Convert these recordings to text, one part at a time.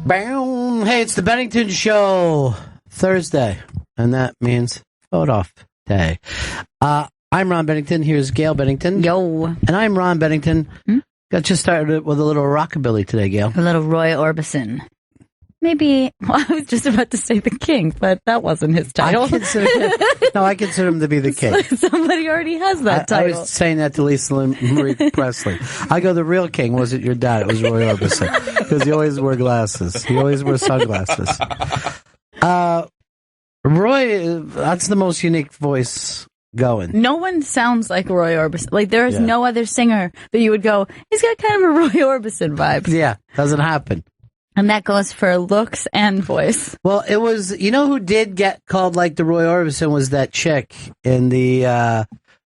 Boom. Hey, it's the Bennington Show. Thursday. And that means photo off day. I'm Ron Bennington. Here's Gail Bennington. Yo. And I'm Ron Bennington. Got you started with a little rockabilly today, Gail. A little Roy Orbison. Maybe, well, I was just about to say the King, but that wasn't his title. I consider him to be the king. Somebody already has that title. I was saying that to Lisa Marie Presley. I go, the real king wasn't your dad. It was Roy Orbison. Because he always wore glasses. He always wore sunglasses. Roy, that's the most unique voice going. No one sounds like Roy Orbison. Like, there is no other singer that you would go, he's got kind of a Roy Orbison vibe. Yeah, doesn't happen. And that goes for looks and voice. Well, it was, you know who did get called like the Roy Orbison was that chick in the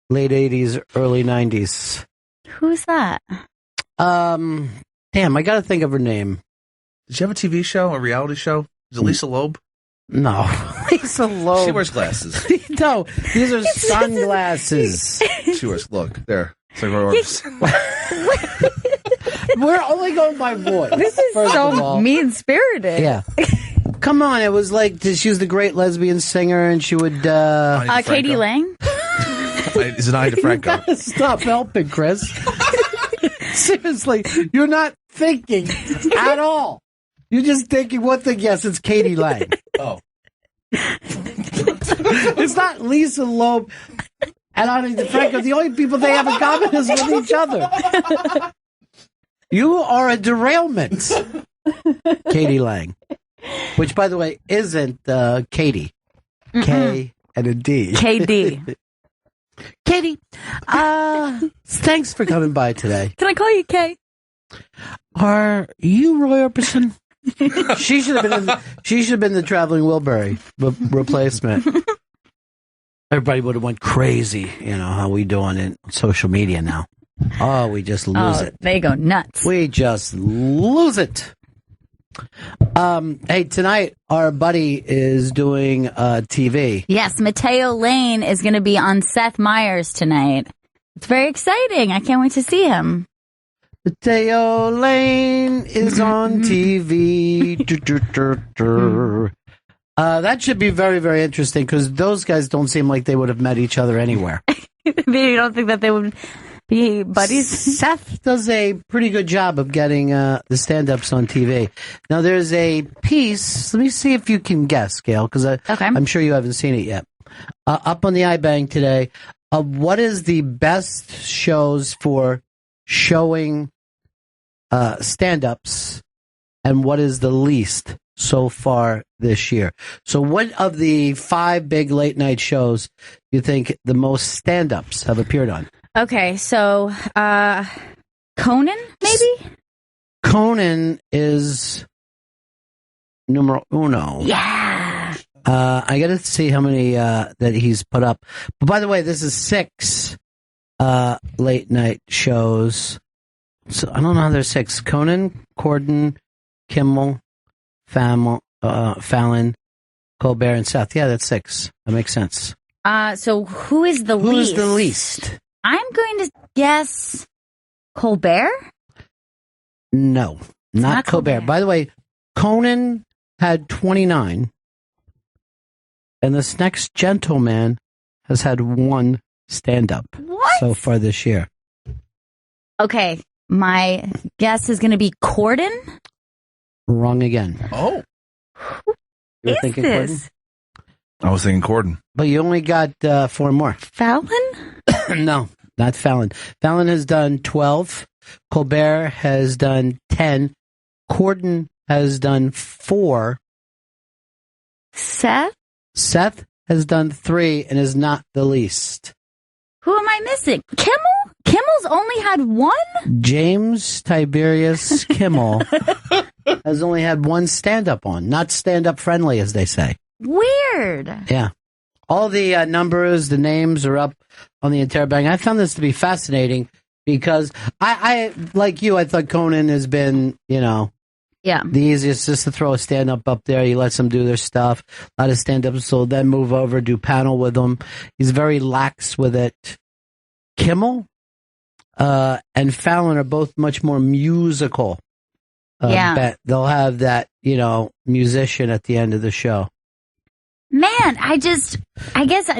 late 80s, early 90s. Who's that? Damn, I got to think of her name. Did she have a TV show, a reality show? Is it Lisa Loeb? No. Lisa Loeb. She wears glasses. No, these are sunglasses. She wears, look, there. It's like Roy Orbison. We're only going by voice. This is so mean-spirited. Yeah. Come on, it was like, she was the great lesbian singer, and she would... Katie Lang? Is it Ida Franco? You gotta stop helping, Chris. Seriously, you're not thinking at all. You're just thinking one thing. Yes, it's Katie Lang. Oh. It's not Lisa Loeb and Ida Franco. The only people they have in common is with each other. You are a derailment. Katie Lang. Which, by the way, isn't Katie. K and a D. KD. Katie, thanks for coming by today. Can I call you Kay? Are you Roy Orbison? She should have been the traveling Wilbury replacement. Everybody would have went crazy. You know how we do on social media now. Oh, we just lose it. They go nuts. We just lose it. Hey, tonight our buddy is doing TV. Yes, Mateo Lane is going to be on Seth Meyers tonight. It's very exciting. I can't wait to see him. Mateo Lane is on TV. That should be very, very interesting because those guys don't seem like they would have met each other anywhere. You don't think that they would be buddies? Seth does a pretty good job of getting the stand-ups on TV. Now, there's a piece. Let me see if you can guess, Gail, because I'm sure you haven't seen it yet. Up on the iBang today, what is the best shows for showing stand-ups, and what is the least so far this year? So what of the 5 big late-night shows do you think the most stand-ups have appeared on? Okay, so Conan, maybe? Conan is numero uno. Yeah. I got to see how many that he's put up. But by the way, this is 6 late night shows. So I don't know how there's 6. Conan, Corden, Kimmel, Fallon, Colbert, and Seth. Yeah, that's 6. That makes sense. So who is the least? Who's the least? I'm going to guess Colbert? No, not Colbert. By the way, Conan had 29, and this next gentleman has had 1 stand-up so far this year. Okay, my guess is going to be Corden? Wrong again. Oh. You were thinking this? Corden? I was thinking Corden. But you only got 4 more. Fallon? No, not Fallon. Fallon has done 12. Colbert has done 10. Corden has done 4. Seth? Seth has done 3 and is not the least. Who am I missing? Kimmel? Kimmel's only had 1? James Tiberius Kimmel has only had 1 stand-up on. Not stand-up friendly, as they say. Weird. Yeah. All the numbers, the names are up on the Interbang. I found this to be fascinating because I like you, I thought Conan has been, the easiest, just to throw a stand-up up there. He lets them do their stuff. A lot of stand-ups will then move over, do panel with them. He's very lax with it. Kimmel and Fallon are both much more musical. They'll have that, musician at the end of the show. Man, I guess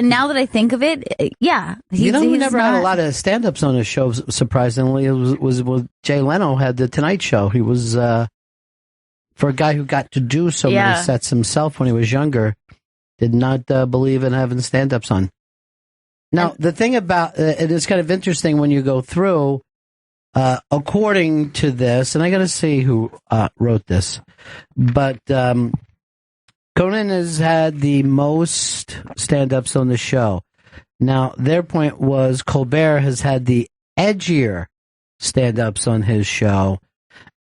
now that I think of it, yeah. We never had a lot of stand-ups on his show, surprisingly. It was with Jay Leno had the Tonight Show. He was, for a guy who got to do so many sets himself when he was younger, did not believe in having stand-ups on. Now, the thing about it is kind of interesting when you go through, according to this, and I got to see who wrote this, but Conan has had the most stand-ups on the show. Now, their point was Colbert has had the edgier stand-ups on his show,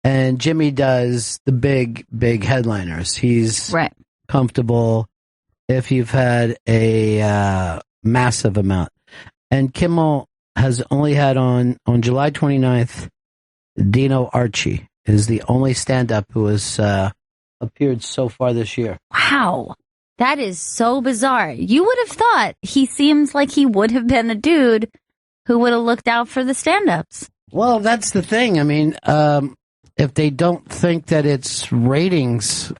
and Jimmy does the big headliners. He's comfortable if you've had a massive amount. And Kimmel has only had on July 29th, Dino Archie is the only stand-up who has appeared so far this year. Wow. That is so bizarre. You would have thought he seems like he would have been a dude who would have looked out for the stand-ups. Well, that's the thing. I mean, if they don't think that it's ratings,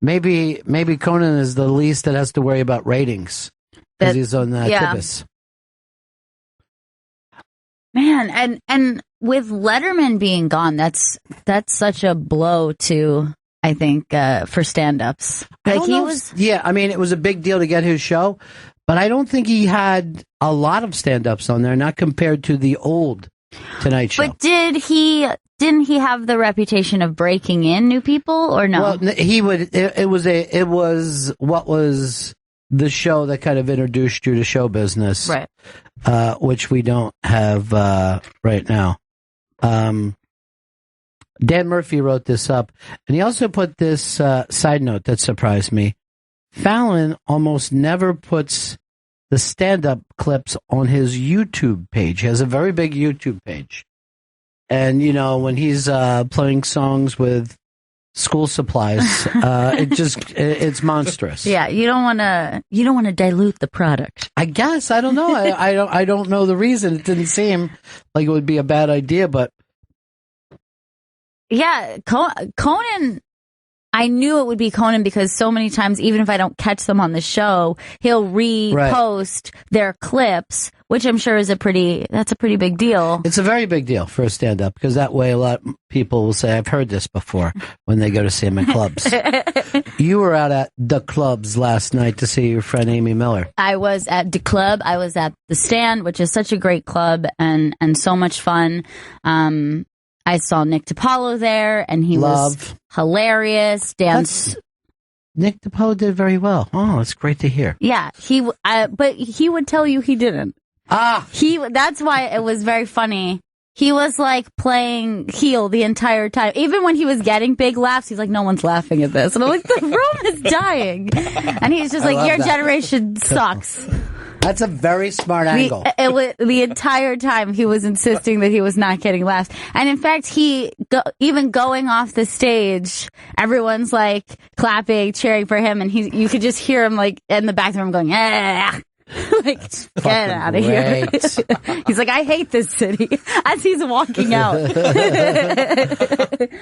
maybe Conan is the least that has to worry about ratings because he's on Tibbs. Man, and with Letterman being gone, that's such a blow to, I think, for stand-ups. Like it was a big deal to get his show, but I don't think he had a lot of stand-ups on there, not compared to the old Tonight Show. But didn't he have the reputation of breaking in new people, or no? Well, he would. It was what was the show that kind of introduced you to show business, right? Which we don't have right now. Dan Murphy wrote this up, and he also put this side note that surprised me. Fallon almost never puts the stand-up clips on his YouTube page. He has a very big YouTube page. And, when he's playing songs with school supplies, it's monstrous. Yeah, you don't want to dilute the product. I guess. I don't know. I don't know the reason. It didn't seem like it would be a bad idea, but yeah, Conan, I knew it would be Conan because so many times, even if I don't catch them on the show, he'll repost their clips, which I'm sure is a pretty big deal. It's a very big deal for a stand-up because that way a lot of people will say, I've heard this before when they go to see him in clubs. You were out at the clubs last night to see your friend Amy Miller. I was at the club. I was at the Stand, which is such a great club and so much fun. I saw Nick DiPaolo there, and he was hilarious. Nick DiPaolo did very well. Oh, it's great to hear. Yeah, but he would tell you he didn't. That's why it was very funny. He was like playing heel the entire time. Even when he was getting big laughs, he's like, no one's laughing at this. And I'm like, the room is dying. And he's just like, your generation sucks. That's a very smart angle. The entire time he was insisting that he was not getting laughs. And in fact, even going off the stage, everyone's like clapping, cheering for him. And you could just hear him like in the back room going, ah. Like, get out of here. He's like, I hate this city as he's walking out.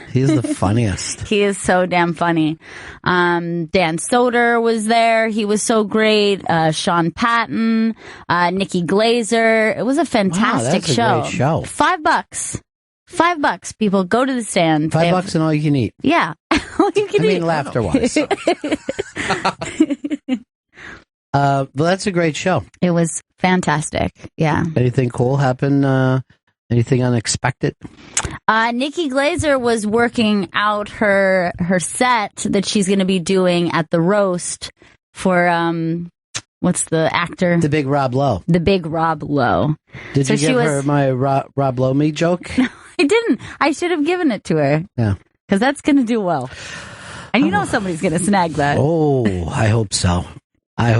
He's the funniest. He is so damn funny. Dan Soder was there. He was so great. Sean Patton, Nikki Glazer. It was a fantastic show. A great show. $5. People go to the Stand. $5 and all you can eat. Yeah. All you can eat. I mean, laughter-wise. Well, that's a great show. It was fantastic. Yeah. Anything cool happen? Anything unexpected? Nikki Glazer was working out her set that she's going to be doing at the roast for what's the actor? The Big Rob Lowe. The Big Rob Lowe. Did you give her my Rob Lowe me joke? No, I didn't. I should have given it to her. Yeah. Because that's going to do well. And somebody's going to snag that. Oh, I hope so. I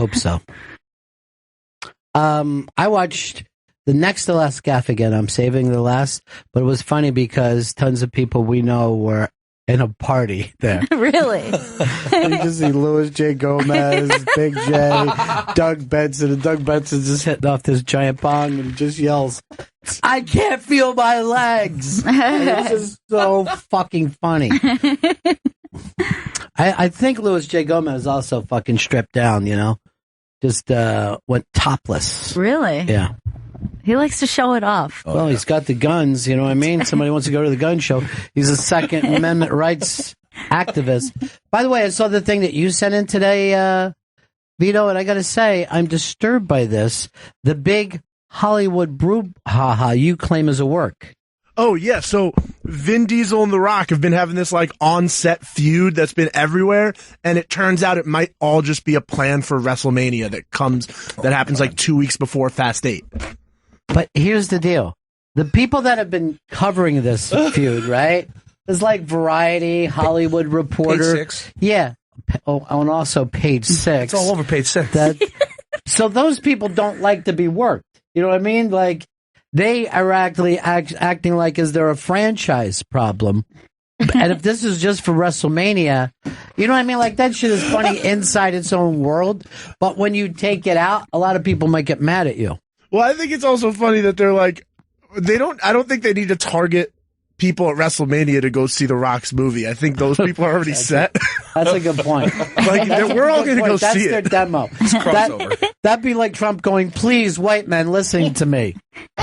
watched the next to last gaff again. I'm saving the last, but it was funny because tons of people we know were in a party there. Really? You just see Louis J. Gomez, Big J, Doug Benson, and Doug Benson's just hitting off this giant bong and he just yells, "I can't feel my legs." And it's just so fucking funny. I think Louis J. Gomez also fucking stripped down, just went topless. Really? Yeah. He likes to show it off. Well, he's got the guns, you know what I mean? Somebody wants to go to the gun show. He's a Second Amendment rights activist. By the way, I saw the thing that you sent in today, Vito, and I got to say, I'm disturbed by this. The big Hollywood brouhaha you claim is a work. Oh, yeah. So Vin Diesel and The Rock have been having this on-set feud that's been everywhere. And it turns out it might all just be a plan for WrestleMania that happens 2 weeks before Fast 8. But here's the deal. The people that have been covering this feud, right? There's Variety, Hollywood Reporter. Page 6. Yeah. Oh, and also Page 6. It's all over Page 6. So those people don't like to be worked. You know what I mean? They are actually acting like is there a franchise problem? And if this is just for WrestleMania, you know what I mean? That shit is funny inside its own world. But when you take it out, a lot of people might get mad at you. Well, I think it's also funny that they're I don't think they need to target people at WrestleMania to go see The Rock's movie. I think those people are already set. That's a good point. We're all going to go see it. That's their demo. It's crossover. That'd be like Trump going, "Please, white men, listen to me.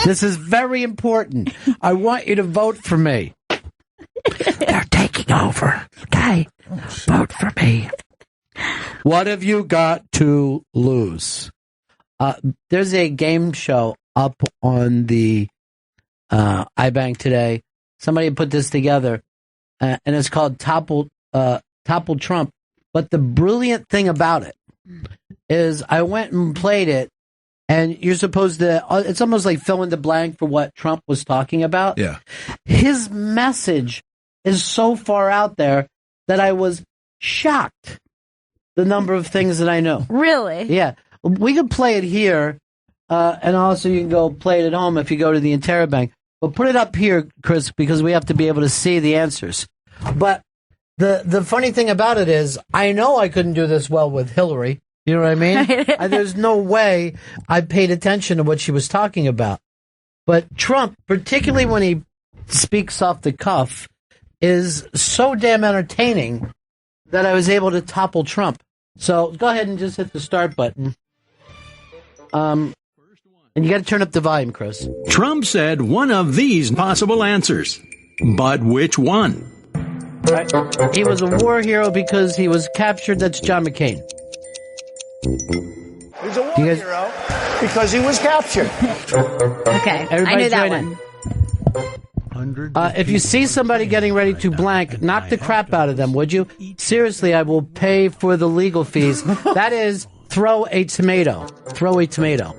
This is very important. I want you to vote for me." They're taking over. Okay, vote for me. What have you got to lose? There's a game show up on the iBank today. Somebody put this together, and it's called Topple Trump. But the brilliant thing about it is I went and played it, and you're supposed to, it's almost like fill in the blank for what Trump was talking about. Yeah. His message is so far out there that I was shocked the number of things that I know. Really? Yeah. We can play it here, and also you can go play it at home if you go to the Interbank. But put it up here, Chris, because we have to be able to see the answers. But the funny thing about it is, I know I couldn't do this well with Hillary. You know what I mean? There's no way I paid attention to what she was talking about. But Trump, particularly when he speaks off the cuff, is so damn entertaining that I was able to topple Trump. So go ahead and just hit the start button. And you got to turn up the volume, Chris. Trump said one of these possible answers. But which one? Right. He was a war hero because he was captured. That's John McCain. He's a war hero because he was captured. Okay, I knew that one. If you see somebody getting ready to blank, knock the crap out of them, would you? Seriously, I will pay for the legal fees. That is, throw a tomato. Throw a tomato.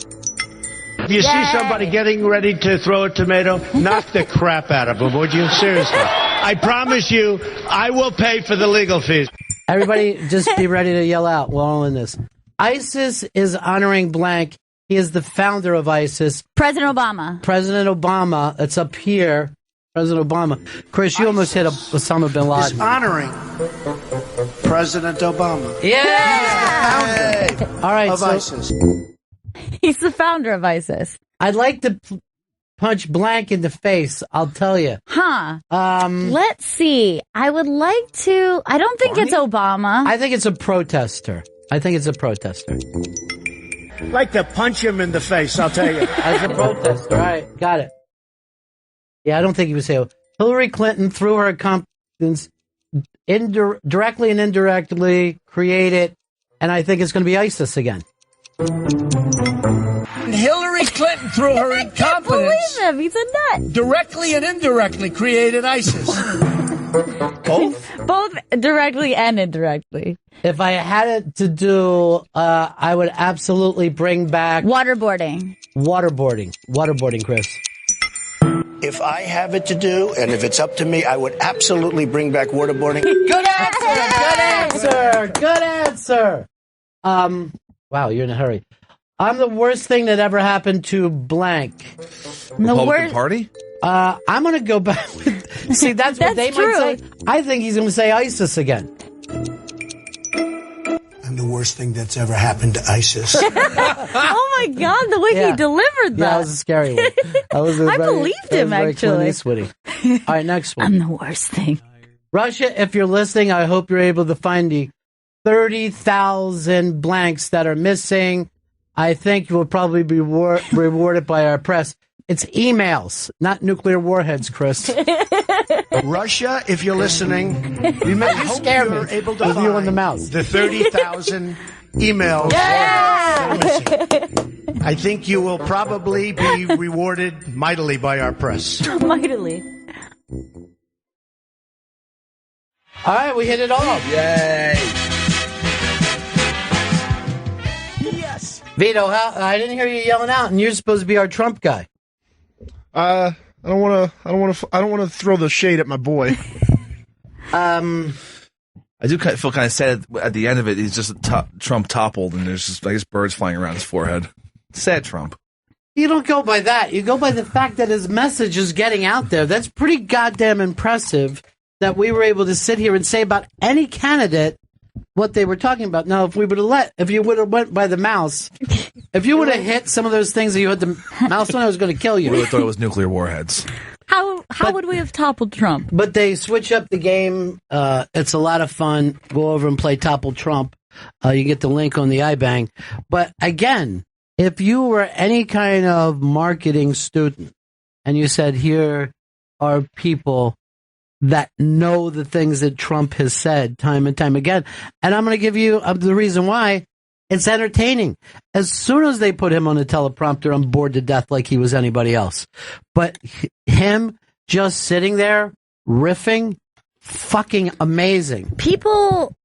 If you see somebody getting ready to throw a tomato, knock the crap out of them, would you? Seriously. I promise you, I will pay for the legal fees. Everybody, just be ready to yell out. We're all in this. ISIS is honoring blank. He is the founder of ISIS. President Obama. President Obama. It's up here. President Obama. Chris, you almost hit Osama bin Laden. He's honoring President Obama. Yeah! He's the founder all right, of ISIS. He's the founder of ISIS. I'd like to punch blank in the face, I'll tell you. Huh. Let's see. I would like to. I don't think it's Obama. I think it's a protester. I'd like to punch him in the face, I'll tell you. As a protester. All right, got it. Yeah, I don't think he would say Hillary Clinton, through her competence, directly and indirectly created, and I think it's going to be ISIS again. Hillary Clinton, through her incompetence, believe him. He's a nut. Directly and indirectly created ISIS. Both directly and indirectly. If I had it to do, I would absolutely bring back waterboarding. Waterboarding, Chris. If I have it to do, and if it's up to me, I would absolutely bring back waterboarding. Good answer. Wow, you're in a hurry. I'm the worst thing that ever happened to blank. Republican Party? I'm going to go back with See, that's what they might say. I think he's going to say ISIS again. I'm the worst thing that's ever happened to ISIS. Oh my God, the way he delivered that. Yeah, that was a scary one. I believed him, actually. All right, next one. I'm the worst thing. Russia, if you're listening, I hope you're able to find the 30,000 blanks that are missing. I think you will probably be rewarded by our press. It's emails, not nuclear warheads, Chris. Russia, if you're listening, remember, you scare me you're able to with find you on the mouse. the 30,000 emails. Yeah! I think you will probably be rewarded mightily by our press. Mightily. All right, we hit it all. Yay! Yes. Vito, I didn't hear you yelling out, and you're supposed to be our Trump guy. I don't want to throw the shade at my boy. I do feel kind of sad at the end of it. He's just Trump toppled, and there's just, I guess, birds flying around his forehead. Sad Trump. You don't go by that. You go by the fact that his message is getting out there. That's pretty goddamn impressive that we were able to sit here and say about any candidate what they were talking about. Now, if you would have went by the mouse, if you would have hit some of those things that you had the mouse on, I was going to kill you. I really thought it was nuclear warheads. How would we have toppled Trump? But they switch up the game. It's a lot of fun. Go over and play Topple Trump. You get the link on the iBang. But again, if you were any kind of marketing student and you said, here are people that know the things that Trump has said time and time again, and I'm going to give you the reason why. It's entertaining. As soon as they put him on the teleprompter, I'm bored to death like he was anybody else. But him just sitting there, riffing, fucking amazing. People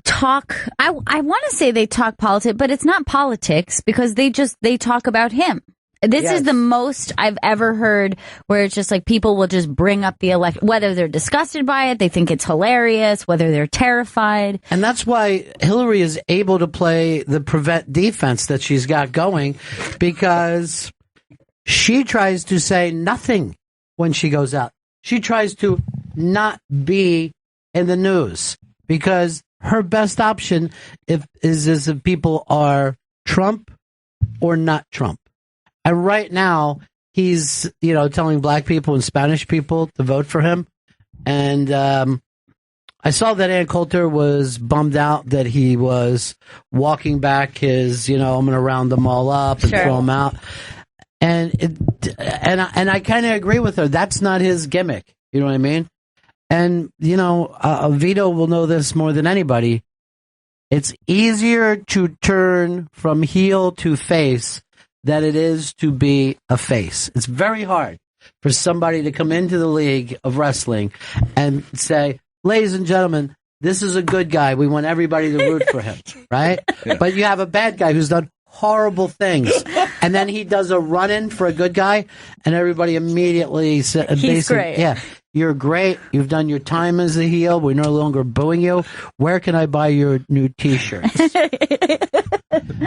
talk, I want to say they talk politics, but it's not politics because they talk about him. This is the most I've ever heard where it's just like people will just bring up the election, whether they're disgusted by it, they think it's hilarious, whether they're terrified. And that's why Hillary is able to play the prevent defense that she's got going, because she tries to say nothing when she goes out. She tries to not be in the news because her best option is if people are Trump or not Trump. And right now, he's, telling black people and Spanish people to vote for him. And I saw that Ann Coulter was bummed out that he was walking back his, I'm going to round them all up and throw them out. And I kind of agree with her. That's not his gimmick. You know what I mean? And, Vito will know this more than anybody. It's easier to turn from heel to face than it is to be a face. It's very hard for somebody to come into the league of wrestling and say, ladies and gentlemen, this is a good guy. We want everybody to root for him, right? Yeah. But you have a bad guy who's done horrible things, and then he does a run-in for a good guy, and everybody immediately says, he's great. Yeah, you're great. You've done your time as a heel. We're no longer booing you. Where can I buy your new T-shirts?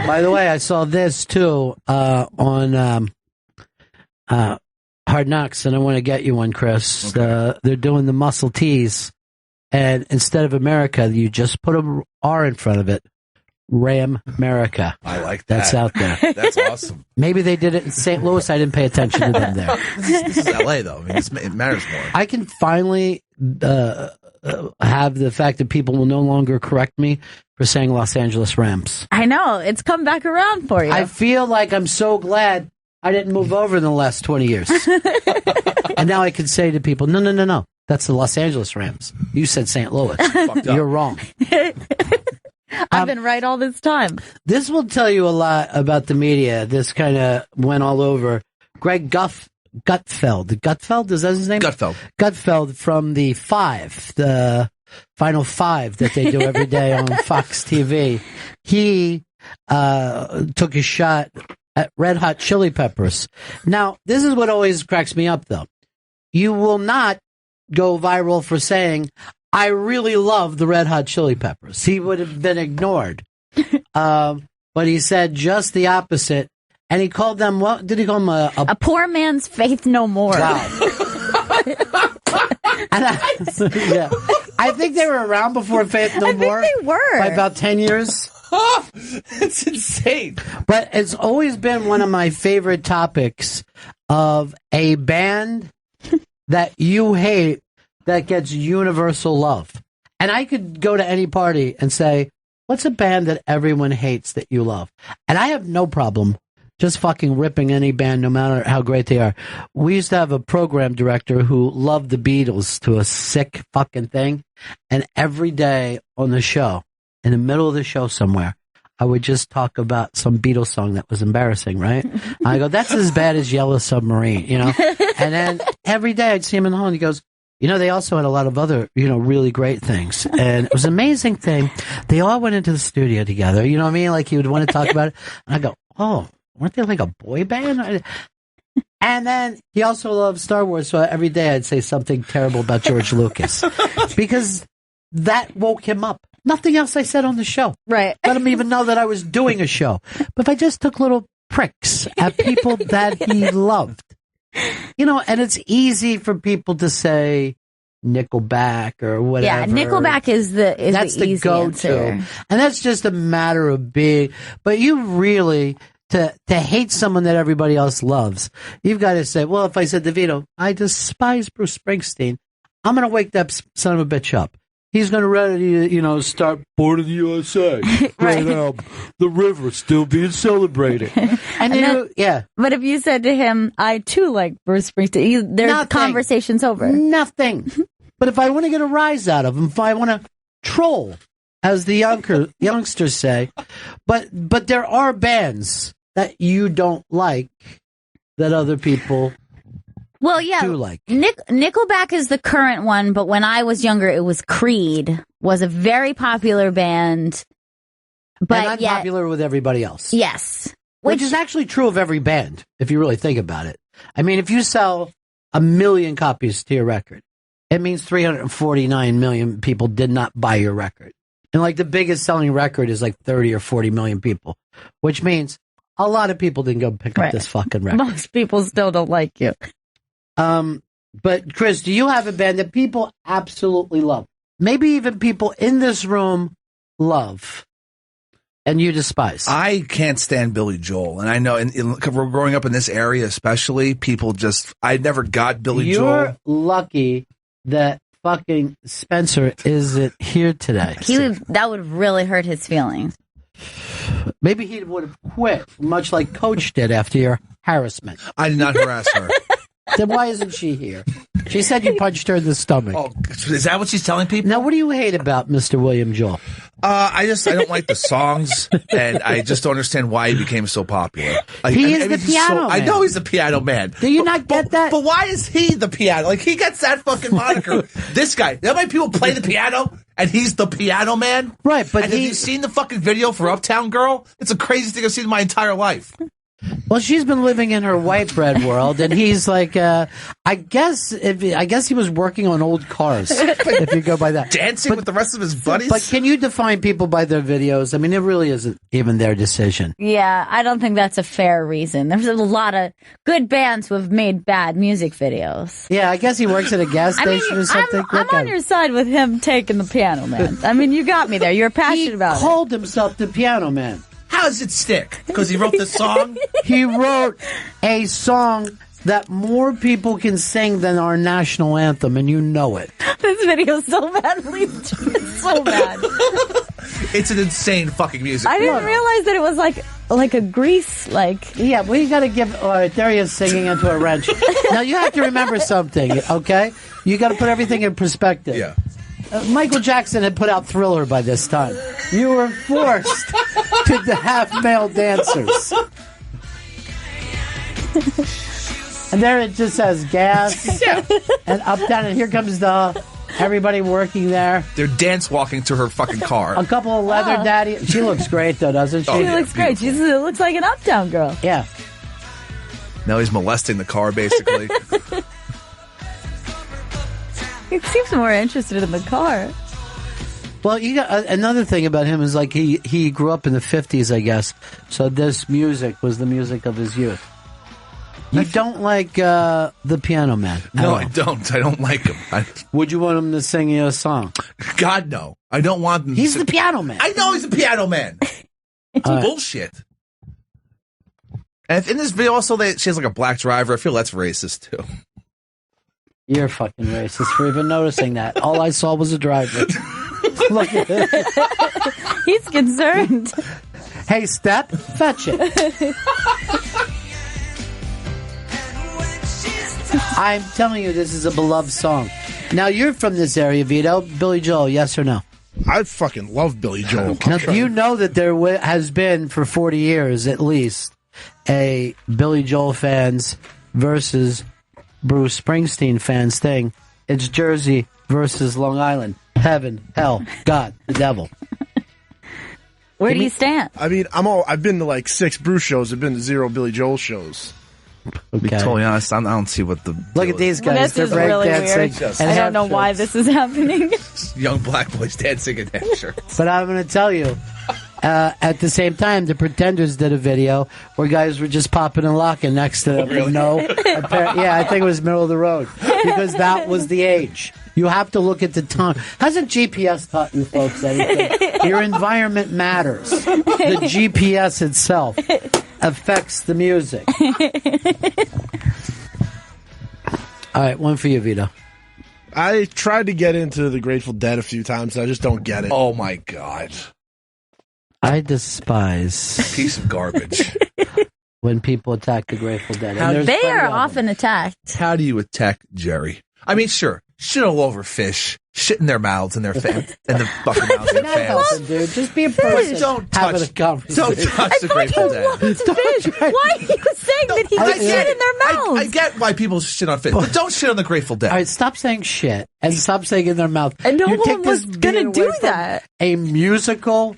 By the way, I saw this too on Hard Knocks, and I want to get you one, Chris. Okay. They're doing the muscle tees, and instead of America, you just put an R in front of it. Ram America. I like that. That's out there. That's awesome. Maybe they did it in St. Louis. I didn't pay attention to them there. This is LA, though. I mean, it matters more. I can finally have the fact that people will no longer correct me for saying Los Angeles Rams. I know. It's come back around for you. I feel like I'm so glad I didn't move over in the last 20 years. And now I can say to people, no. That's the Los Angeles Rams. You said St. Louis. You're wrong. I've been right all this time. This will tell you a lot about the media. This kind of went all over. Greg Gutfeld. Gutfeld, is that his name? Gutfeld from the Final Five that they do every day on Fox TV. He took a shot at Red Hot Chili Peppers. Now, this is what always cracks me up, though. You will not go viral for saying, I really love the Red Hot Chili Peppers. He would have been ignored. But he said just the opposite. And he called them, what did he call them? A poor man's Faith No More. Wow. I think they were around before Faith No More. I think they were. By about 10 years. It's insane. But it's always been one of my favorite topics of a band that you hate that gets universal love. And I could go to any party and say, what's a band that everyone hates that you love? And I have no problem just fucking ripping any band, no matter how great they are. We used to have a program director who loved the Beatles to a sick fucking thing. And every day on the show, in the middle of the show somewhere, I would just talk about some Beatles song that was embarrassing, right? I go, that's as bad as Yellow Submarine, you know? And then every day I'd see him in the hall and he goes, you know, they also had a lot of other, you know, really great things. And it was an amazing thing. They all went into the studio together, you know what I mean? Like he would want to talk about it. And I go, oh, weren't they like a boy band? And then he also loved Star Wars. So every day I'd say something terrible about George Lucas because that woke him up. Nothing else I said on the show. Right. Let him even know that I was doing a show. But if I just took little pricks at people that he loved, you know, and it's easy for people to say Nickelback or whatever. Yeah, Nickelback is the easy go-to. answer. And that's just a matter of being, but you really, to hate someone that everybody else loves, you've got to say, well, if I said DeVito, I despise Bruce Springsteen, I'm going to wake that son of a bitch up. He's going to ready, you know, start Born in the USA. Right now, the river still being celebrated. And then, yeah. But if you said to him, I too like Bruce Springsteen, the conversation's over. Nothing. But if I want to get a rise out of him, if I want to troll, as the youngsters say, but there are bands that you don't like that other people well, yeah, do like. Nickelback is the current one, but when I was younger, it was Creed, was a very popular band. But and unpopular with everybody else. Yes. Which is actually true of every band, if you really think about it. I mean, if you sell 1 million copies to your record, it means 349 million people did not buy your record. And like the biggest selling record is like 30 or 40 million people, which means a lot of people didn't go pick up this fucking record. Most people still don't like you. But Chris, do you have a band that people absolutely love? Maybe even people in this room love and you despise? I can't stand Billy Joel. And I know, we're growing up in this area especially, people just, I never got Billy Joel. You're lucky that fucking Spencer isn't here today. That would really hurt his feelings. Maybe he would have quit, much like Coach did after your harassment. I did not harass her. Then why isn't she here? She said you punched her in the stomach. Oh, is that what she's telling people? Now, what do you hate about Mr. William Joel? I don't like the songs, and I just don't understand why he became so popular. He is the piano man. I know he's the piano man. Do you not get that? But why is he the piano? Like, he gets that fucking moniker. This guy. You know how many people play the piano, and he's the piano man? Right, but have you seen the fucking video for Uptown Girl? It's the craziest thing I've seen in my entire life. Well, she's been living in her white bread world, and he's like, I guess he was working on old cars, if you go by that. Dancing with the rest of his buddies? But can you define people by their videos? I mean, it really isn't even their decision. Yeah, I don't think that's a fair reason. There's a lot of good bands who have made bad music videos. Yeah, I guess he works at a gas station or something. I'm on your side with him taking the piano man. I mean, you got me there. You're passionate about it. He called himself the piano man. How does it stick? Because he wrote this song? He wrote a song that more people can sing than our national anthem, and you know it. This video is so bad. It's so bad. It's an insane fucking music. I didn't realize that it was like a Grease, like... Yeah, we got to give... there he is singing into a wrench. Now, you have to remember something, okay? You got to put everything in perspective. Yeah. Michael Jackson had put out Thriller by this time. You were forced to have male dancers. And there it just says gas and up, down, and here comes everybody working there. They're dance walking to her fucking car. A couple of leather daddy. She looks great, though, doesn't she? She looks great. She looks like an Uptown Girl. Yeah. Now he's molesting the car, basically. He seems more interested in the car. Well, you got another thing about him is like he grew up in the 50s, I guess. So this music was the music of his youth. You don't like the Piano Man? No, I don't. I don't like him. Would you want him to sing you a song? God, no. I don't want him. He's the Piano Man. I know he's the Piano Man. It's bullshit. And in this video, also, she has like a black driver. I feel that's racist too. You're fucking racist for even noticing that. All I saw was a driver. Look at it. He's concerned. Hey, Step, fetch it. I'm telling you, this is a beloved song. Now, you're from this area, Vito. Billy Joel, yes or no? I fucking love Billy Joel. Now, do you know that there has been, for 40 years at least, a Billy Joel fans versus Bruce Springsteen fans thing? It's Jersey versus Long Island. Heaven, hell, God, the devil. Where do you stand? I mean, I've been to like 6 Bruce shows. I've been to 0 Billy Joel shows. To be totally honest, I don't see what the look at these guys. Well, they're really breakdancing. I don't know why this is happening. Young black boys dancing in their shirts. But I'm going to tell you, at the same time, the Pretenders did a video where guys were just popping and locking next to them. Really? Yeah, I think it was middle of the road because that was the age. You have to look at the time. Hasn't GPS taught you folks anything? Your environment matters. The GPS itself affects the music. All right, one for you, Vito. I tried to get into the Grateful Dead a few times. I just don't get it. Oh, my God. I despise Piece of garbage. when people attack the Grateful Dead. They are often attacked. How do you attack Jerry? I mean, sure, shit all over fish, shit in their mouths and their fans, and the fucking mouths of their fans. Dude, just be a person. Don't touch the Grateful Dead. Why are you saying that he gets shit in their mouths? I get why people shit on fish, but don't shit on the Grateful Dead. All right, stop saying shit and stop saying in their mouth. And no you one was going to do that. A musical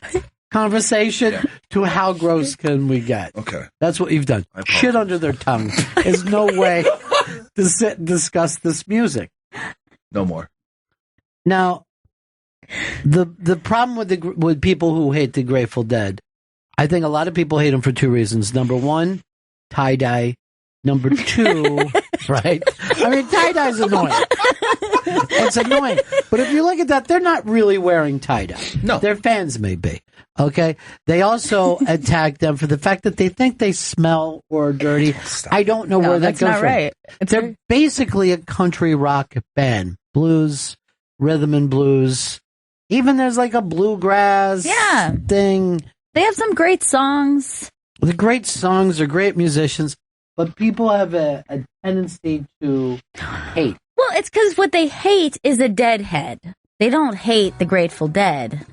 conversation to how gross can we get? Okay. That's what you've done. Shit under their tongue. There's no way to sit and discuss this music. No more. Now, the problem with people who hate the Grateful Dead, I think a lot of people hate them for 2 reasons. Number 1, tie-dye. Number 2, right? I mean, tie-dye's annoying. It's annoying. But if you look at that, they're not really wearing tie-dye. No. Their fans may be. Okay? They also attack them for the fact that they think they smell or are dirty. I don't know where that goes from. That's not right. They're basically a country rock band. Blues, rhythm and blues. Even there's like a bluegrass thing. They have some great songs. The great songs are great musicians, but people have a tendency to hate. Well, it's because what they hate is a deadhead. They don't hate the Grateful Dead.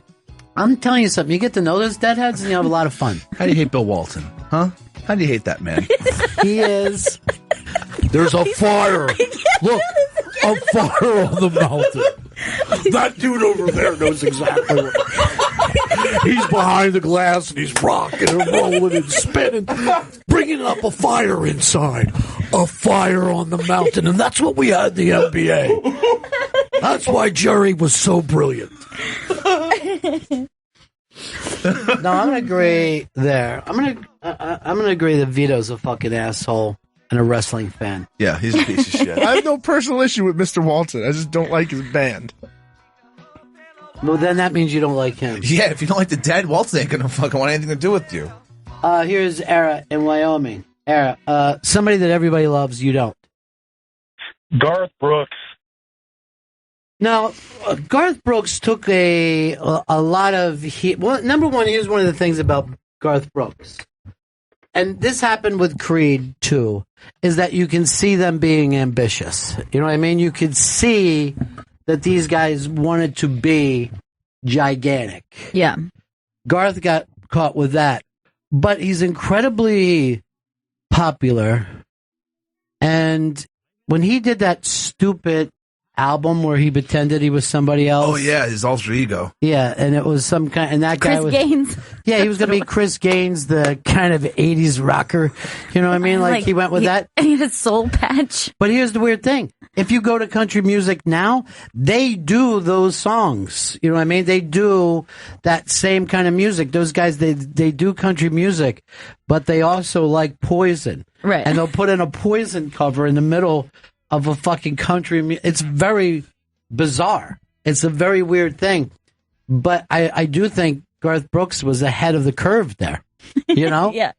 I'm telling you something. You get to know those deadheads and you have a lot of fun. How do you hate Bill Walton? Huh? How do you hate that man? He is. There's a fire. Look, a fire on the mountain. That dude over there knows exactly what. He's behind the glass and he's rocking and rolling and spinning, bringing up a fire inside. A fire on the mountain. And that's what we had in the NBA. That's why Jerry was so brilliant. No, I'm gonna agree there. I'm gonna agree that Vito's a fucking asshole and a wrestling fan. Yeah, he's a piece of shit. I have no personal issue with Mr. Walton. I just don't like his band. Well, then that means you don't like him. Yeah, if you don't like the Dead, Walton ain't gonna fucking want anything to do with you. Here's Era in Wyoming. Era, somebody that everybody loves, you don't. Garth Brooks. Now, Garth Brooks took a lot of heat. Well, number one, here's one of the things about Garth Brooks. And this happened with Creed, too, is that you can see them being ambitious. You know what I mean? You could see that these guys wanted to be gigantic. Yeah. Garth got caught with that. But he's incredibly popular. And when he did that stupid album where he pretended he was somebody else. Oh, yeah, his alter ego. Yeah, and it was some kind, and that guy was... Chris Gaines. Yeah, he was going to be Chris Gaines, the kind of 80s rocker. You know what I mean? Like he went with that. And he had a soul patch. But here's the weird thing. if you go to country music now, they do those songs. You know what I mean? They do that same kind of music. Those guys, they do country music, but they also like Poison. Right. And they'll put in a Poison cover in the middle of a fucking country. It's very bizarre. It's a very weird thing. But I do think Garth Brooks was ahead of the curve there. You know? Yeah.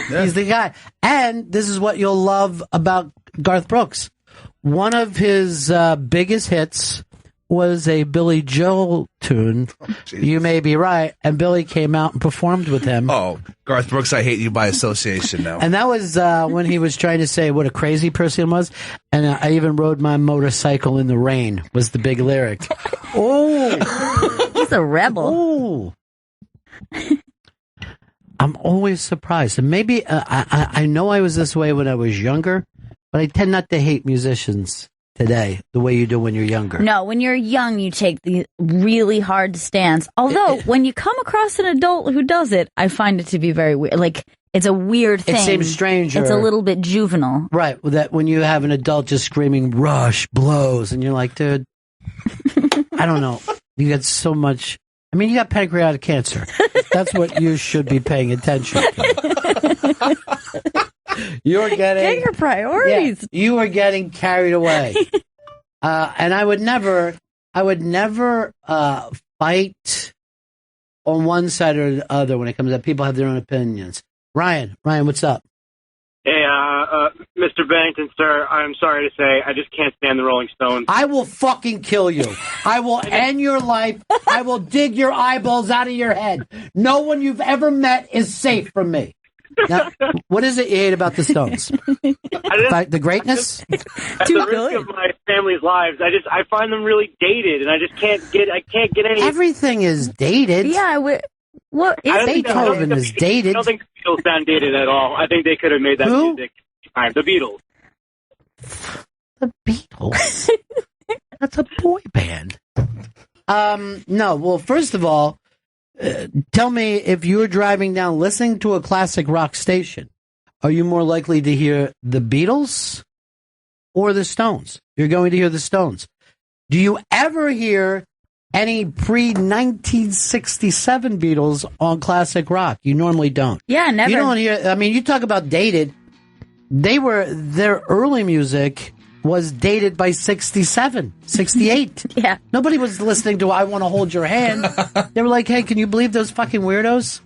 He's the guy. And this is what you'll love about Garth Brooks. One of his biggest hits was a Billy Joel tune, You May Be Right, and Billy came out and performed with him. Oh, Garth Brooks, I hate you by association now. And that was when he was trying to say what a crazy person he was. And I even rode my motorcycle in the rain was the big lyric. Oh! He's a rebel. Oh! I'm always surprised. And maybe I know I was this way when I was younger, but I tend not to hate musicians today the way you do when you're younger. No, when you're young, you take the really hard stance. Although, when you come across an adult who does it, I find it to be very weird. Like, it's a weird thing. It seems strange. It's a little bit juvenile. Right. That when you have an adult just screaming, Rush, blows, and you're like, dude, I don't know. You got so much. I mean, you got pancreatic cancer. That's what you should be paying attention to. You're getting... Get your priorities. Yeah, you are getting carried away. And I would never fight on one side or the other when it comes to people have their own opinions. Ryan, what's up? Hey, Mr. Bennington, sir, I'm sorry to say, I just can't stand the Rolling Stones. I will fucking kill you. I will end your life. I will dig your eyeballs out of your head. No one you've ever met is safe from me. Now, what is it you hate about the Stones? The greatnest? At the risk of my family's lives, I find them really dated, and I just can't get any... Everything is dated. Yeah, what is Beethoven is dated. I don't think the Beatles sound dated at all. I think they could have made that music. The Beatles. The Beatles? That's a boy band. No, well, first of all, tell me, if you're driving down listening to a classic rock station, are you more likely to hear the Beatles or the Stones? You're going to hear the Stones. Do you ever hear any pre-1967 Beatles on classic rock? You normally don't. Yeah, never. You don't hear, I mean, you talk about dated. Their early music was dated by 67, 68. Yeah. Nobody was listening to I Want to Hold Your Hand. They were like, hey, can you believe those fucking weirdos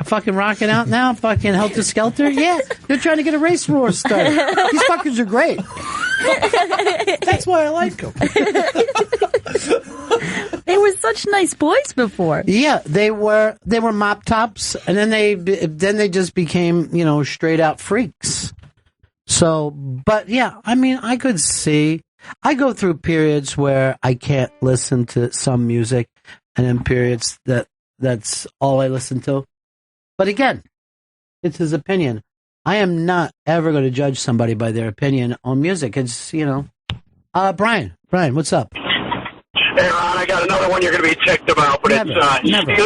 are fucking rocking out now? Fucking Helter Skelter? Yeah, they're trying to get a race war started. These fuckers are great. That's why I like them. They were such nice boys before. Yeah, they were mop tops, and then they just became, straight out freaks. So, but yeah, I mean, I could see, I go through periods where I can't listen to some music, and then periods that's all I listen to. But again, it's his opinion. I am not ever going to judge somebody by their opinion on music. It's, Brian, what's up? Hey, Ron, I got another one you're going to be ticked about, but Never.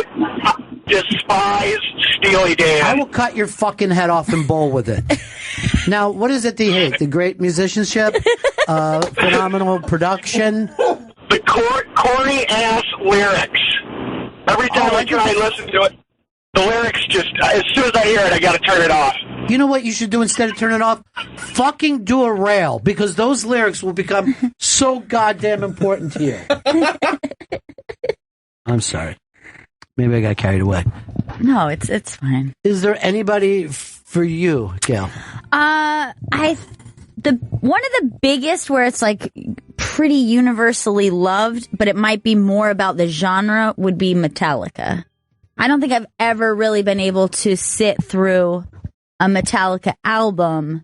Despise Steely Dan. I will cut your fucking head off and bowl with it. Now, what is it that you hate? The great musicianship? Phenomenal production? The corny-ass lyrics. Every time I try and listen to it, the lyrics just, as soon as I hear it, I got to turn it off. You know what you should do instead of turning it off? Fucking do a rail, because those lyrics will become so goddamn important to you. I'm sorry. Maybe I got carried away. No, it's fine. Is there anybody for you, Gail? One of the biggest where it's like pretty universally loved, but it might be more about the genre, would be Metallica. I don't think I've ever really been able to sit through a Metallica album,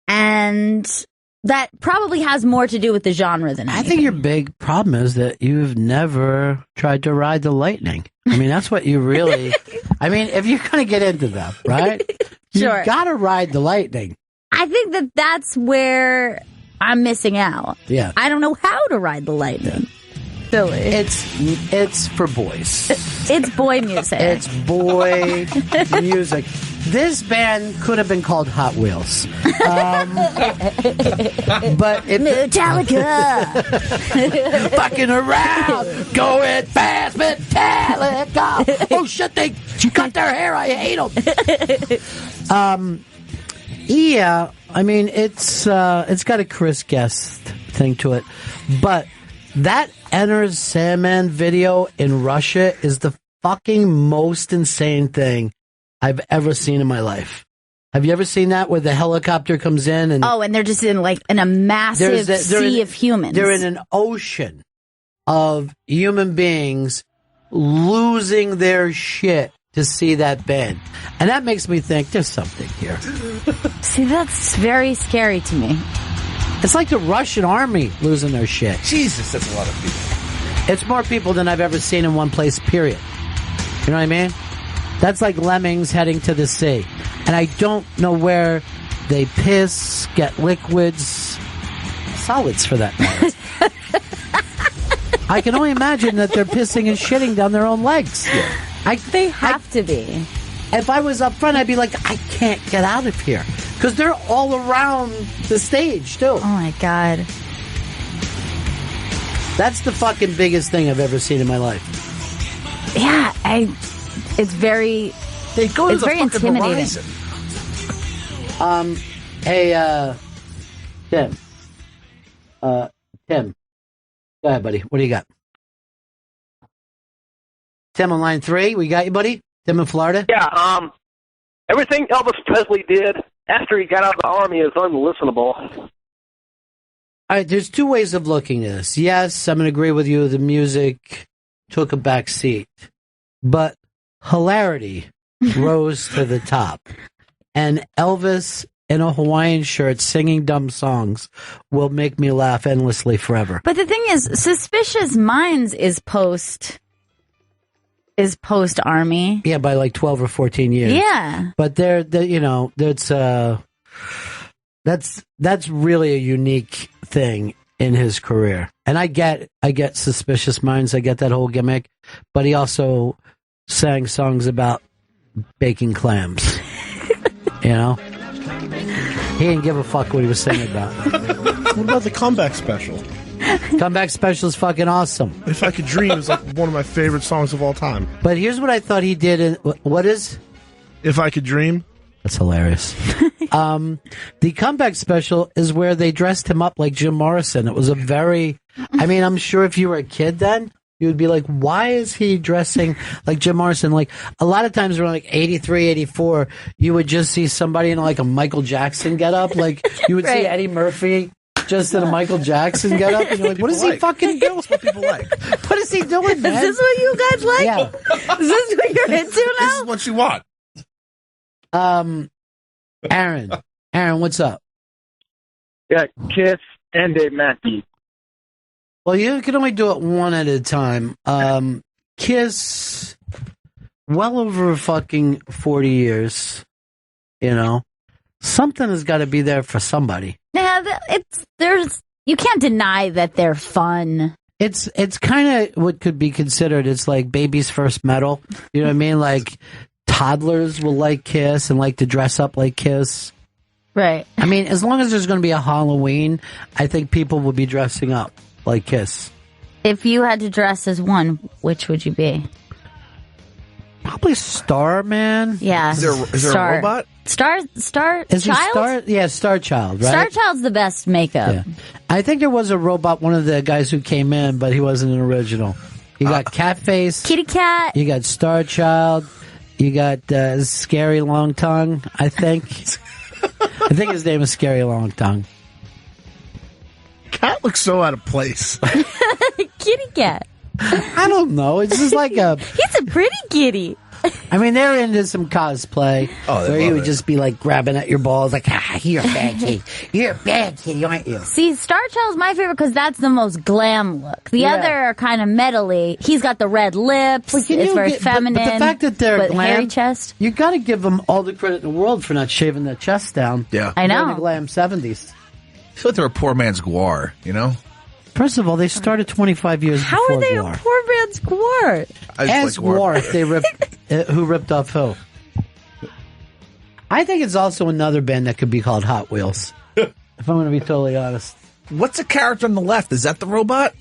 and that probably has more to do with the genre than anything. I think your big problem is that you've never tried to ride the lightning. I mean, that's what you really... I mean, if you're going to get into that, right? Sure. You got to ride the lightning. I think that's where I'm missing out. Yeah. I don't know how to ride the lightning. Silly. It's for boys. It's boy music. It's boy music. This band could have been called Hot Wheels. But Metallica. Fucking around, going fast, Metallica. Oh shit, they cut their hair. I hate them. Yeah, I mean it's got a Chris Guest thing to it, but that Enter Sandman video in Russia is the fucking most insane thing I've ever seen in my life. Have you ever seen that where the helicopter comes in and and they're just in a massive sea of humans. They're in an ocean of human beings losing their shit to see that band. And that makes me think there's something here. See, that's very scary to me. It's like the Russian army losing their shit. Jesus, that's a lot of people. It's more people than I've ever seen in one place, period. You know what I mean? That's like lemmings heading to the sea. And I don't know where they piss, get liquids, solids for that matter. I can only imagine that they're pissing and shitting down their own legs. They have to be. If I was up front, I'd be like, I can't get out of here. Because they're all around the stage, too. Oh, my God. That's the fucking biggest thing I've ever seen in my life. Yeah, it's very... They go to it's the very fucking intimidating. horizon. Hey, Tim. Tim. Go ahead, buddy. What do you got? Tim on line 3. We got you, buddy? Tim in Florida? Yeah, everything Elvis Presley did after he got out of the army is unlistenable. All right, there's two ways of looking at this. Yes, I'm going to agree with you. The music took a back seat. But hilarity rose to the top. And Elvis in a Hawaiian shirt singing dumb songs will make me laugh endlessly forever. But the thing is, Suspicious Minds is post-army. Yeah, by like 12 or 14 years. Yeah. But that's really a unique thing in his career. And I get Suspicious Minds, I get that whole gimmick, but he also sang songs about baking clams. You know? He didn't give a fuck what he was singing about. What about the comeback special? Comeback special is fucking awesome. If I Could Dream is like one of my favorite songs of all time. But here's what I thought he did. What is? If I Could Dream. That's hilarious. The comeback special is where they dressed him up like Jim Morrison. It was a very, I mean, I'm sure if you were a kid then, you would be like, why is he dressing like Jim Morrison? Like, a lot of times around like 83, 84, you would just see somebody in like a Michael Jackson getup. Like, you would see Eddie Murphy just in a Michael Jackson getup. And you're like, what is he fucking doing? What people like. What is he doing, man? Is this what you guys like? Yeah. Is this what you're into now? This is what you want. Aaron, what's up? Yeah, Kiss and Dave Matthews. Well, you can only do it one at a time. Kiss, well over fucking 40 years, you know. Something has got to be there for somebody. Yeah, you can't deny that they're fun. It's kind of what could be considered, it's like baby's first metal. You know what I mean? Like, toddlers will like Kiss and like to dress up like Kiss. Right. I mean, as long as there's going to be a Halloween, I think people will be dressing up like Kiss. If you had to dress as one, which would you be? Probably Starman. Yeah. Is there a robot? Star Is Child? it Star? Yeah, Star Child, right? Star Child's the best makeup. Yeah. I think there was a robot, one of the guys who came in, but he wasn't an original. You got Catface. Kitty Cat. You got Star Child. You got Scary Long Tongue, I think. I think his name is Scary Long Tongue. Cat looks so out of place. Kitty Cat. I don't know. It's just like a... He's a pretty kitty. I mean, they're into some cosplay where he would just be like grabbing at your balls like, you're a bad kid. You're a bad kid, aren't you? See, Star Child's my favorite because that's the most glam look. The other are kind of metally. He's got the red lips. It's very feminine. But the fact that they're but glam, hairy chest. You got to give them all the credit in the world for not shaving their chest down. Yeah. I know. They're in the glam 70s. I feel like they're a poor man's Guar, you know? First of all, they started 25 years How before are they Guar. a poor man's Guar? As Guar, they ripped, who ripped off who? I think it's also another band that could be called Hot Wheels. If I'm going to be totally honest. What's the character on the left? Is that the robot?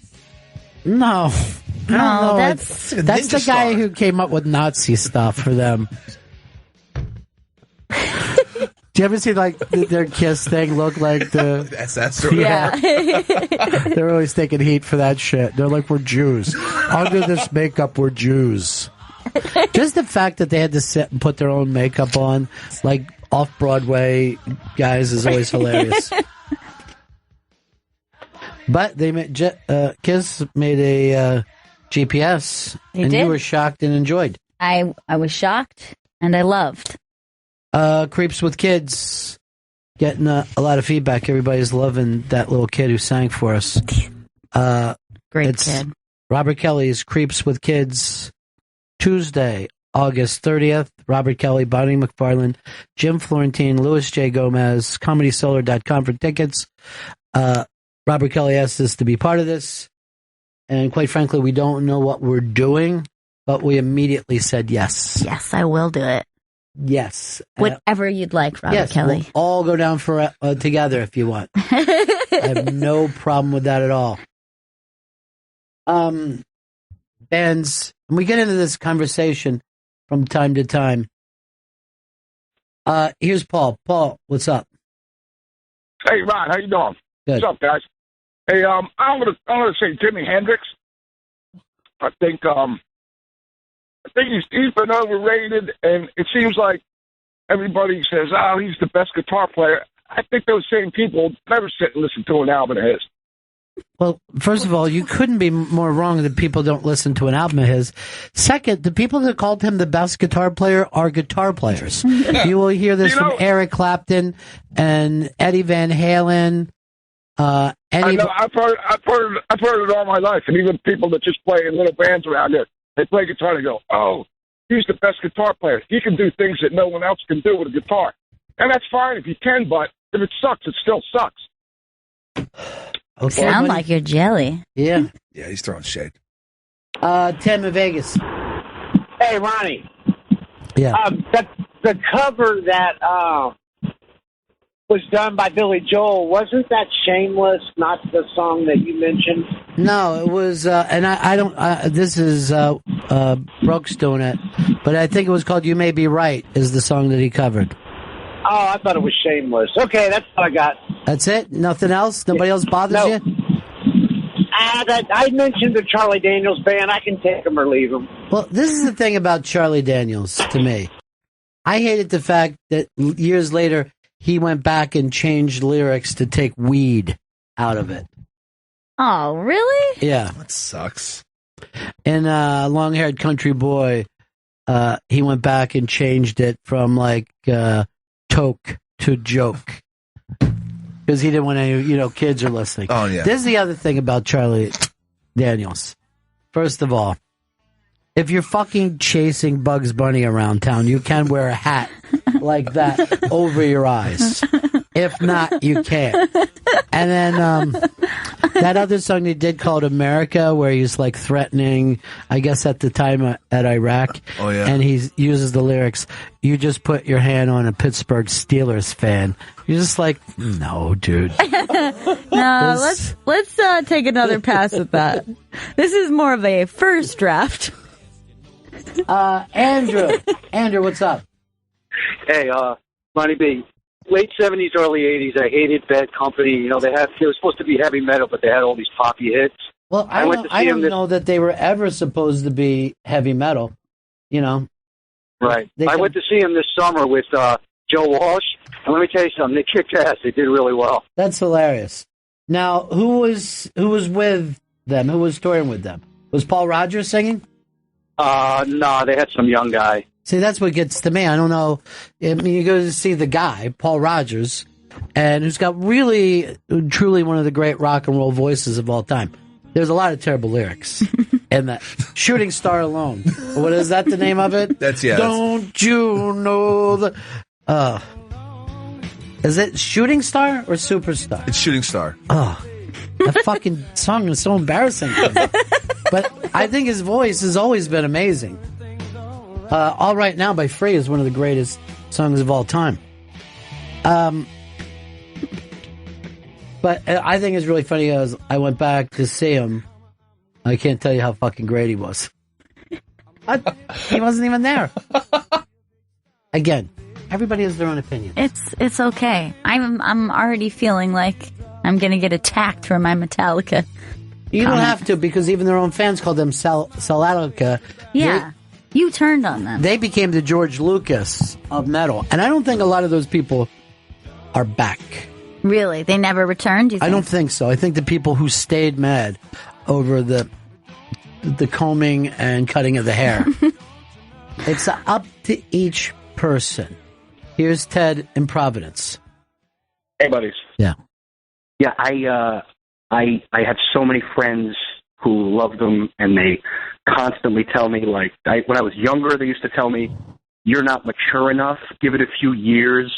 No. I don't know. That's the guy who came up with Nazi stuff for them. Do you ever see like their Kiss thing look like the SS? Yeah. They're always taking heat for that shit. They're like, we're Jews. Under this makeup, we're Jews. Just the fact that they had to sit and put their own makeup on, like off-Broadway guys, is always hilarious. But they Kiss made a GPS, and you were shocked and enjoyed. I was shocked, and I loved. Creeps with Kids, getting a lot of feedback. Everybody's loving that little kid who sang for us. Great kid. Robert Kelly's Creeps with Kids, Tuesday, August 30th. Robert Kelly, Bonnie McFarlane, Jim Florentine, Louis J. Gomez, ComedySolar.com for tickets. Robert Kelly asked us to be part of this, and quite frankly, we don't know what we're doing, but we immediately said yes. Yes, I will do it. Yes. Whatever you'd like, Robert Kelly. We'll all go down for together if you want. I have no problem with that at all. Bands, and we get into this conversation from time to time. Here's Paul. Paul, what's up? Hey, Ron, how you doing? Good. What's up, guys? Hey, I'm gonna say Jimi Hendrix. I think he's been overrated, and it seems like everybody says, "Oh, he's the best guitar player." I think those same people never sit and listen to an album of his. Well, first of all, you couldn't be more wrong that people don't listen to an album of his. Second, the people that called him the best guitar player are guitar players. You will hear this from Eric Clapton and Eddie Van Halen. I know, I've heard it all my life, and even people that just play in little bands around here, they play guitar and go, "Oh, he's the best guitar player. He can do things that no one else can do with a guitar." And that's fine if you can, but if it sucks, it still sucks. Okay, sound like you're jelly. Yeah. Yeah, he's throwing shade. Tim in Vegas. Hey, Ronnie. Yeah. The cover that was done by Billy Joel, wasn't that Shameless, not the song that you mentioned? No, it was, and I don't, this is Brooks doing it, but I think it was called You May Be Right, is the song that he covered. Oh, I thought it was Shameless. Okay, that's all I got. That's it? Nothing else? Nobody else bothers you? I mentioned the Charlie Daniels Band. I can take them or leave them. Well, this is the thing about Charlie Daniels to me. I hated the fact that years later he went back and changed lyrics to take weed out of it. Oh, really? Yeah. That sucks. And Long-Haired Country Boy, he went back and changed it from like toke to joke. Because he didn't want any, kids are listening. Oh, yeah. This is the other thing about Charlie Daniels. First of all, if you're fucking chasing Bugs Bunny around town, you can wear a hat like that over your eyes. If not, you can't. And then that other song he did called America, where he's like threatening, I guess at the time at Iraq. Oh, yeah. And he uses the lyrics, "You just put your hand on a Pittsburgh Steelers fan." You're just like, no, dude. No, let's take another pass at that. This is more of a first draft. Andrew, what's up? Hey, Ronnie B. Late 70s, early 80s, I hated Bad Company. They were supposed to be heavy metal, but they had all these poppy hits. Well, I don't know that they were ever supposed to be heavy metal, Right. I went to see them this summer with Joe Walsh, and let me tell you something, they kicked ass. They did really well. That's hilarious. Now, who was with them? Who was touring with them? Was Paul Rogers singing? No, they had some young guy. See, that's what gets to me. I don't know. I mean, you go to see the guy, Paul Rogers, and who's got really, truly one of the great rock and roll voices of all time. There's a lot of terrible lyrics in that. Shooting Star Alone. What is that the name of it? Don't you know the... is it Shooting Star or Superstar? It's Shooting Star. Oh, that fucking song is so embarrassing to me. But I think his voice has always been amazing. All Right Now by Free is one of the greatest songs of all time. But I think it's really funny because I went back to see him. I can't tell you how fucking great he was. He wasn't even there. Again, everybody has their own opinion. It's okay. I'm already feeling like I'm going to get attacked for my Metallica. You don't have to, because even their own fans called them Metallica. Yeah, you turned on them. They became the George Lucas of metal. And I don't think a lot of those people are back. Really? They never returned, do you think? I don't think so. I think the people who stayed mad over the combing and cutting of the hair. It's up to each person. Here's Ted in Providence. Hey, buddies. Yeah. Yeah, I have so many friends who love them, and they constantly tell me, like, when I was younger, they used to tell me, you're not mature enough, give it a few years,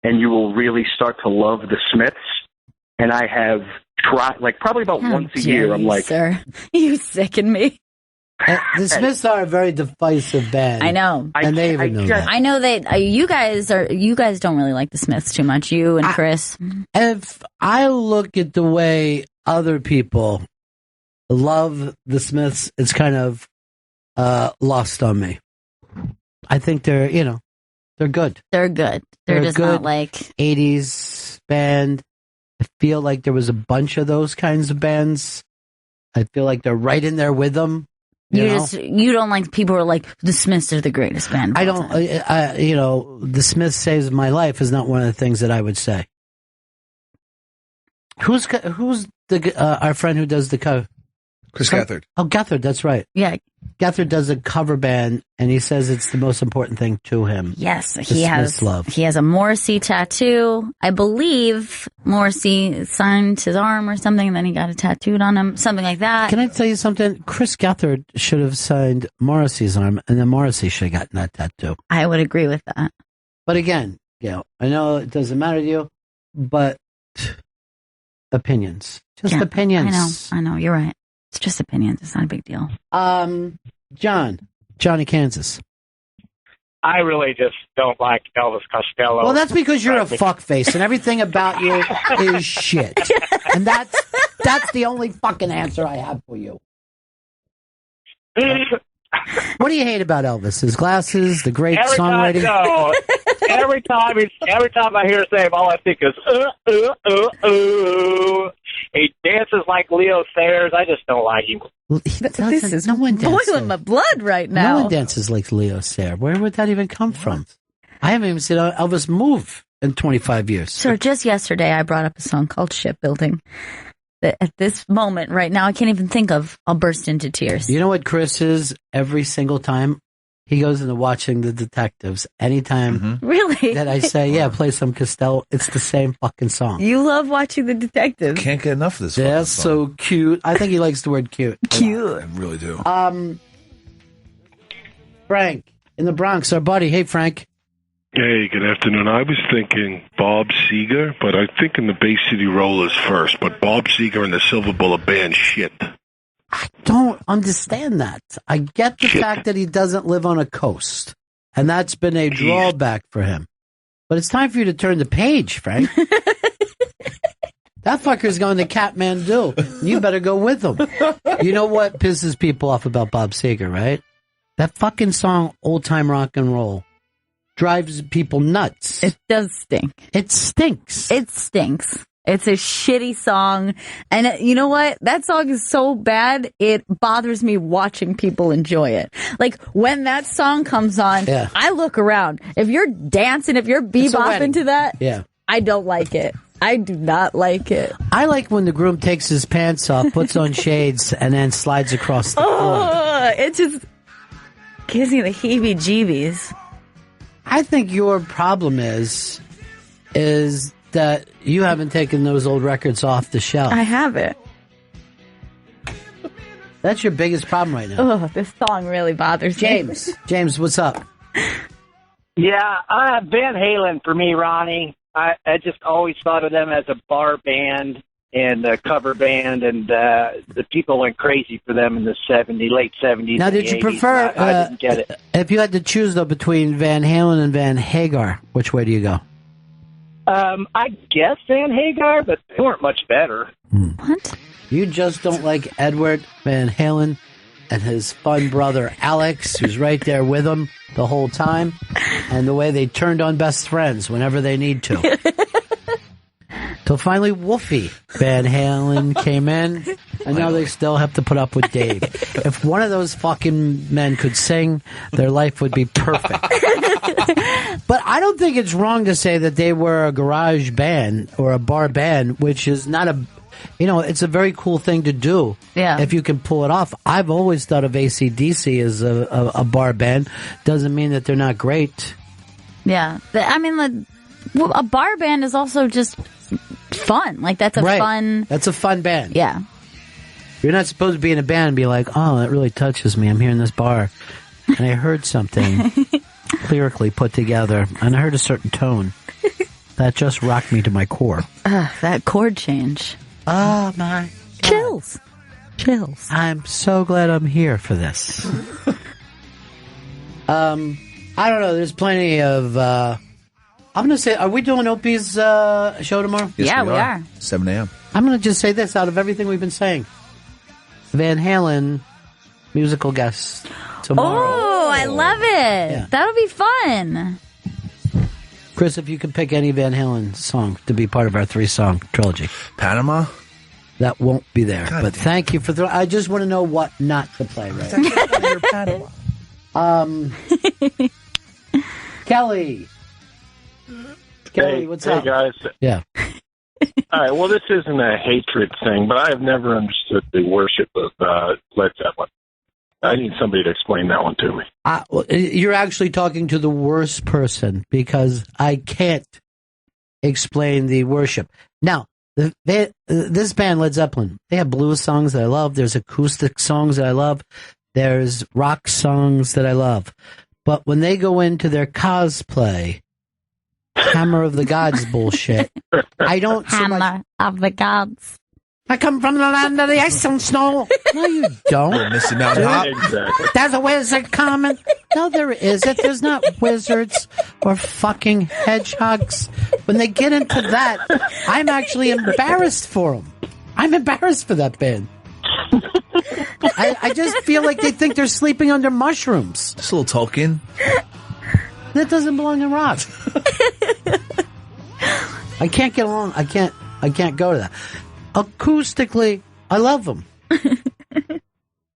and you will really start to love the Smiths. And I have tried, like, probably about once a year, I'm like... Sir, you sicken me. The Smiths are a very divisive band. I know. And they even know that. I know that you guys don't really like the Smiths too much, you and Chris. If I look at the way other people love the Smiths, it's kind of lost on me. I think they're good. They're good. They're just good not like 80s band. I feel like there was a bunch of those kinds of bands. I feel like they're right in there with them. You don't like people who are like, the Smiths are the greatest band. I don't. The Smiths saves my life is not one of the things that I would say. Who's our friend who does the cover? Chris Gethard. Oh, Gethard, that's right. Yeah. Gethard does a cover band, and he says it's the most important thing to him. Yes, he has a Morrissey tattoo. I believe Morrissey signed his arm or something, and then he got it tattooed on him, something like that. Can I tell you something? Chris Gethard should have signed Morrissey's arm, and then Morrissey should have gotten that tattoo. I would agree with that. But again, Gail, I know it doesn't matter to you, but opinions. Just opinions. I know, you're right. It's just opinions. It's not a big deal. Johnny, Kansas. I really just don't like Elvis Costello. Well, that's because you're a fuckface and everything about you is shit. And that's the only fucking answer I have for you. What do you hate about Elvis? His glasses, the great songwriting? Every time I hear his name, all I think is, He dances like Leo Sayers. I just don't like him. This is boiling my blood right now. No one dances like Leo Sayers. Where would that even come from? I haven't even seen Elvis move in 25 years. So just yesterday, I brought up a song called Shipbuilding. That at this moment right now, I can't even think of. I'll burst into tears. You know what Chris is every single time? He goes into watching The Detectives. Anytime really that I say, yeah, play some Costello, it's the same fucking song. You love watching The Detectives. Can't get enough of this. That's so cute. I think he likes the word cute. Cute. I really do. Frank in the Bronx, our buddy. Hey, Frank. Hey, good afternoon. I was thinking Bob Seger, but I'm thinking the Bay City Rollers first. But Bob Seger and the Silver Bullet Band, shit. I don't understand that. I get the fact that he doesn't live on a coast, and that's been a drawback for him. But it's time for you to turn the page, Frank. That fucker's going to Kathmandu. You better go with him. You know what pisses people off about Bob Seger, right? That fucking song, Old Time Rock and Roll, drives people nuts. It does stink. It stinks. It stinks. It's a shitty song. And you know what? That song is so bad, it bothers me watching people enjoy it. Like, when that song comes on, I look around. If you're dancing, if you're bebopping to that, I don't like it. I do not like it. I like when the groom takes his pants off, puts on shades, and then slides across the floor. It just gives me the heebie-jeebies. I think your problem is that you haven't taken those old records off the shelf. I haven't. That's your biggest problem right now. Oh, this song really bothers me. James, what's up? Yeah, Van Halen for me, Ronnie. I just always thought of them as a bar band, and cover band, and the people went crazy for them in the late 70s. Now, did you 80s. prefer, I didn't get it. if you had to choose, though, between Van Halen and Van Hagar, which way do you go? I guess Van Hagar, but they weren't much better. What? You just don't like Edward Van Halen and his fun brother Alex, who's right there with him the whole time, and the way they turned on best friends whenever they need to. Till finally Wolfie Van Halen came in, and now they still have to put up with Dave. If one of those fucking men could sing, their life would be perfect. But I don't think it's wrong to say that they were a garage band or a bar band, which is not a, it's a very cool thing to do. Yeah. If you can pull it off. I've always thought of AC/DC as a bar band. Doesn't mean that they're not great. Yeah. A bar band is also just fun. Like, that's a fun... That's a fun band. Yeah. You're not supposed to be in a band and be like, oh, that really touches me. I'm here in this bar, and I heard something lyrically put together, and I heard a certain tone that just rocked me to my core. That chord change. Oh, my God. Chills. I'm so glad I'm here for this. I don't know. There's plenty of... I'm going to say, are we doing Opie's show tomorrow? Yes, we are. 7 a.m. I'm going to just say this out of everything we've been saying. Van Halen musical guest tomorrow. Oh, I love it. Yeah. That'll be fun. Chris, if you could pick any Van Halen song to be part of our 3-song trilogy. Panama? That won't be there. God but damn. thank you for I just want to know what not to play, right? Kelly. Kelly, what's up? Hey, guys. Yeah. All right, well, this isn't a hatred thing, but I have never understood the worship of Led Zeppelin. I need somebody to explain that one to me. Well, you're actually talking to the worst person, because I can't explain the worship. Now, this band, Led Zeppelin, they have blues songs that I love. There's acoustic songs that I love. There's rock songs that I love. But when they go into their cosplay, Hammer of the Gods bullshit, I don't so much... Hammer of the Gods. I come from the land of the ice and snow. No, you don't. Missy Mountain Hop. Exactly. There's a wizard coming. No, there isn't. There's not wizards or fucking hedgehogs. When they get into that, I'm actually embarrassed for them. I'm embarrassed for that band. I just feel like they think they're sleeping under mushrooms. Just a little Tolkien. That doesn't belong in rock. I can't get along. I can't go to that. Acoustically, I love them.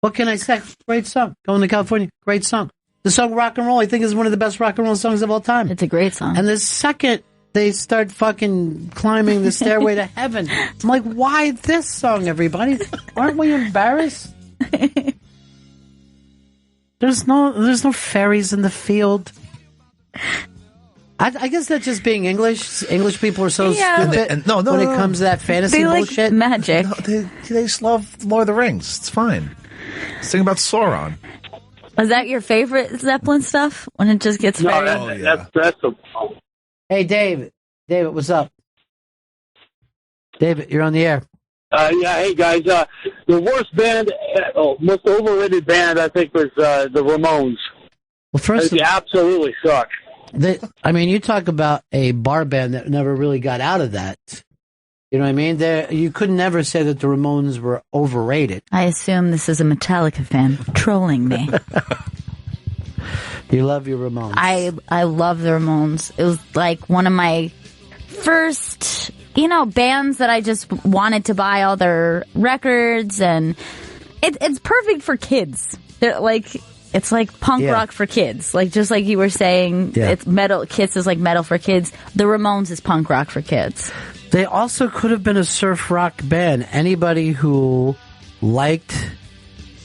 What can I say? Great song. Going to California, great song. The song Rock and Roll, I think, is one of the best rock and roll songs of all time. It's a great song. And the second they start fucking climbing the stairway to heaven, I'm like, why this song, everybody? Aren't we embarrassed? There's no fairies in the field. I guess that's just being English. English people are so stupid when it comes to that fantasy bullshit. Like magic. No, they just love Lord of the Rings. It's fine. Sing about Sauron. Is that your favorite Zeppelin stuff? When it just gets very... That's a... Hey, David. David, what's up? David, you're on the air. Yeah, hey, guys. The worst band, most overrated band, I think, was the Ramones. Well, first, they absolutely suck. You talk about a bar band that never really got out of that. You know what I mean? You could never say that the Ramones were overrated. I assume this is a Metallica fan trolling me. You love your Ramones. I love the Ramones. It was like one of my first, bands that I just wanted to buy all their records, and it's perfect for kids. They're like... It's like punk rock for kids. Like, just like you were saying, it's metal. Kiss is like metal for kids. The Ramones is punk rock for kids. They also could have been a surf rock band. Anybody who liked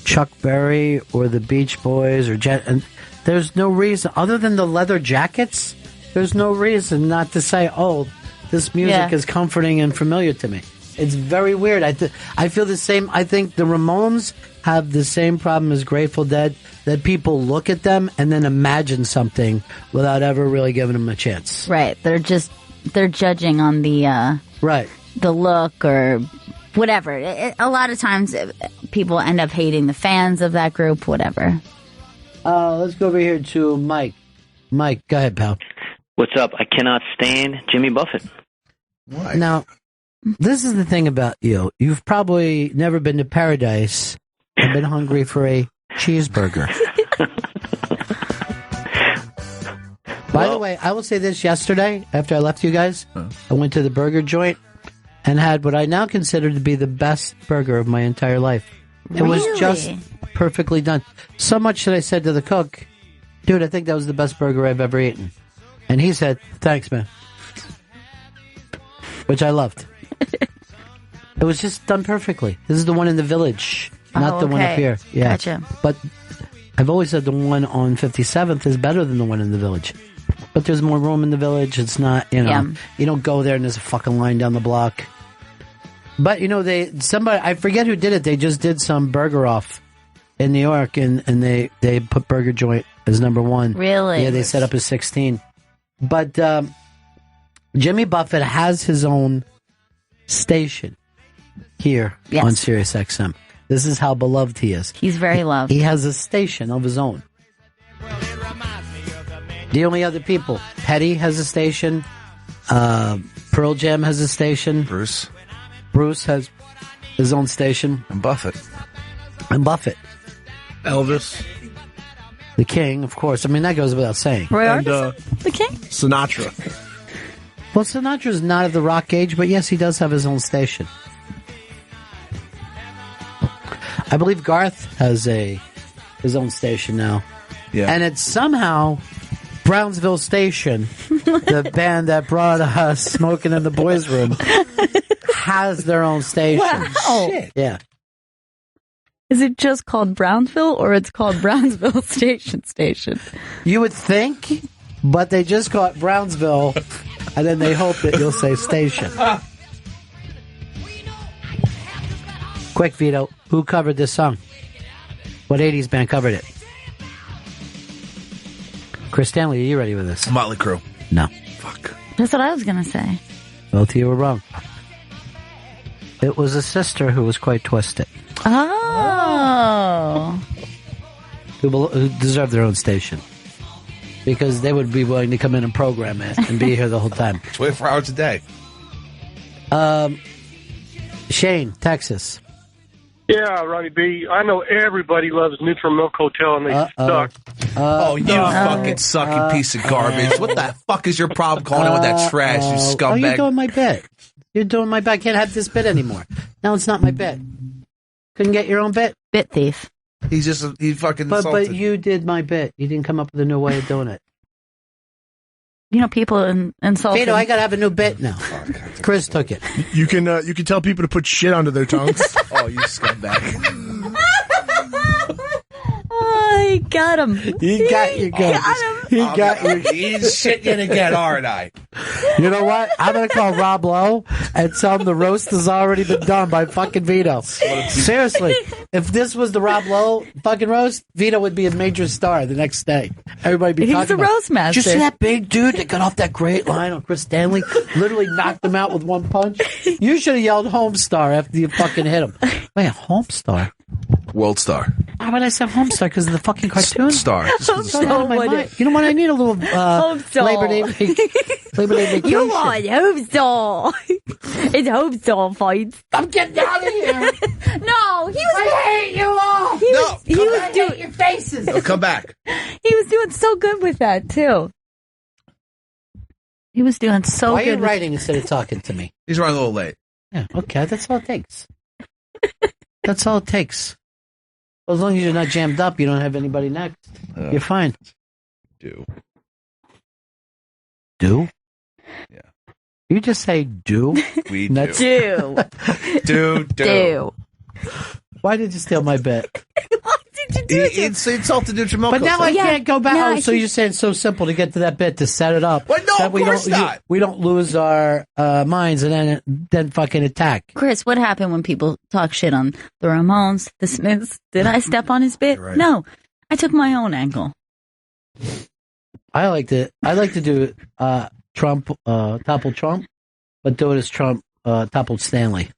Chuck Berry or the Beach Boys or and there's no reason, other than the leather jackets, there's no reason not to say, oh, this music is comforting and familiar to me. It's very weird. I feel the same. I think the Ramones have the same problem as Grateful Dead, that people look at them and then imagine something without ever really giving them a chance. Right. They're judging on the right, the look or whatever. A lot of times people end up hating the fans of that group, whatever. Let's go over here to Mike. Mike, go ahead, pal. What's up? I cannot stand Jimmy Buffett. Why? Now, this is the thing about you. You've probably never been to paradise and been hungry for a cheeseburger. By the way, I will say this: yesterday, after I left you guys, I went to the burger joint and had what I now consider to be the best burger of my entire life. It was just perfectly done. So much that I said to the cook, dude, I think that was the best burger I've ever eaten. And he said, thanks, man. Which I loved. It was just done perfectly. This is the one in the Village, not the one up here. Yeah. Gotcha. But I've always said the one on 57th is better than the one in the Village. But there's more room in the Village. It's not, you don't go there and there's a fucking line down the block. But, somebody, I forget who did it. They just did some burger off in New York and they put Burger Joint as number one. Really? Yeah, they set up as 16. But Jimmy Buffett has his own station here on Sirius XM. This is how beloved he is. He's very loved. He has a station of his own. The only other people, Petty has a station. Pearl Jam has a station. Bruce has his own station. And Buffett. Elvis. The King, of course. I mean, that goes without saying. Roy Orbison? The King? Sinatra. Well, Sinatra's not of the rock age, but yes, he does have his own station. I believe Garth has his own station now. Yeah. And it's somehow Brownsville Station, the band that brought us Smoking in the Boys Room, has their own station. Wow. Shit. Yeah. Is it just called Brownsville or it's called Brownsville Station? You would think, but they just call it Brownsville, and then they hope that you'll say station. Quick, Vito, who covered this song? What 80s band covered it? Chris Stanley, are you ready with this? Motley Crue. No. Fuck. That's what I was going to say. Both of you were wrong. It was a sister who was quite twisted. Oh. Who deserve their own station. Because they would be willing to come in and program it and be here the whole time. 24 hours a day. Shane, Texas. Yeah, Ronnie B. I know everybody loves Neutral Milk Hotel and they suck. You fucking sucky piece of garbage. What the fuck is your problem calling it with that trash, you scumbag? Oh, you're doing my bit. I can't have this bit anymore. Now it's not my bit. Couldn't get your own bit? Bit thief. He fucking But insulted. you did my bit. You didn't come up with a new way of doing it. People insult. Vito, I gotta have a new bit now. Chris took it. You can tell people to put shit onto their tongues. Oh, you scumbag. Oh, he got him. He got you good. He got you. He's shit yet again, aren't I? You know what? I'm gonna call Rob Lowe and tell him the roast has already been done by fucking Vito. Seriously, if this was the Rob Lowe fucking roast, Vito would be a major star the next day. Everybody be talking He's a about roast master. Did you see that big dude that got off that great line on Chris Stanley? Literally knocked him out with one punch. You should have yelled Homestar after you fucking hit him. Wait, Homestar? World Star. Why would I say Homestar? Because of the fucking cartoon? Star. You know what? I need a little Labor Day vacation. You want Homestar? It's Homestar fights. I'm getting out of here. No, he was. I hate you all. He was doing your faces. No, come back. He was doing so good with that too. He was doing so Why good. are you writing instead of talking to me? He's running a little late. Yeah, okay, that's all it takes. That's all it takes. As long as you're not jammed up, you don't have anybody next. You're fine. Do? Yeah. You just say do? We do. Do. Why did you steal my bit? He insulted Neutral Milk. But now I can't go back. No, so you're saying it's so simple to get to that bit to set it up. Well, no, that of course not. We don't lose our minds and then fucking attack. Chris, what happened when people talk shit on the Ramones, the Smiths? Did I step on his bit? Right. No, I took my own angle. I like to do Trump topple Trump, but do it as Trump toppled Stanley.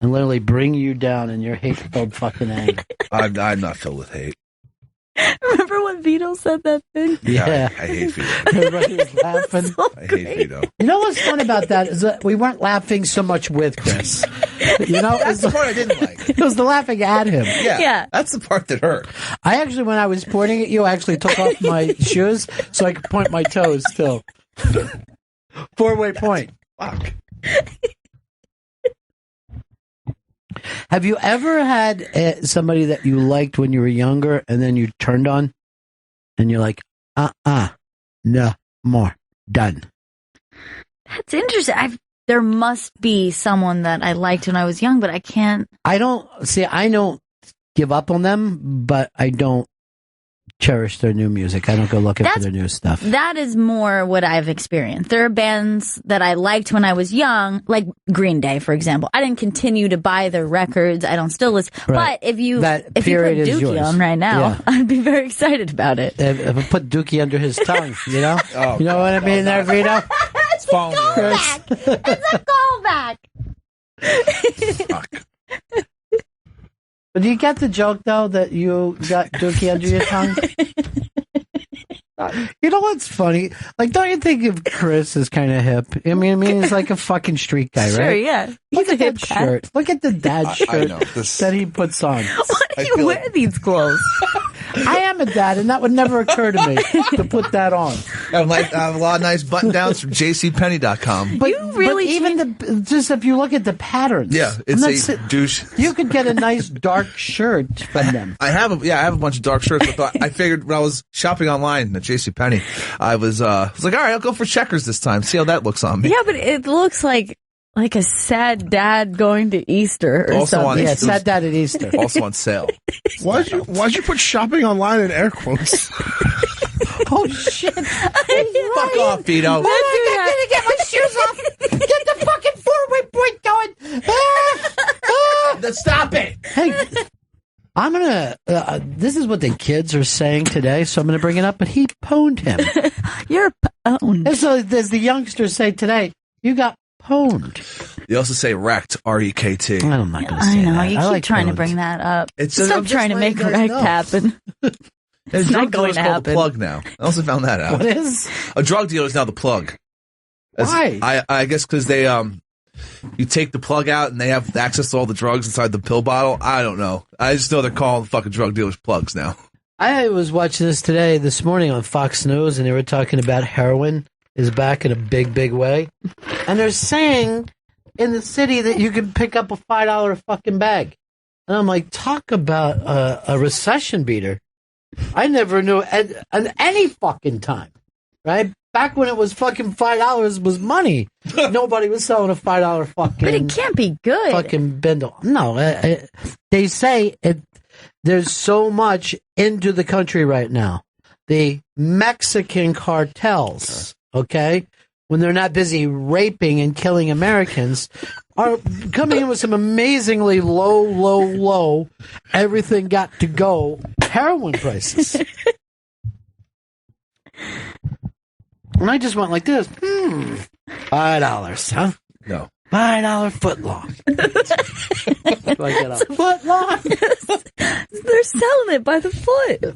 and literally bring you down in your hate-filled fucking anger. I'm not filled with hate. Remember when Vito said that thing? Yeah. I hate Vito. Everybody was laughing. I hate Vito. You know what's fun about that is that we weren't laughing so much with Chris. You know, That's the part I didn't like. It was the laughing at him. Yeah. That's the part that hurt. I actually, when I was pointing at you, I actually took off my shoes so I could point my toes still. 4-way point. Fuck. Have you ever had somebody that you liked when you were younger and then you turned on and you're like, no more, done? That's interesting. There must be someone that I liked when I was young, but I can't. I don't give up on them, but I don't cherish their new music. I don't go looking for their new stuff. That is more what I've experienced. There are bands that I liked when I was young, like Green Day, for example. I didn't continue to buy their records. I don't still listen. Right. But if you put is yours. Dookie on right now, I'd be very excited about it. If I put Dookie under his tongue, you know? You know what I mean there, Vito? It's a callback. It's a callback. Fuck. But do you get the joke, though, that you got Dookie under your tongue? You know what's funny? Like, don't you think of Chris as kind of hip? I mean, he's like a fucking street guy, right? Sure, yeah. Look at that shirt. Look at the dad shirt that he puts on. Why do you wear these clothes? I am a dad, and that would never occur to me to put that on. I have a lot of nice button-downs from jcpenney.com. But even just if you look at the patterns. Yeah, it's a douche. You could get a nice dark shirt from them. I have a bunch of dark shirts. I figured when I was shopping online at JCPenney, I was like, all right, I'll go for checkers this time. See how that looks on me. Yeah, but it looks like a sad dad going to Easter or Also something. Yeah, sad dad at Easter. Also on sale. Why'd you put shopping online in air quotes? Oh shit! Fuck off, Vito. I gotta get my shoes off. Get the fucking 4-way point going. Stop it. Hey, I'm gonna. This is what the kids are saying today, so I'm gonna bring it up. But he pwned him. You're pwned. And so as the youngsters say today, you got pwned. You also say wrecked, R-E-K-T. I'm not gonna say I know. that. You I keep like trying pwned. to bring that up. I'm Stop trying to make wrecked happen. It's not drug going dealer's to called the happen. plug now. I also found that out. What is? A drug dealer is now the plug. Why? I guess because they you take the plug out and they have access to all the drugs inside the pill bottle. I don't know. I just know they're calling fucking drug dealers plugs now. I was watching this morning on Fox News, and they were talking about heroin is back in a big, big way. And they're saying in the city that you can pick up a $5 fucking bag. And I'm like, talk about a recession beater. I never knew at any fucking time, right? Back when it was fucking $5 was money. Nobody was selling a $5 fucking. But it can't be good. Fucking bindle. No, they say there's so much into the country right now. The Mexican cartels, okay, when they're not busy raping and killing Americans, are coming in with some amazingly low, everything got to go heroin prices. And I just went like this. $5, huh? No. $5 foot long. Do I get a foot long? They're selling it by the foot.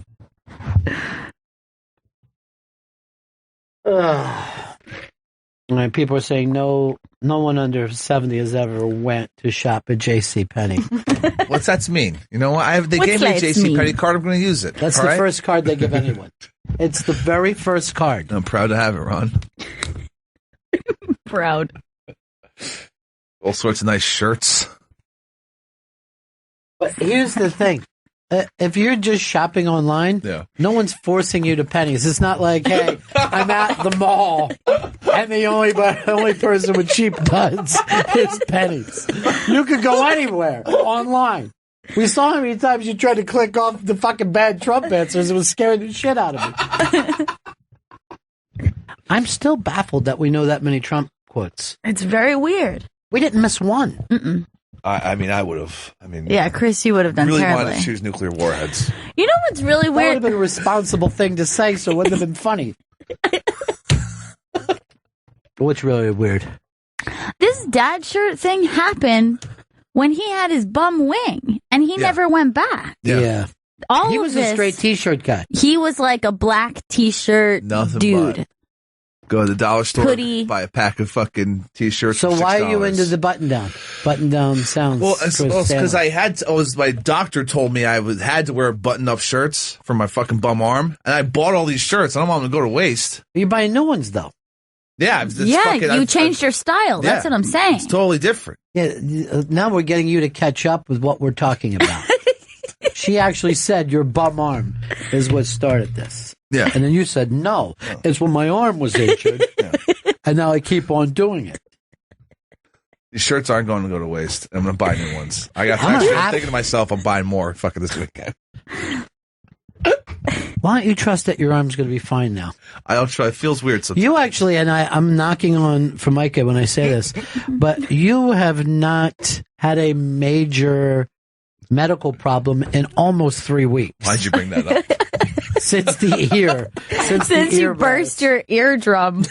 And people are saying no one under 70 has ever went to shop at JCPenney. What's that mean? You know what? They What's gave me a that JCPenney mean? card. I'm going to use it. That's all the right? first card they give anyone. It's the very first card. I'm proud to have it, Ron. Proud. All sorts of nice shirts. But here's the thing. If you're just shopping online, no one's forcing you to pennies. It's not like, hey, I'm at the mall, and the only person with cheap duds is pennies. You could go anywhere online. We saw how many times you tried to click off the fucking bad Trump answers. It was scaring the shit out of me. I'm still baffled that we know that many Trump quotes. It's very weird. We didn't miss one. Mm-mm. I mean, I would have. I mean, Yeah, Chris, you would have done really terribly. wanted to choose nuclear warheads. You know what's really That would weird? have been a responsible thing to say, so it wouldn't have been funny. What's really weird? This dad shirt thing happened when he had his bum wing, and he never went back. Yeah. He was a straight T-shirt guy. He was like a black T-shirt dude. But go to the dollar store, Hoodie. buy a pack of fucking T-shirts. So for why are you $6. into the button down? Button down sounds. Well, it's because I had to, my doctor told me I had to wear button up shirts for my fucking bum arm, and I bought all these shirts. I don't want them to go to waste. You're buying new ones though. Yeah, you changed your style. That's what I'm saying. It's totally different. Yeah, now we're getting you to catch up with what we're talking about. She actually said your bum arm is what started this. Yeah. And then you said, no, it's when my arm was injured. And now I keep on doing it. These shirts aren't going to go to waste. I'm going to buy new ones. I'm thinking to myself, I'm buying more fucking this weekend. Why don't you trust that your arm's going to be fine now? I don't try. It feels weird sometimes. You actually, and I'm knocking on Formica when I say this, but you have not had a major medical problem in almost 3 weeks. Why'd you bring that up? Since the ear. Since you burst your eardrum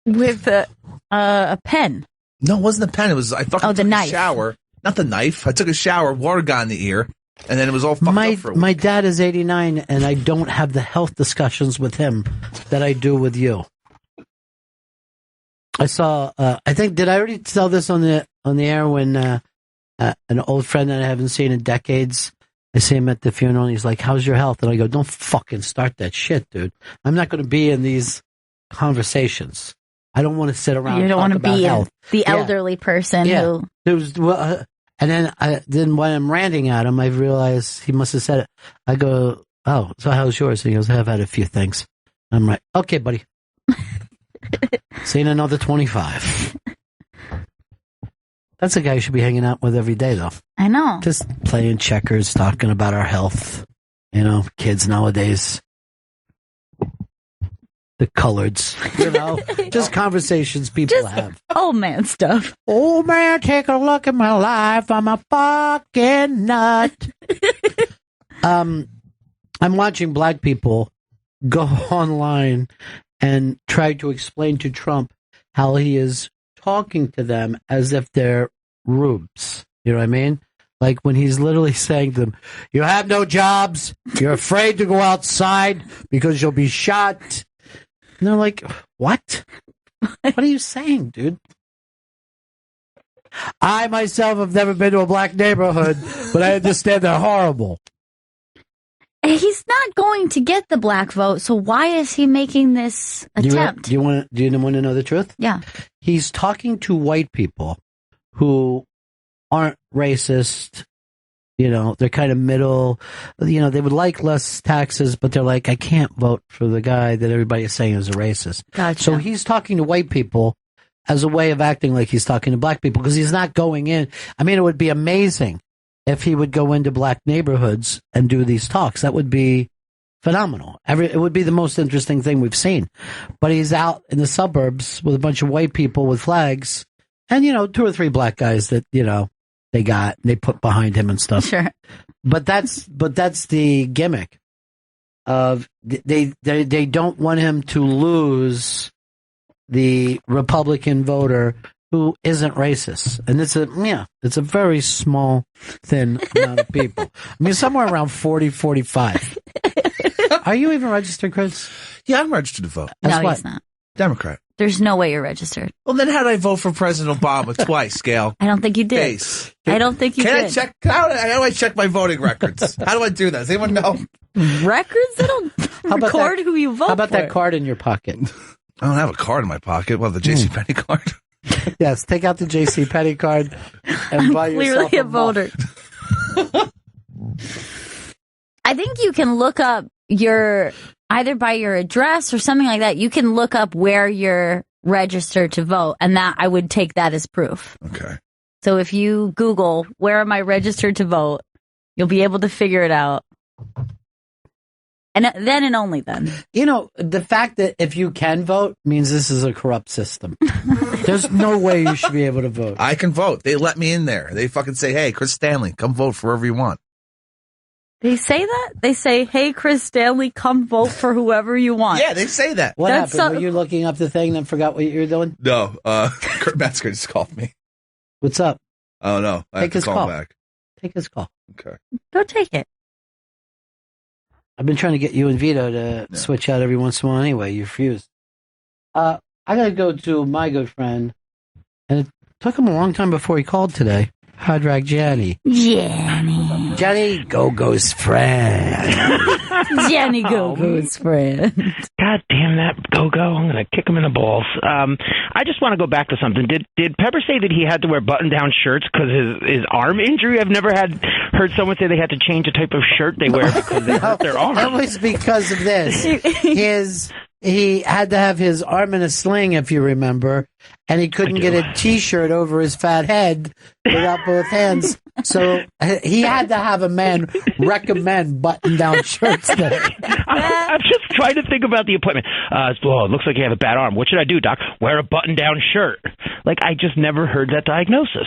with a pen. No, it wasn't a pen. It was, I fucking took knife. a shower. Not the knife. I took a shower, water got in the ear, and then it was all fucked up for a week. My dad is 89, and I don't have the health discussions with him that I do with you. I saw, I think, did I already tell this on the air when an old friend that I haven't seen in decades, I see him at the funeral, and he's like, how's your health? And I go, don't fucking start that shit, dude. I'm not going to be in these conversations. I don't want to sit around You don't want to be health. the elderly person who... And then when I'm ranting at him, I realize he must have said it. I go, oh, so how's yours? And he goes, I've had a few things. I'm like, okay, buddy. See you in another 25. That's a guy you should be hanging out with every day, though. I know. Just playing checkers, talking about our health. You know, kids nowadays. The coloreds. You know, just conversations people have. Old man stuff. Old man, take a look at my life. I'm a fucking nut. I'm watching black people go online and try to explain to Trump how he is talking to them as if they're rubes. You know what I mean? Like when he's literally saying to them, you have no jobs. You're afraid to go outside because you'll be shot. And they're like, what? What are you saying, dude? I myself have never been to a black neighborhood, but I understand they're horrible. He's not going to get the black vote, so why is he making this attempt? Do you want to know the truth? Yeah. He's talking to white people who aren't racist. You know, they're kind of middle. You know, they would like less taxes, but they're like, I can't vote for the guy that everybody is saying is a racist. Gotcha. So he's talking to white people as a way of acting like he's talking to black people because he's not going in. I mean, it would be amazing if he would go into black neighborhoods and do these talks. That would be phenomenal. It would be the most interesting thing we've seen. But he's out in the suburbs with a bunch of white people with flags and, you know, 2 or 3 black guys that, you know, they put behind him and stuff. Sure. But that's the gimmick of they don't want him to lose the Republican voter who isn't racist. And it's a very small, thin amount of people. I mean, somewhere around 40, 45. Are you even registered, Chris? Yeah, I'm registered to vote. No, he's not. Democrat. There's no way you're registered. Well, then how did I vote for President Obama twice, Gail? I don't think you did. I don't think you did. I check? How do I check my voting records? How do I do that? Does anyone know? Records? They don't record who you vote for. How about that card in your pocket? I don't have a card in my pocket. Well, the JCPenney card. Yes, take out the JCPenney card and buy yourself clearly a voter. I think you can look up either by your address or something like that. You can look up where you're registered to vote, and that I would take that as proof. Okay. So if you Google, where am I registered to vote, you'll be able to figure it out. And then and only then. You know, the fact that if you can vote means this is a corrupt system. There's no way you should be able to vote. I can vote. They let me in there. They fucking say, hey, Chris Stanley, come vote for whoever you want. They say that? They say, hey, Chris Stanley, come vote for whoever you want. Yeah, they say that. What happened? Were you looking up the thing and forgot what you were doing? No, Kurt Metzger just called me. What's up? Oh, no. I have to call him back. Take his call. Okay. Go take it. I've been trying to get you and Vito to switch out every once in a while anyway. You refused. I got to go to my good friend, and it took him a long time before he called today. Hard Rock Johnny. Johnny Go-Go's friend. Johnny Go-Go's friend. God damn that Go-Go. I'm going to kick him in the balls. I just want to go back to something. Did Pepper say that he had to wear button-down shirts because his arm injury? I've never heard someone say they had to change the type of shirt they wear because they hurt their arm. That was because of this. He had to have his arm in a sling, if you remember, and he couldn't get a T-shirt over his fat head without both hands. So he had to have a man recommend button-down shirts there. I'm just trying to think about the appointment. It looks like you have a bad arm. What should I do, Doc? Wear a button-down shirt. Like, I just never heard that diagnosis.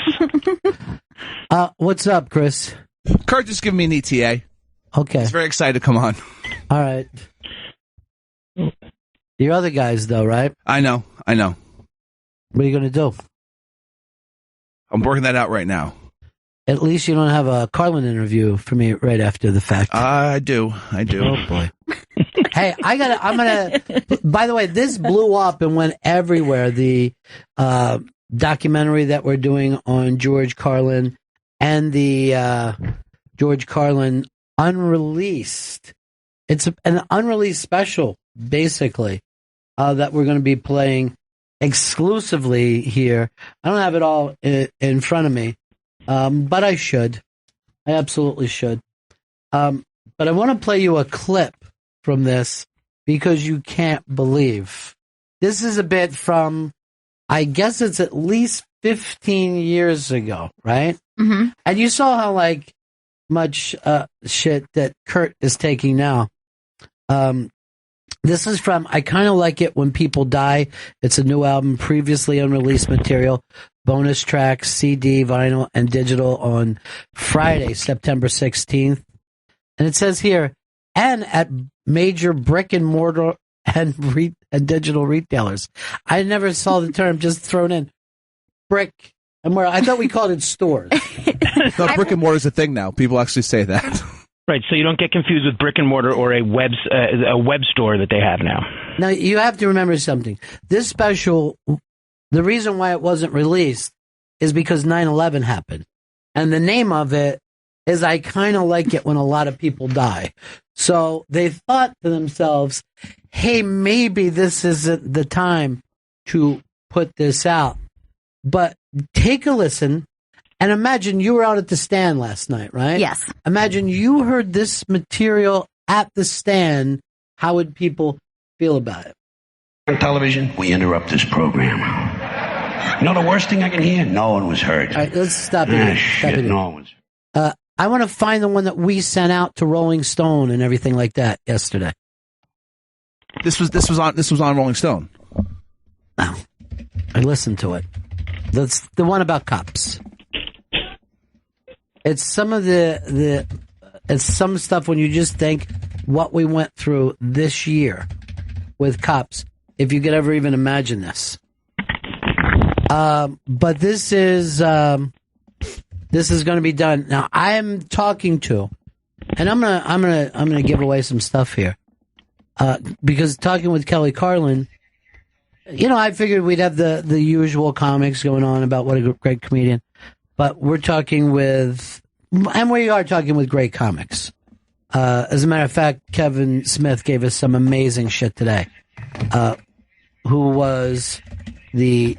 What's up, Chris? Kurt just gave me an ETA. Okay. He's very excited to come on. All right. Your other guys, though, right? I know. What are you going to do? I'm working that out right now. At least you don't have a Carlin interview for me right after the fact. I do. Oh, boy. Hey, I'm going to... By the way, this blew up and went everywhere. The documentary that we're doing on George Carlin and the George Carlin unreleased. It's an unreleased special, basically, that we're going to be playing exclusively here. I don't have it all in front of me, but I should. I absolutely should. But I want to play you a clip from this because you can't believe. This is a bit from, I guess it's at least 15 years ago, right? Mm-hmm. And you saw how, much shit that Kurt is taking now. This is from I Kind of Like It When People Die. It's a new album, previously unreleased material, bonus tracks, CD, vinyl, and digital on Friday, September 16th. And it says here, and at major brick and mortar and digital retailers. I never saw the term just thrown in. Brick and mortar. I thought we called it stores. No, brick and mortar is a thing now. People actually say that. Right, so you don't get confused with brick and mortar or a web store that they have now. Now, you have to remember something. This special, the reason why it wasn't released is because 9/11 happened. And the name of it is I Kind of Like It When a Lot of People Die. So they thought to themselves, hey, maybe this isn't the time to put this out. But take a listen. And imagine you were out at the stand last night, right? Yes. Imagine you heard this material at the stand. How would people feel about it? On television, we interrupt this program. You know the worst thing I can hear? No one was hurt. All right, let's stop it. Shit, no one was. I want to find the one that we sent out to Rolling Stone and everything like that yesterday. This was on Rolling Stone. No, I listened to it. That's the one about cops. It's some of it's some stuff when you just think what we went through this year with cops, if you could ever even imagine this. But this is going to be done. Now I am talking to, and I'm gonna give away some stuff here, because talking with Kelly Carlin, I figured we'd have the usual comics going on about what a great comedian. But we are talking with great comics. As a matter of fact, Kevin Smith gave us some amazing shit today. Who was the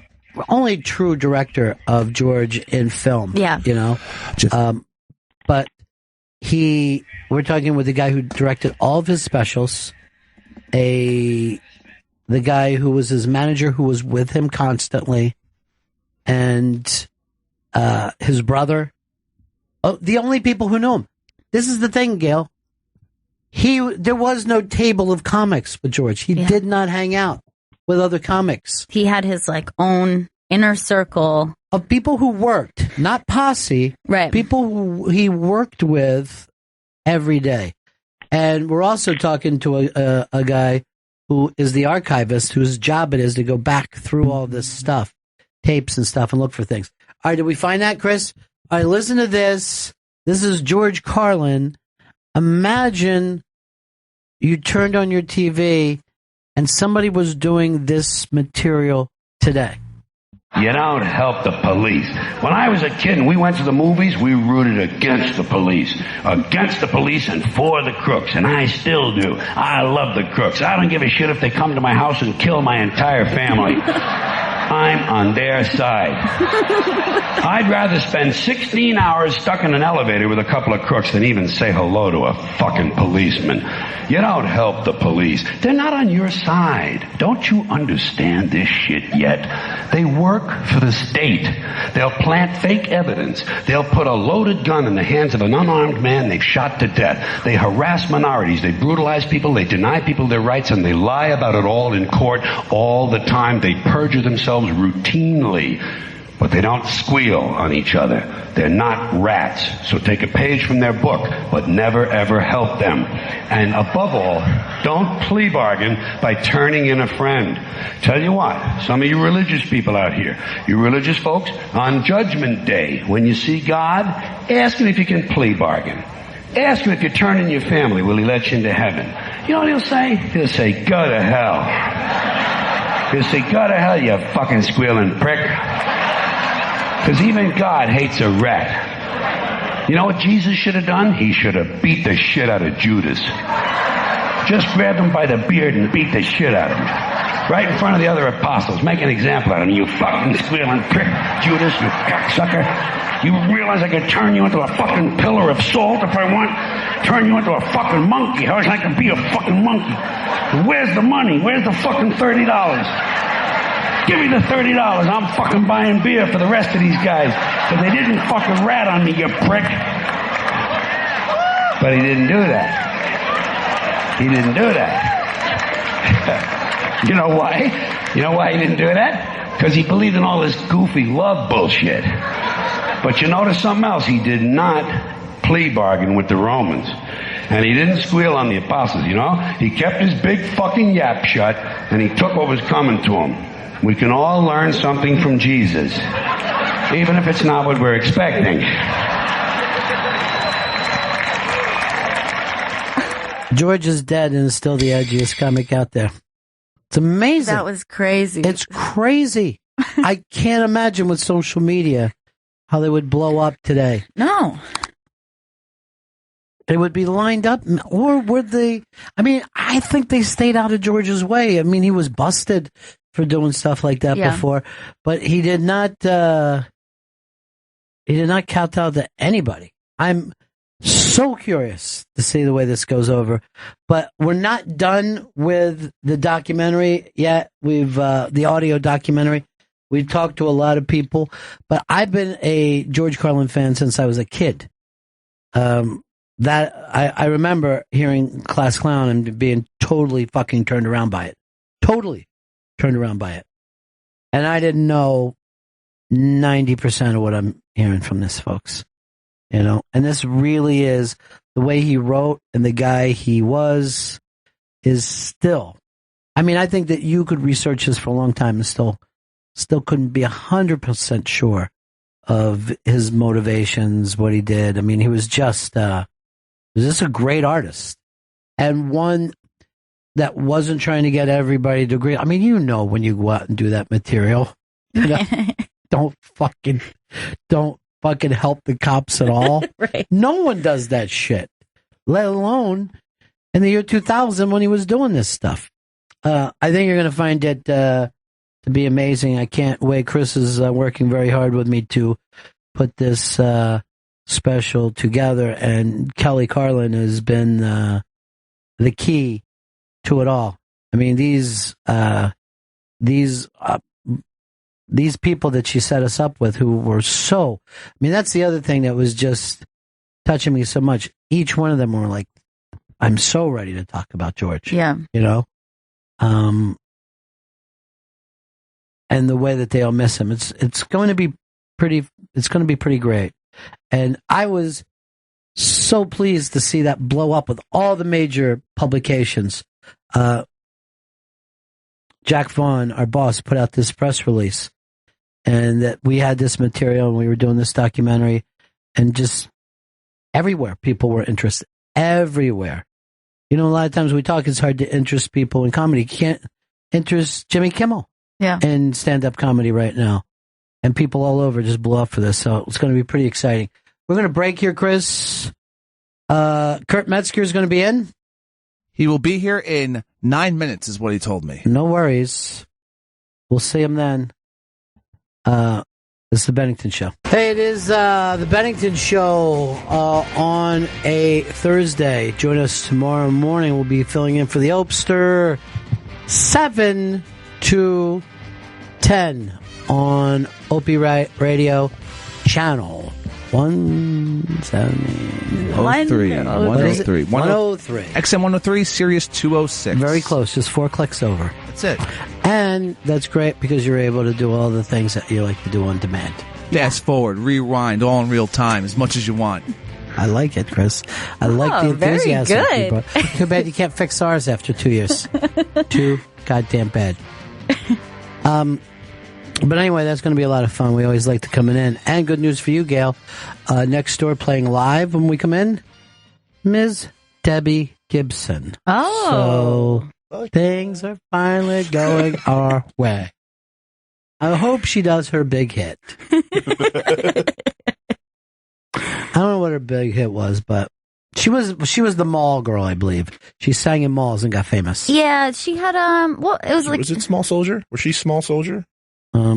only true director of George in film? Yeah. But we're talking with the guy who directed all of his specials, the guy who was his manager, who was with him constantly, and his brother. Oh, the only people who knew him. This is the thing, Gail. There was no table of comics with George. He did not hang out with other comics. He had his own inner circle of people who worked, not posse. Right. People who he worked with every day. And we're also talking to a guy who is the archivist, whose job it is to go back through all this stuff, tapes and stuff, and look for things. right, did we find that, Chris? All right, listen to this. This is George Carlin. Imagine you turned on your TV and somebody was doing this material today. You don't help the police. When I was a kid and we went to the movies, we rooted against the police. Against the police and for the crooks. And I still do. I love the crooks. I don't give a shit if they come to my house and kill my entire family. I'm on their side. I'd rather spend 16 hours stuck in an elevator with a couple of crooks than even say hello to a fucking policeman. You don't help the police. They're not on your side. Don't you understand this shit yet? They work for the state. They'll plant fake evidence. They'll put a loaded gun in the hands of an unarmed man they've shot to death. They harass minorities. They brutalize people. They deny people their rights, and they lie about it all in court all the time. They perjure themselves routinely, but they don't squeal on each other. They're not rats. So take a page from their book, but never ever help them. And above all, don't plea bargain by turning in a friend. Tell you what, some of you religious people out here, you religious folks, on Judgment Day, when you see God, ask him if you can plea bargain. Ask him if you turn in your family, will he let you into heaven? You know what he'll say? He'll say, go to hell. He'll say, go to hell, you fucking squealing prick. Because even God hates a rat. You know what Jesus should have done? He should have beat the shit out of Judas. Just grab him by the beard and beat the shit out of him. Right in front of the other apostles. Make an example out of him, you fucking squealing prick. Judas, you cocksucker. You realize I could turn you into a fucking pillar of salt if I want? Turn you into a fucking monkey. How I can be a fucking monkey? Where's the money? Where's the fucking $30? Give me the $30. I'm fucking buying beer for the rest of these guys. Because they didn't fucking rat on me, you prick. But he didn't do that. He didn't do that. You know why? You know why he didn't do that? Because he believed in all this goofy love bullshit. But you notice something else. He did not plea bargain with the Romans. And he didn't squeal on the apostles, you know? He kept his big fucking yap shut, and he took what was coming to him. We can all learn something from Jesus, even if it's not what we're expecting. George is dead and is still the edgiest comic out there. It's amazing. That was crazy. It's crazy. I can't imagine with social media how they would blow up today. No. They would be lined up, or would they? I mean, I think they stayed out of George's way. I mean, he was busted for doing stuff like that before, but he did not. He did not kowtow to anybody. I'm so curious to see the way this goes over, but we're not done with the documentary yet. We've the audio documentary. We've talked to a lot of people, but I've been a George Carlin fan since I was a kid. That I remember hearing Class Clown and being totally fucking turned around by it. Totally turned around by it. And I didn't know 90% of what I'm hearing from this, folks. You know, and this really is the way he wrote and the guy he was is still. I mean, I think that you could research this for a long time and still couldn't be 100% sure of his motivations, what he did. I mean, he was just a great artist and one that wasn't trying to get everybody to agree. I mean, you know, when you go out and do that material, you know, don't fucking help the cops at all. Right. No one does that shit, let alone in the year 2000 when he was doing this stuff. I think you're going to find it to be amazing. I can't wait. Chris is working very hard with me to put this special together, and Kelly Carlin has been the key to it all. I mean, these people that she set us up with, who were so. I mean, that's the other thing that was just touching me so much. Each one of them were like, "I'm so ready to talk about George." Yeah, you know. And the way that they all miss him, it's going to be pretty. It's going to be pretty great. And I was so pleased to see that blow up with all the major publications. Jack Vaughn, our boss, put out this press release, and that we had this material and we were doing this documentary, and just everywhere people were interested. Everywhere. A lot of times we talk, it's hard to interest people in comedy. You can't interest Jimmy Kimmel in stand-up comedy right now. And people all over just blew up for this, so it's going to be pretty exciting. We're going to break here, Chris. Kurt Metzger is going to be in. He will be here in 9 minutes, is what he told me. No worries. We'll see him then. This is the Bennington Show. Hey, it is the Bennington Show on a Thursday. Join us tomorrow morning. We'll be filling in for the Opster 7 to 10 on Opie Radio Channel 103. 103. XM 103, Sirius 206. Very close, just 4 clicks over. That's it. And that's great because you're able to do all the things that you like to do on demand. Fast forward, rewind, all in real time, as much as you want. I like it, Chris. I like the enthusiasm. Very good. Too bad you can't fix ours after 2 years. Too goddamn bad. But anyway, that's going to be a lot of fun. We always like to come in. And good news for you, Gail. Next door playing live when we come in, Ms. Debbie Gibson. Oh. So things are finally going our way. I hope she does her big hit. I don't know what her big hit was, but she was the mall girl, I believe. She sang in malls and got famous. Yeah, she had Was it Small Soldier? Was she Small Soldier? No, I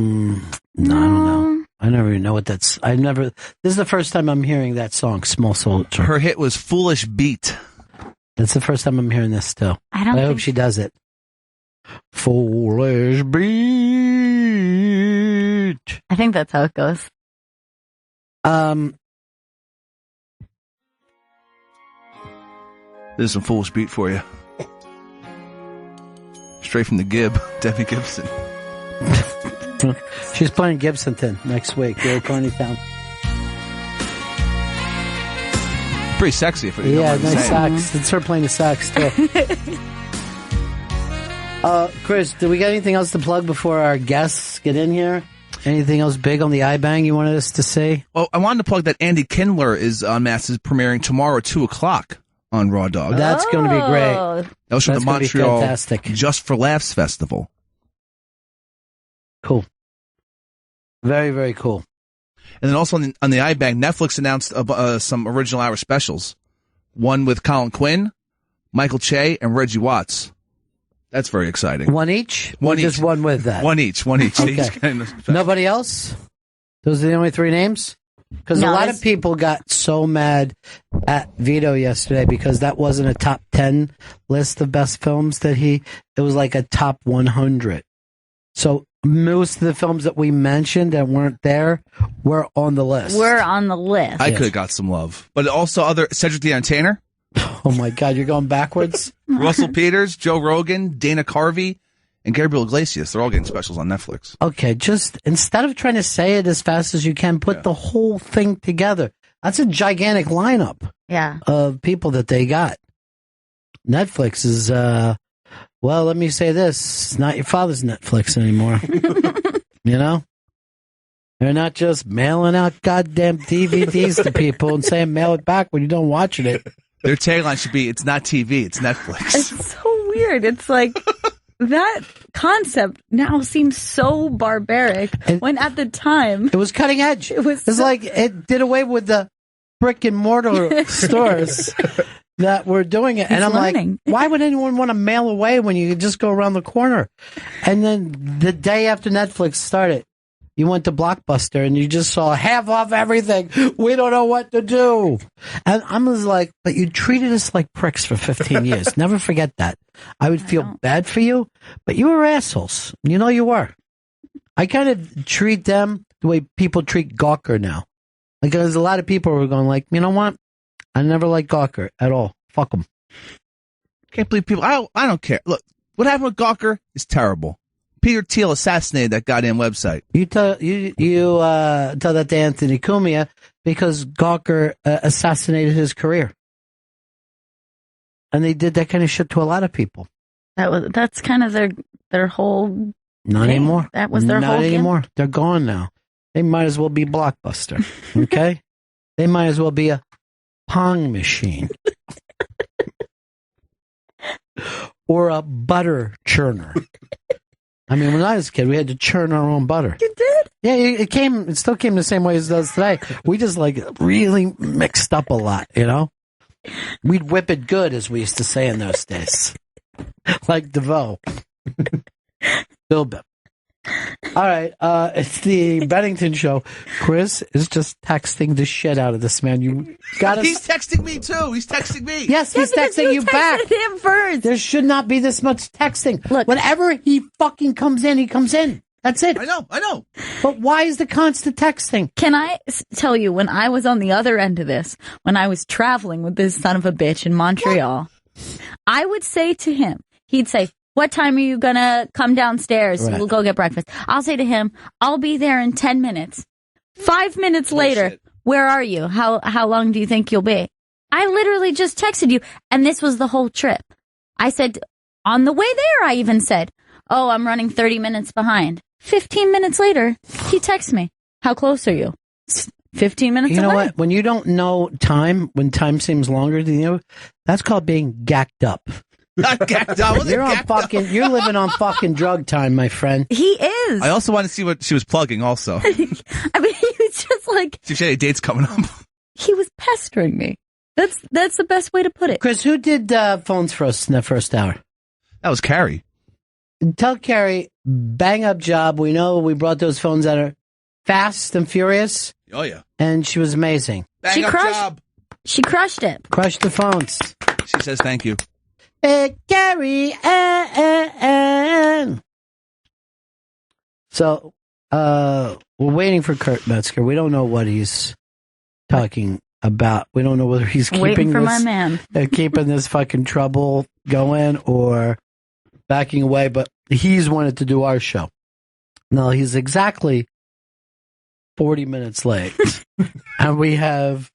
don't know. I never even know what that's. This is the first time I'm hearing that song, Small Soldier. Her hit was Foolish Beat. That's the first time I'm hearing this still. I hope she does it. Foolish Beat. I think that's how it goes. There's some Foolish Beat for you. Straight from the Gib, Debbie Gibson. She's playing Gibsonton next week. Gary Carneytown. Pretty sexy. If you nice sax. It's her playing the sax too. Chris, do we got anything else to plug before our guests get in here? Anything else big on the iBang you wanted us to say? Well, I wanted to plug that Andy Kindler is premiering tomorrow at 2:00 on Raw Dog. That's going to be great. That was from the Montreal Just for Laughs Festival. Cool. Very, very cool. And then also on the iBang, Netflix announced some original hour specials. One with Colin Quinn, Michael Che, and Reggie Watts. That's very exciting. One each? One each. Just one with that? One each. Okay. Nobody else? Those are the only 3 names? Because a lot of people got so mad at Vito yesterday because that wasn't a top 10 list of best films it was like a top 100. So most of the films that we mentioned that weren't there were on the list. We're on the list. I could have got some love. But also Cedric the Entertainer. Oh my God, you're going backwards? Russell Peters, Joe Rogan, Dana Carvey, and Gabriel Iglesias. They're all getting specials on Netflix. Okay, just instead of trying to say it as fast as you can, put the whole thing together. That's a gigantic lineup of people that they got. Netflix is, well, let me say this. It's not your father's Netflix anymore. You know? They're not just mailing out goddamn DVDs to people and saying mail it back when you're done watching it. Their tagline should be, it's not TV, it's Netflix. It's so weird. It's like, that concept now seems so barbaric when at the time it was cutting edge. It's like it did away with the brick and mortar stores that were doing it. And I'm like, why would anyone want to mail away when you could just go around the corner? And then the day after Netflix started, you went to Blockbuster and you just saw half off everything. We don't know what to do. And I'm just like, but you treated us like pricks for 15 years. Never forget that. I would feel bad for you, but you were assholes. You know you were. I kind of treat them the way people treat Gawker now. Like there's a lot of people who are going like, you know what? I never liked Gawker at all. Fuck them. Can't believe people. I don't care. Look, what happened with Gawker is terrible. Peter Thiel assassinated that goddamn website. You tell that to Anthony Cumia because Gawker assassinated his career, and they did that kind of shit to a lot of people. That's kind of their whole Not anymore. That was their whole Not gimmick. anymore. They're gone now. They might as well be Blockbuster. Okay? They might as well be a Pong machine. Or a butter churner. I mean, when I was a kid, we had to churn our own butter. You did? Yeah, it still came the same way as it does today. We just really mixed up a lot, you know? We'd whip it good, as we used to say in those days. Like DeVoe. Bill Bip. All right, it's the Bennington Show. Chris is just texting the shit out of this man. You got He's texting me too. He's texting me. Yes, he's texting you back. Him first. There should not be this much texting. Look, whenever he fucking comes in, he comes in. That's it. I know. But why is the constant texting? Can I tell you, when I was on the other end of this, when I was traveling with this son of a bitch in Montreal, I would say to him, he'd say, what time are you going to come downstairs? Right. We'll go get breakfast. I'll say to him, I'll be there in 10 minutes. 5 minutes later, where are you? How long do you think you'll be? I literally just texted you, and this was the whole trip. I said, on the way there, I even said, oh, I'm running 30 minutes behind. 15 minutes later, he texts me. How close are you? 15 minutes away. You know what? When you don't know time, when time seems longer than you, that's called being gacked up. Not gacked up. You're living on fucking drug time, my friend. He is. I also wanted to see what she was plugging also. I mean, he was just like... See if she had any dates coming up. He was pestering me. That's the best way to put it. Chris, who did phones for us in the first hour? That was Carrie. Tell Carrie, bang up job. We know we brought those phones out of fast and furious. Oh, yeah. And she was amazing. Bang up job. She crushed it. Crushed the phones. She says thank you. Hey, Gary. So, we're waiting for Kurt Metzger. We don't know what he's talking about. We don't know whether he's keeping my man. Keeping this fucking trouble going or backing away, but he's wanted to do our show. No, he's exactly 40 minutes late. And we have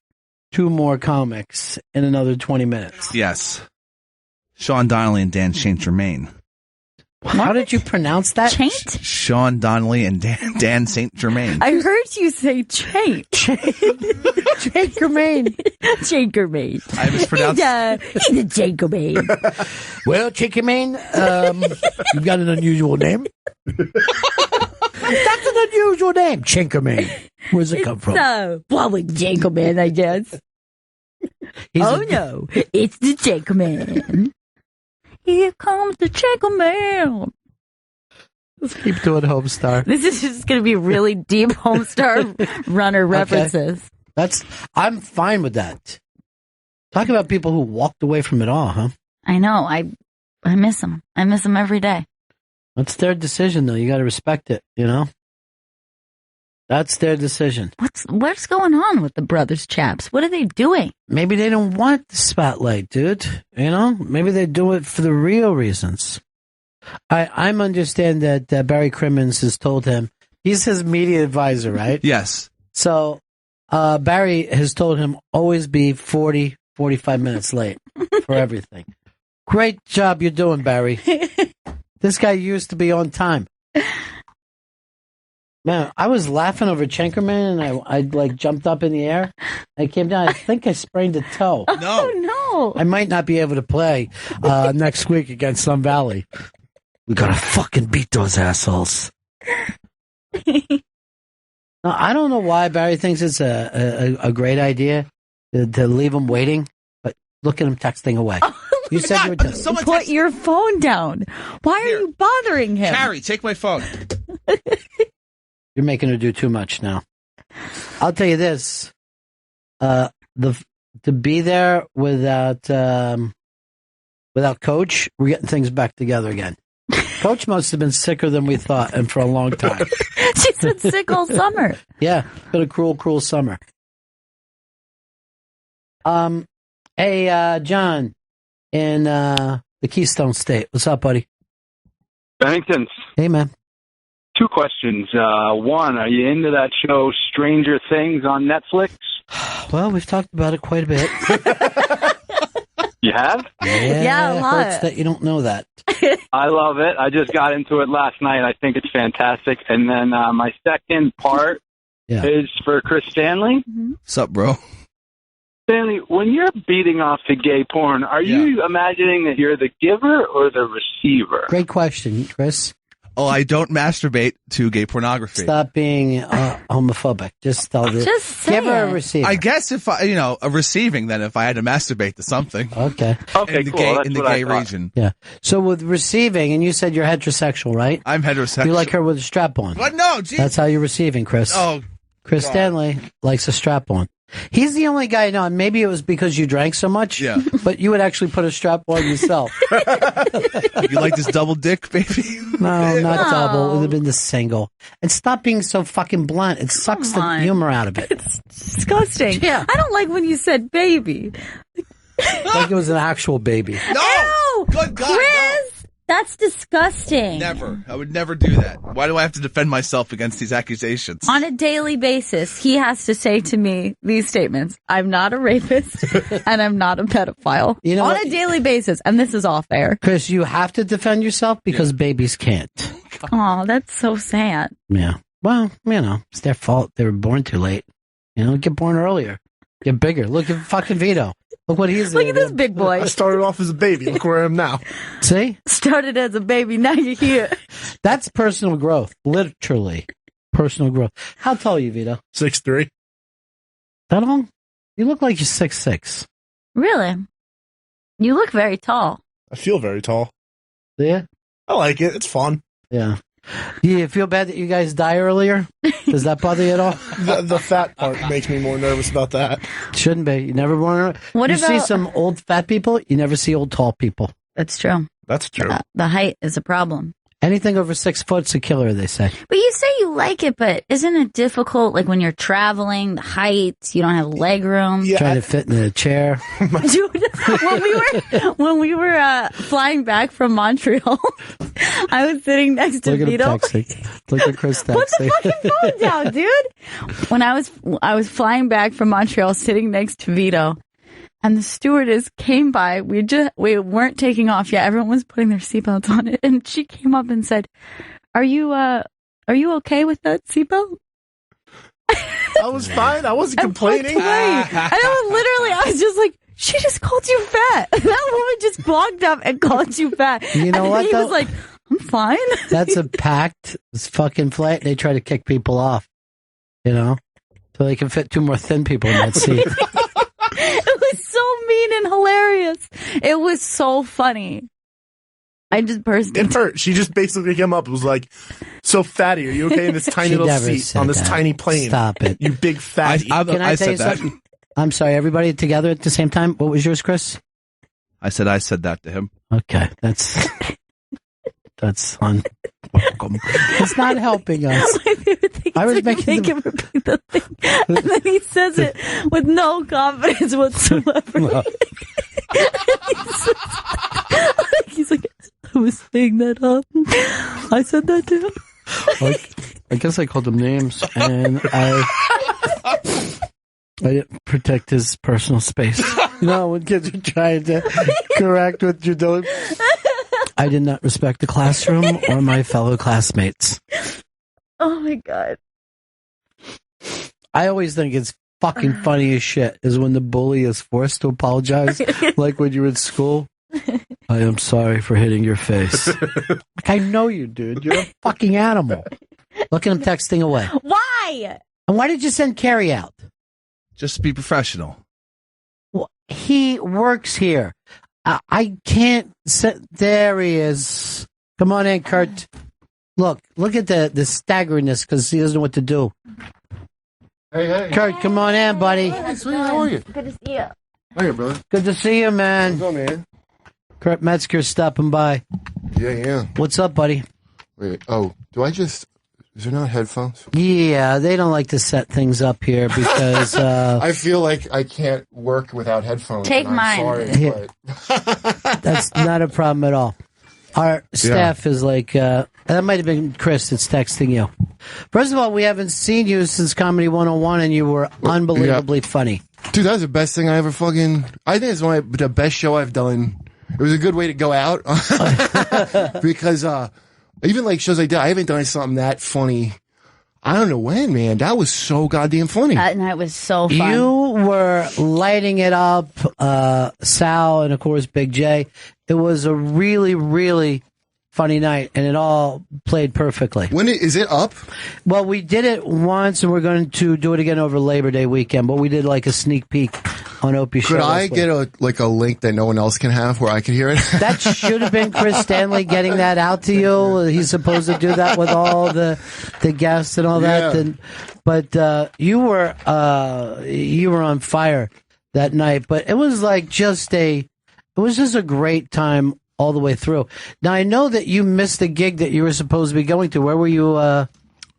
2 more comics in another 20 minutes. Yes. Sean Donnelly and Dan St. Germain. How did you pronounce that? Chaint? Sean Donnelly and Dan St. Germain. I heard you say chaint. Chaint Germain. Chaint Germain. I mispronounced. He's a Chaint Germain. Well, Chaint Germain, you've got an unusual name. That's an unusual name, Chaint Germain. Where's it come from? Probably Chaint Germain, I guess. No, it's the Chaint Germain. Here comes the Chaint Germain. Let's keep doing Homestar. This is just going to be really deep Homestar runner references. I'm fine with that. Talk about people who walked away from it all, huh? I know. I miss them. I miss them every day. That's their decision, though. You got to respect it, you know? That's their decision. What's going on with the brothers chaps? What are they doing? Maybe they don't want the spotlight, dude. You know? Maybe they do it for the real reasons. I understand that Barry Crimmins has told him, he's his media advisor, right? Yes. So Barry has told him always be 40, 45 minutes late for everything. Great job you're doing, Barry. This guy used to be on time. Man, I was laughing over Schenkerman, and I like jumped up in the air. I came down. I think I sprained a toe. Oh, no. I might not be able to play next week against Sun Valley. We gotta fucking beat those assholes. No, I don't know why Barry thinks it's a great idea to leave him waiting, but look at him texting away. You said you were texting. Put your phone down. Why are you bothering him? Carrie, take my phone. You're making her do too much now. I'll tell you this: to be there without Coach, we're getting things back together again. Coach must have been sicker than we thought, and for a long time. She's been sick all summer. Yeah, it's been a cruel, cruel summer. Hey, John, in the Keystone State, what's up, buddy? Bennington's. Hey, man. 2 questions. One, are you into that show Stranger Things on Netflix? Well, we've talked about it quite a bit. You have? Yeah, a it lot. hurts that you don't know that. I love it. I just got into it last night. I think it's fantastic. And then my second part is for Chris Stanley. What's up, bro? Stanley, when you're beating off to gay porn, are you imagining that you're the giver or the receiver? Great question, Chris. Oh, I don't masturbate to gay pornography. Stop being homophobic. Just tell the giver or receiver. I guess if I, a receiving, then if I had to masturbate to something. Okay. Okay, in the cool. gay, That's in the what I gay thought. region. Yeah. So with receiving, and you said you're heterosexual, right? I'm heterosexual. You like her with a strap on. What? No, geez. That's how you're receiving, Chris. Oh, Chris God. Stanley likes a strap on. He's the only guy I know, and maybe it was because you drank so much, but you would actually put a strap on yourself. You like this double dick, baby? No, not double. It would have been the single. And stop being so fucking blunt. It sucks the humor out of it. It's disgusting. Yeah. I don't like when you said baby. Like it was an actual baby. No! Good God, Chris! That's disgusting. Never. I would never do that. Why do I have to defend myself against these accusations? On a daily basis, he has to say to me these statements. I'm not a rapist and I'm not a pedophile. You know on what? a daily basis, and this is all fair. Chris, you have to defend yourself because babies can't. Oh, that's so sad. Yeah. Well, it's their fault. They were born too late. Get born earlier. Get bigger. Look at fucking Vito. Look what he's Look at this big boy. I started off as a baby. Look where I am now. See? Started as a baby, now you're here. That's personal growth. Literally. Personal growth. How tall are you, Vito? 6'3". That long? You look like you're 6'6". Really? You look very tall. I feel very tall. Yeah? I like it. It's fun. Yeah. Do you feel bad that you guys die earlier? Does that bother you at all? The fat part makes me more nervous about that. Shouldn't be. You never born. What you about- see some old fat people, you never see old tall people. That's true. That's true. The height is a problem. Anything over 6 foot's a killer, they say. But you say you like it, but isn't it difficult? Like when you're traveling, the height, you don't have leg room. Trying to fit in a chair. Dude, when we were flying back from Montreal, I was sitting next to Look at him Vito. texting. Look at Chris texting. Put the fucking phone down, dude. When I was flying back from Montreal, sitting next to Vito, and the stewardess came by. We weren't taking off yet. Everyone was putting their seatbelts on it, and she came up and said, "Are you okay with that seatbelt?" I was fine. I wasn't complaining. And I was just like, she just called you fat. That woman just walked up and called you fat. You know and what, he though? was like, I'm fine. That's a packed fucking flight. They try to kick people off, so they can fit 2 more thin people in that seat. It was so mean and hilarious. It was so funny. I just burst. It hurt. She just basically came up and was like, "So fatty, are you okay in this tiny She little never seat said on this that. tiny plane? Stop it. You big fatty." Can I tell you something? I'm sorry, everybody together at the same time. What was yours, Chris? I said that to him. Okay, that's unwelcome. It's not helping us. I was making him repeat the thing, and then he says it with no confidence whatsoever. He's like, I was saying that up. I said that to him. I guess I called him names, and I didn't protect his personal space. When kids are trying to correct what you're doing. I did not respect the classroom or my fellow classmates. Oh my God. I always think it's fucking funny as shit is when the bully is forced to apologize. Like when you're in school. I am sorry for hitting your face. Like, I know you, dude. You're a fucking animal. Look at him texting away. Why? And why did you send Carrie out? Just to be professional. Well, he works here. I can't sit. There he is. Come on in, Kurt. Look at the staggerness because he doesn't know what to do. Hey. Kurt, come on in, buddy. Hey, sweetie, how are you? Good to see you. Hey, brother. Good to see you, man. What's up, man? Kurt Metzger's stopping by. Yeah. What's up, buddy? Wait, is there not headphones? Yeah, they don't like to set things up here because... I feel like I can't work without headphones. Take and mine. Sorry, but... That's not a problem at all. Our staff is like... that might have been Chris that's texting you. First of all, we haven't seen you since Comedy 101, and you were unbelievably funny. Dude, that was the best thing I ever I think it's the best show I've done. It was a good way to go out. Because, even like shows like that, I haven't done something that funny. I don't know when, man. That was so goddamn funny. That night was so fun. You were lighting it up, Sal, and of course Big J. It was a really, really funny night, and it all played perfectly. Is it up? Well, we did it once, and we're going to do it again over Labor Day weekend, but we did like a sneak peek on Opie's show. Could I get a link that no one else can have where I could hear it? That should have been Chris Stanley getting that out to you. He's supposed to do that with all the guests and all that. Yeah. But you were on fire that night. But it was like just a great time all the way through. Now, I know that you missed the gig that you were supposed to be going to. Where were you?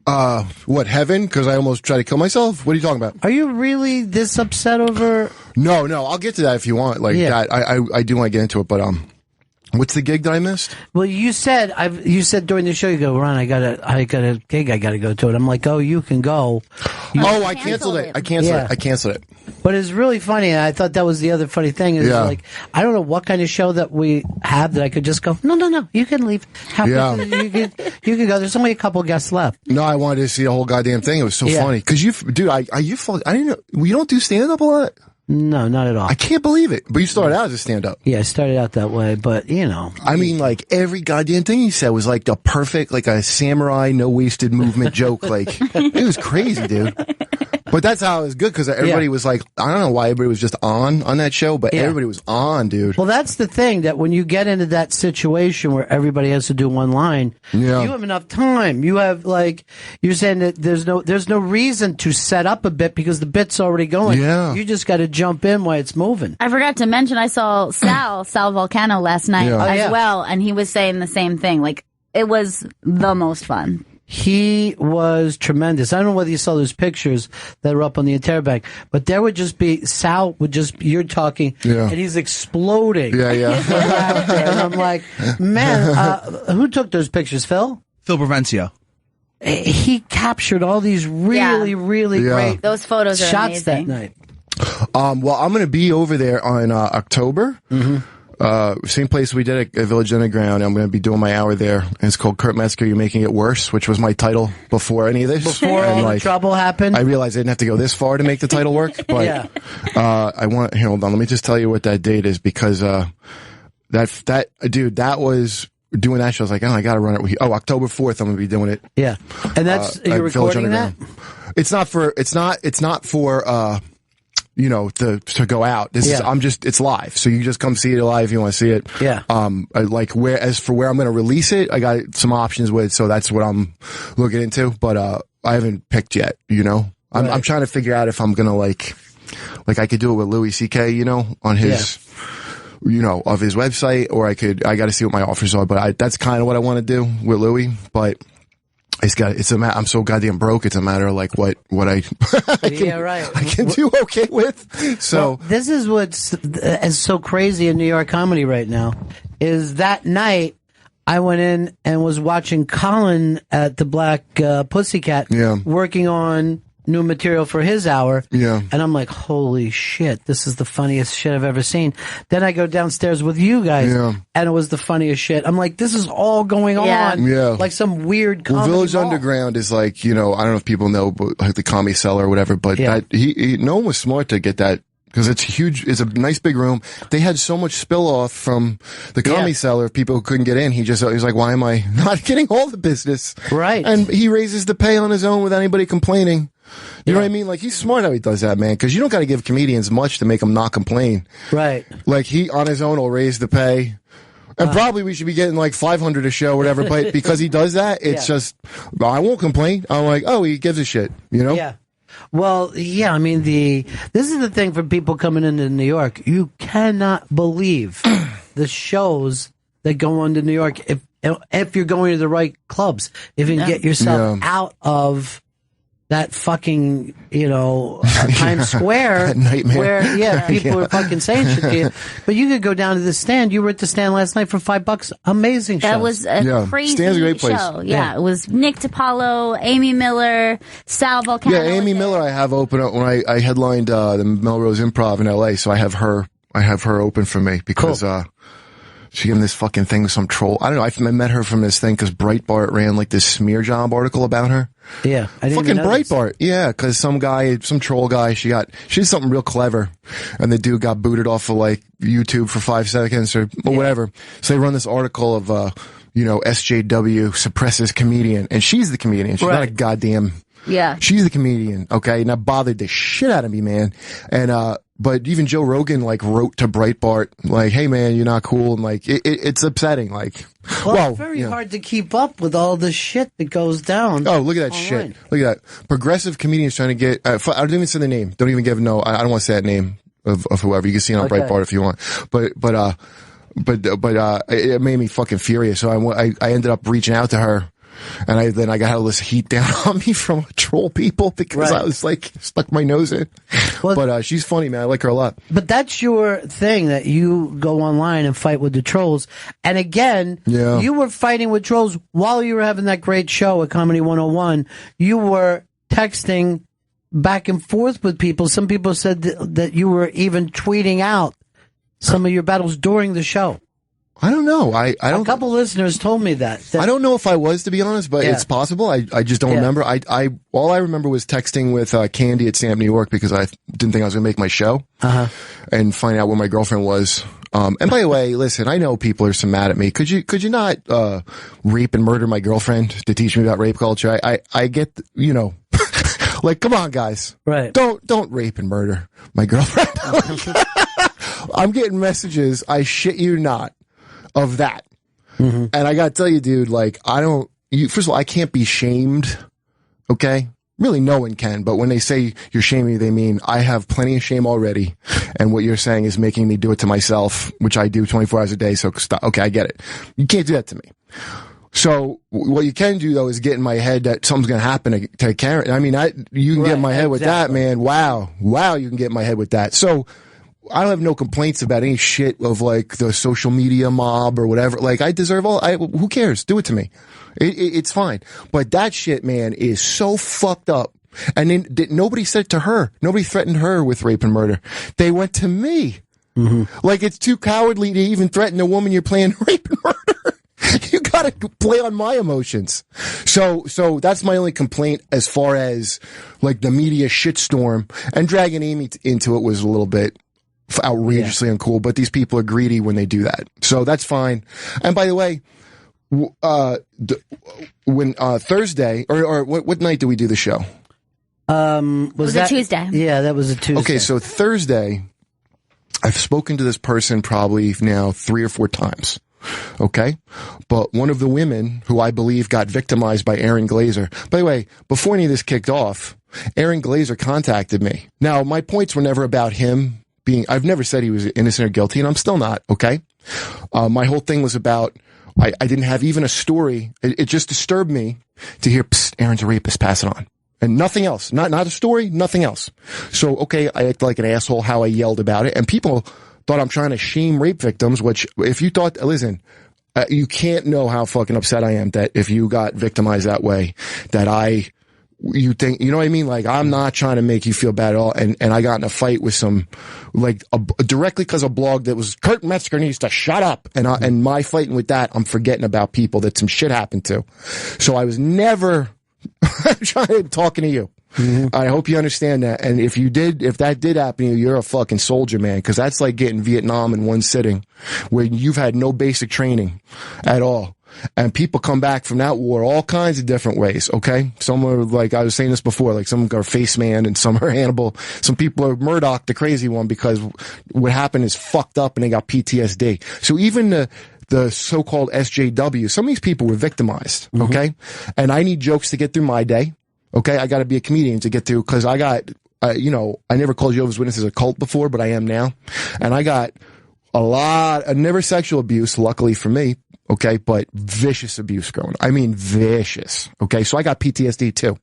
What, heaven? Because I almost tried to kill myself? What are you talking about? Are you really this upset over? No, I'll get to that if you want. That, I do want to get into it, but what's the gig that I missed? Well, you said during the show, you go, Ron, I got a gig I got to go to, and I'm like, oh, you can go. I canceled it. I canceled it. But it's really funny. And I thought that was the other funny thing is like, I don't know what kind of show that we have that I could just go, no, you can leave. You can go. There's only a couple guests left. No, I wanted to see the whole goddamn thing. It was so funny. Cause I didn't know, you don't do stand up a lot? No, not at all. I can't believe it. But you started out as a stand-up. Yeah, I started out that way, but, I mean, like, every goddamn thing you said was, like, the perfect, like, a samurai, no-wasted movement joke. Like, it was crazy, dude. But that's how it was good, because everybody was like, I don't know why everybody was just on that show, but everybody was on, dude. Well, that's the thing, that when you get into that situation where everybody has to do one line, you have enough time. You have, like, you're saying that there's no reason to set up a bit because the bit's already going. Yeah. You just got to jump in while it's moving. I forgot to mention, I saw Sal Volcano last night as well, and he was saying the same thing. Like, it was the most fun. He was tremendous. I don't know whether you saw those pictures that are up on the Interbank, but there would just be, Sal would just, you're talking, and he's exploding. And I'm like, man, who took those pictures, Phil? Phil Provencio. He captured all these really great those photos shots amazing. that night. Well, I'm going to be over there on October. Same place we did at Village Underground. I'm going to be doing my hour there. And it's called Kurt Metzger, You're Making It Worse, which was my title before any of this. Before all the trouble happened. I realized I didn't have to go this far to make the title work. But hold on. Let me just tell you what that date is, because that was doing that show. I was like, I got to run it. October 4th, I'm going to be doing it. Yeah. And that's, you're recording that? It's not for, to go out. It's live. So you just come see it live if you want to see it. Yeah. As for where I'm going to release it, I got some options with, so that's what I'm looking into, but, I haven't picked yet, I'm trying to figure out if I'm going to like I could do it with Louis C.K., on his, of his website, or I got to see what my offers are, but that's kind of what I want to do with Louis, but I'm so goddamn broke. It's a matter of like what I can do okay with. So this is what's so crazy in New York comedy right now is that night I went in and was watching Colin at the Black Pussycat working on new material for his hour. Yeah. And I'm like, holy shit, this is the funniest shit I've ever seen. Then I go downstairs with you guys and it was the funniest shit. I'm like, this is all going on. Yeah. Like some weird comedy. Village Underground is like, I don't know if people know, but like the Comedy Cellar or whatever, but no one was smart to get that. Because it's huge, it's a nice big room. They had so much spill off from the Comedy Cellar of people who couldn't get in. He was like, why am I not getting all the business? Right. And he raises the pay on his own without anybody complaining. You know what I mean? Like, he's smart how he does that, man. Because you don't got to give comedians much to make them not complain. Right. Like, he on his own will raise the pay. And probably we should be getting like 500 a show or whatever. But because he does that, it's just, I won't complain. I'm like, oh, he gives a shit, Yeah. Well, yeah, I mean, this is the thing for people coming into New York. You cannot believe the shows that go on to New York if you're going to the right clubs. If you can get yourself out of that fucking, Times Square nightmare. where, people were fucking saying shit to you. But you could go down to the Stand. You were at the Stand last night for $5. Amazing show. That was a crazy Stand's a great place. show. Yeah, it was Nick DiPaolo, Amy Miller, Sal Volcano. Yeah, Amy Miller I have open up when I headlined the Melrose Improv in LA, so I have her open for me because she gave me this fucking thing with some troll. I don't know. I met her from this thing because Breitbart ran like this smear job article about her. Yeah, I didn't fucking know Breitbart. Yeah, because some troll guy, she did something real clever, and the dude got booted off of like YouTube for 5 seconds or whatever. So they run this article of SJW suppresses comedian, and she's the comedian. She's not a goddamn. Yeah, she's the comedian. Okay, and that bothered the shit out of me, man. And but even Joe Rogan like wrote to Breitbart like, "Hey man, you're not cool," and like it's upsetting. Like, it's very hard to keep up with all the shit that goes down. Oh, look at that shit! Look at that progressive comedians trying to get. I don't even say the name. Don't even give no. I don't want to say that name of whoever. You can see it on Breitbart if you want. But it made me fucking furious. So I ended up reaching out to her. And then I got all this heat down on me from troll people because I was like stuck my nose in. Well, but she's funny, man. I like her a lot. But that's your thing, that you go online and fight with the trolls. And again, you were fighting with trolls while you were having that great show at Comedy 101. You were texting back and forth with people. Some people said that you were even tweeting out some of your battles during the show. I don't know. I don't. A couple listeners told me that. I don't know if I was, to be honest, but it's possible. I just don't remember. All I remember was texting with Candy at Stand Up New York because I didn't think I was going to make my show and find out where my girlfriend was. And by the way, listen, I know people are so mad at me. Could you not rape and murder my girlfriend to teach me about rape culture? I get, like, come on, guys. Right. Don't rape and murder my girlfriend. I'm getting messages, I shit you not, of that. And I gotta tell you, dude, like, first of all, I can't be shamed. Okay? Really, no one can. But when they say you're shaming me, they mean I have plenty of shame already. And what you're saying is making me do it to myself, which I do 24 hours a day. So stop. Okay, I get it. You can't do that to me. So what you can do, though, is get in my head that something's going to happen to Karen. I mean, you can get in my head with that, man. Wow, you can get in my head with that. So I don't have no complaints about any shit of like the social media mob or whatever. Like, I deserve who cares? Do it to me. It's fine. But that shit, man, is so fucked up. And then nobody said it to her. Nobody threatened her with rape and murder. They went to me. Like, it's too cowardly to even threaten a woman you're playing rape and murder. You gotta play on my emotions. So that's my only complaint as far as like the media shitstorm, and dragging Amy into it was a little bit outrageously uncool, but these people are greedy when they do that. So that's fine. And by the way, when Thursday or what night do we do the show? Was that a Tuesday? Yeah, that was a Tuesday. Okay, so Thursday, I've spoken to this person probably now 3 or 4 times. Okay. But one of the women who I believe got victimized by Aaron Glazer. By the way, before any of this kicked off, Aaron Glazer contacted me. Now, my points were never about him I've never said he was innocent or guilty, and I'm still not. Okay. My whole thing was about, I didn't have even a story. It just disturbed me to hear, psst, Aaron's a rapist, pass it on. And nothing else. Not a story, nothing else. So, okay, I act like an asshole how I yelled about it, and people thought I'm trying to shame rape victims, which if you thought, listen, you can't know how fucking upset I am that if you got victimized that way, that you think, you know what I mean? Like, I'm not trying to make you feel bad at all. And I got in a fight with some, like, directly because a blog that was, Kurt Metzger needs to shut up. And my fighting with that, I'm forgetting about people that some shit happened to. So I was never talking to you. I hope you understand that. And if that did happen to you, you're a fucking soldier, man. Cause that's like getting Vietnam in one sitting where you've had no basic training at all. And people come back from that war all kinds of different ways, okay? Some are, like I was saying this before, like some are Face Man and some are Hannibal. Some people are Murdoch, the crazy one, because what happened is fucked up and they got PTSD. So even the so-called SJW, some of these people were victimized, okay? And I need jokes to get through my day, okay? I gotta be a comedian to get through, cause I got, I never called Jehovah's Witnesses a cult before, but I am now. And I got never sexual abuse, luckily for me. Okay, but vicious abuse growing up. I mean, vicious. Okay, so I got PTSD too.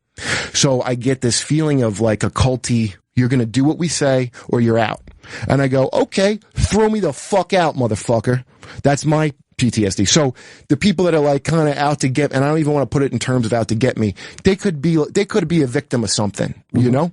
So I get this feeling of like a culty, you're going to do what we say or you're out. And I go, okay, throw me the fuck out, motherfucker. That's my PTSD. So the people that are like kind of out to get, and I don't even want to put it in terms of out to get me, they could be a victim of something, you know?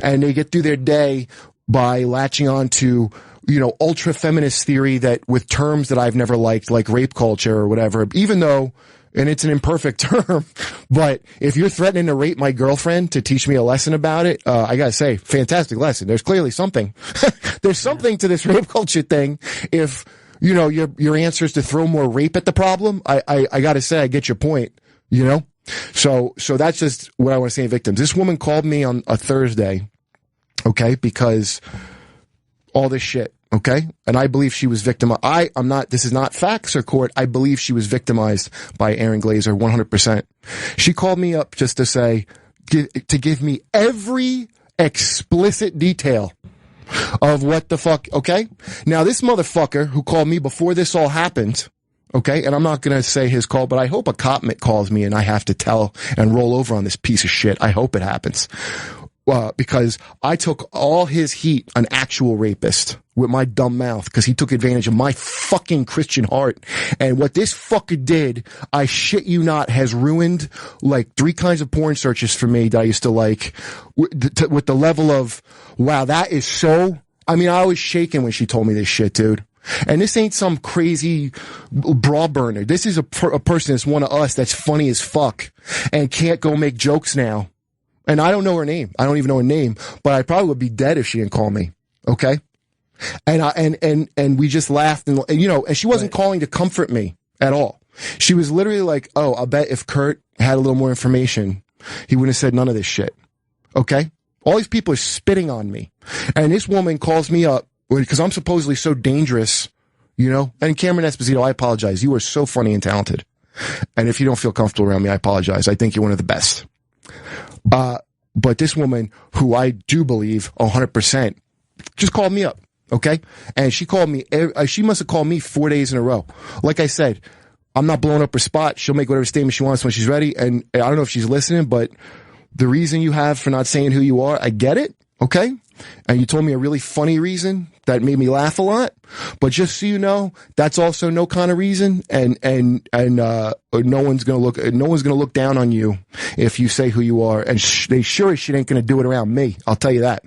And they get through their day by latching on to, you know, ultra feminist theory that with terms that I've never liked, like rape culture or whatever, even though, and it's an imperfect term, but if you're threatening to rape my girlfriend to teach me a lesson about it, I gotta say, fantastic lesson. There's clearly something. There's something to this rape culture thing. If, you know, your answer is to throw more rape at the problem, I gotta say, I get your point, you know? So that's just what I want to say in victims. This woman called me on a Thursday, okay, because all this shit. Okay. And I believe she was victimized. This is not facts or court. I believe she was victimized by Aaron Glazer 100%. She called me up just to say, to give me every explicit detail of what the fuck. Okay. Now this motherfucker who called me before this all happened. Okay. And I'm not going to say his call, but I hope a cop calls me and I have to tell and roll over on this piece of shit. I hope it happens. Because I took all his heat, an actual rapist, with my dumb mouth, because he took advantage of my fucking Christian heart. And what this fucker did, I shit you not, has ruined like 3 kinds of porn searches for me that I used to like, with the level of, wow, that is so, I mean, I was shaking when she told me this shit, dude. And this ain't some crazy bra burner. This is a person that's one of us that's funny as fuck and can't go make jokes now. And I don't know her name. I don't even know her name, but I probably would be dead if she didn't call me. Okay. And we just laughed and you know, and she wasn't calling to comfort me at all. She was literally like, oh, I'll bet if Kurt had a little more information, he wouldn't have said none of this shit. Okay. All these people are spitting on me. And this woman calls me up because I'm supposedly so dangerous, you know, and Cameron Esposito, I apologize. You are so funny and talented. And if you don't feel comfortable around me, I apologize. I think you're one of the best. But this woman, who I do believe 100%, just called me up, okay? And she called me, she must have called me 4 days in a row. Like I said, I'm not blowing up her spot. She'll make whatever statement she wants when she's ready. And I don't know if she's listening, but the reason you have for not saying who you are, I get it, okay? And you told me a really funny reason that made me laugh a lot. But just so you know, that's also no kind of reason. And no one's gonna look down on you if you say who you are. And they sure as shit ain't gonna do it around me. I'll tell you that.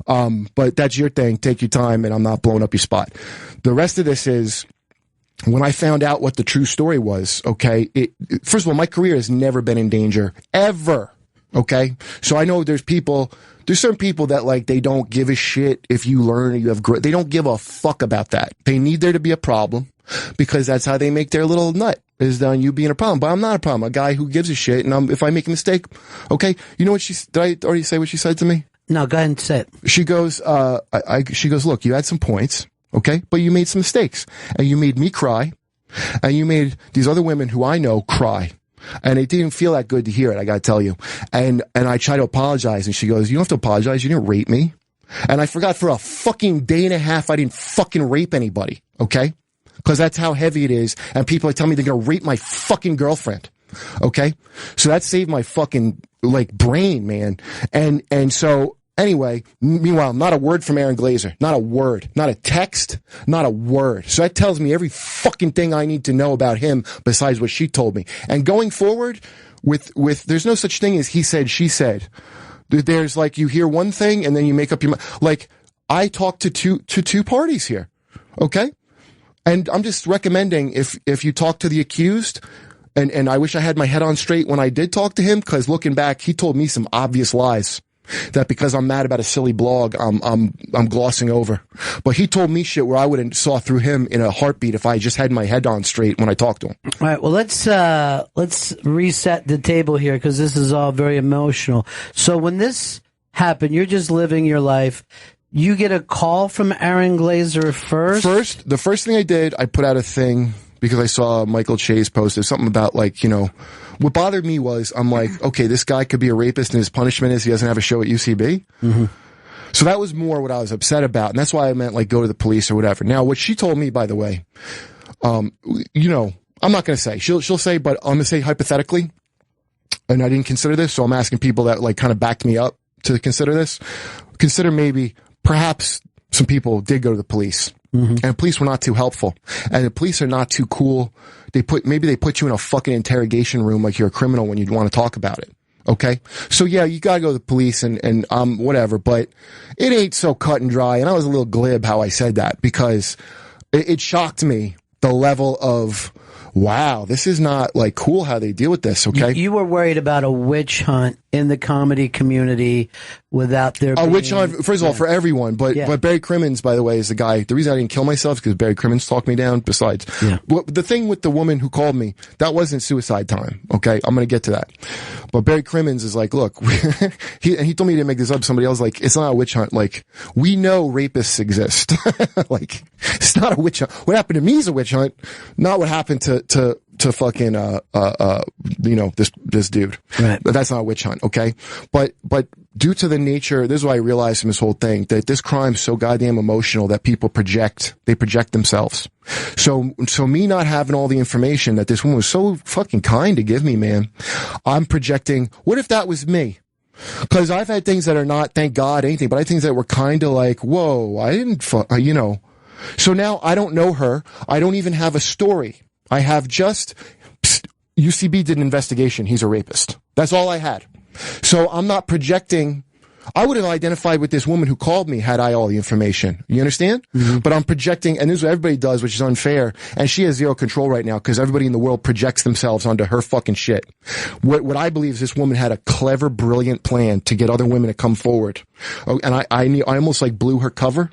But that's your thing. Take your time, and I'm not blowing up your spot. The rest of this is, when I found out what the true story was, okay, first of all, my career has never been in danger, ever. Okay? So I know there's certain people that like, they don't give a shit if you learn or you have they don't give a fuck about that. They need there to be a problem because that's how they make their little nut, is on you being a problem. But I'm not a problem. A guy who gives a shit, and if I make a mistake, okay, you know what did I already say what she said to me? No, go ahead and say it. She goes, she goes, look, you had some points, okay, but you made some mistakes, and you made me cry, and you made these other women who I know cry. And it didn't feel that good to hear it, I gotta tell you. And I tried to apologize, and she goes, you don't have to apologize, you didn't rape me. And I forgot for a fucking day and a half I didn't fucking rape anybody, okay? Because that's how heavy it is, and people are telling me they're gonna rape my fucking girlfriend, okay? So that saved my fucking, like, brain, man. And so, anyway, meanwhile, not a word from Aaron Glazer. Not a word. Not a text. Not a word. So that tells me every fucking thing I need to know about him besides what she told me. And going forward, with there's no such thing as he said, she said. There's like, you hear one thing and then you make up your mind. Like, I talked to two parties here. Okay? And I'm just recommending, if you talk to the accused, and I wish I had my head on straight when I did talk to him, because looking back, he told me some obvious lies that because I'm mad about a silly blog, I'm glossing over. But he told me shit where I would have saw through him in a heartbeat if I just had my head on straight when I talked to him. All right, well, let's reset the table here, because this is all very emotional. So when this happened, you're just living your life. You get a call from Aaron Glazer first? The first thing I did, I put out a thing because I saw Michael Che's posted something about, like, you know, what bothered me was, I'm like, okay, this guy could be a rapist and his punishment is he doesn't have a show at UCB. Mm-hmm. So that was more what I was upset about. And that's why I meant, like, go to the police or whatever. Now, what she told me, by the way, you know, I'm not going to say, she'll say, but I'm going to say hypothetically, and I didn't consider this, so I'm asking people that like kind of backed me up to consider this. Consider maybe, perhaps some people did go to the police. Mm-hmm. And police were not too helpful. And the police are not too cool. Maybe they put you in a fucking interrogation room like you're a criminal when you want to talk about it. Okay? So yeah, you gotta go to the police and whatever, but it ain't so cut and dry. And I was a little glib how I said that because it shocked me the level of, wow, this is not like cool how they deal with this, okay? You were worried about a witch hunt in the comedy community without there being... A witch hunt, first of all, for everyone, but Barry Crimmins, by the way, is the guy. The reason I didn't kill myself is because Barry Crimmins talked me down, besides. Yeah. The thing with the woman who called me, that wasn't suicide time, okay? I'm gonna get to that. But Barry Crimmins is like, look, he told me to make this up. Somebody else like, it's not a witch hunt. Like, we know rapists exist. Like, it's not a witch hunt. What happened to me is a witch hunt, not what happened to fucking, this dude. Right. But that's not a witch hunt, okay? But due to the nature, this is what I realized from this whole thing, that this crime's so goddamn emotional that people they project themselves. So me not having all the information that this woman was so fucking kind to give me, man, I'm projecting, what if that was me? Cause I've had things that are not, thank God, anything, but I had things that were kind of like, whoa, I didn't, So now I don't know her. I don't even have a story. I have just, UCB did an investigation. He's a rapist. That's all I had. So I'm not projecting. I would have identified with this woman who called me had I all the information. You understand? Mm-hmm. But I'm projecting, and this is what everybody does, which is unfair. And she has zero control right now because everybody in the world projects themselves onto her fucking shit. What I believe is this woman had a clever, brilliant plan to get other women to come forward. Oh, and I almost like blew her cover.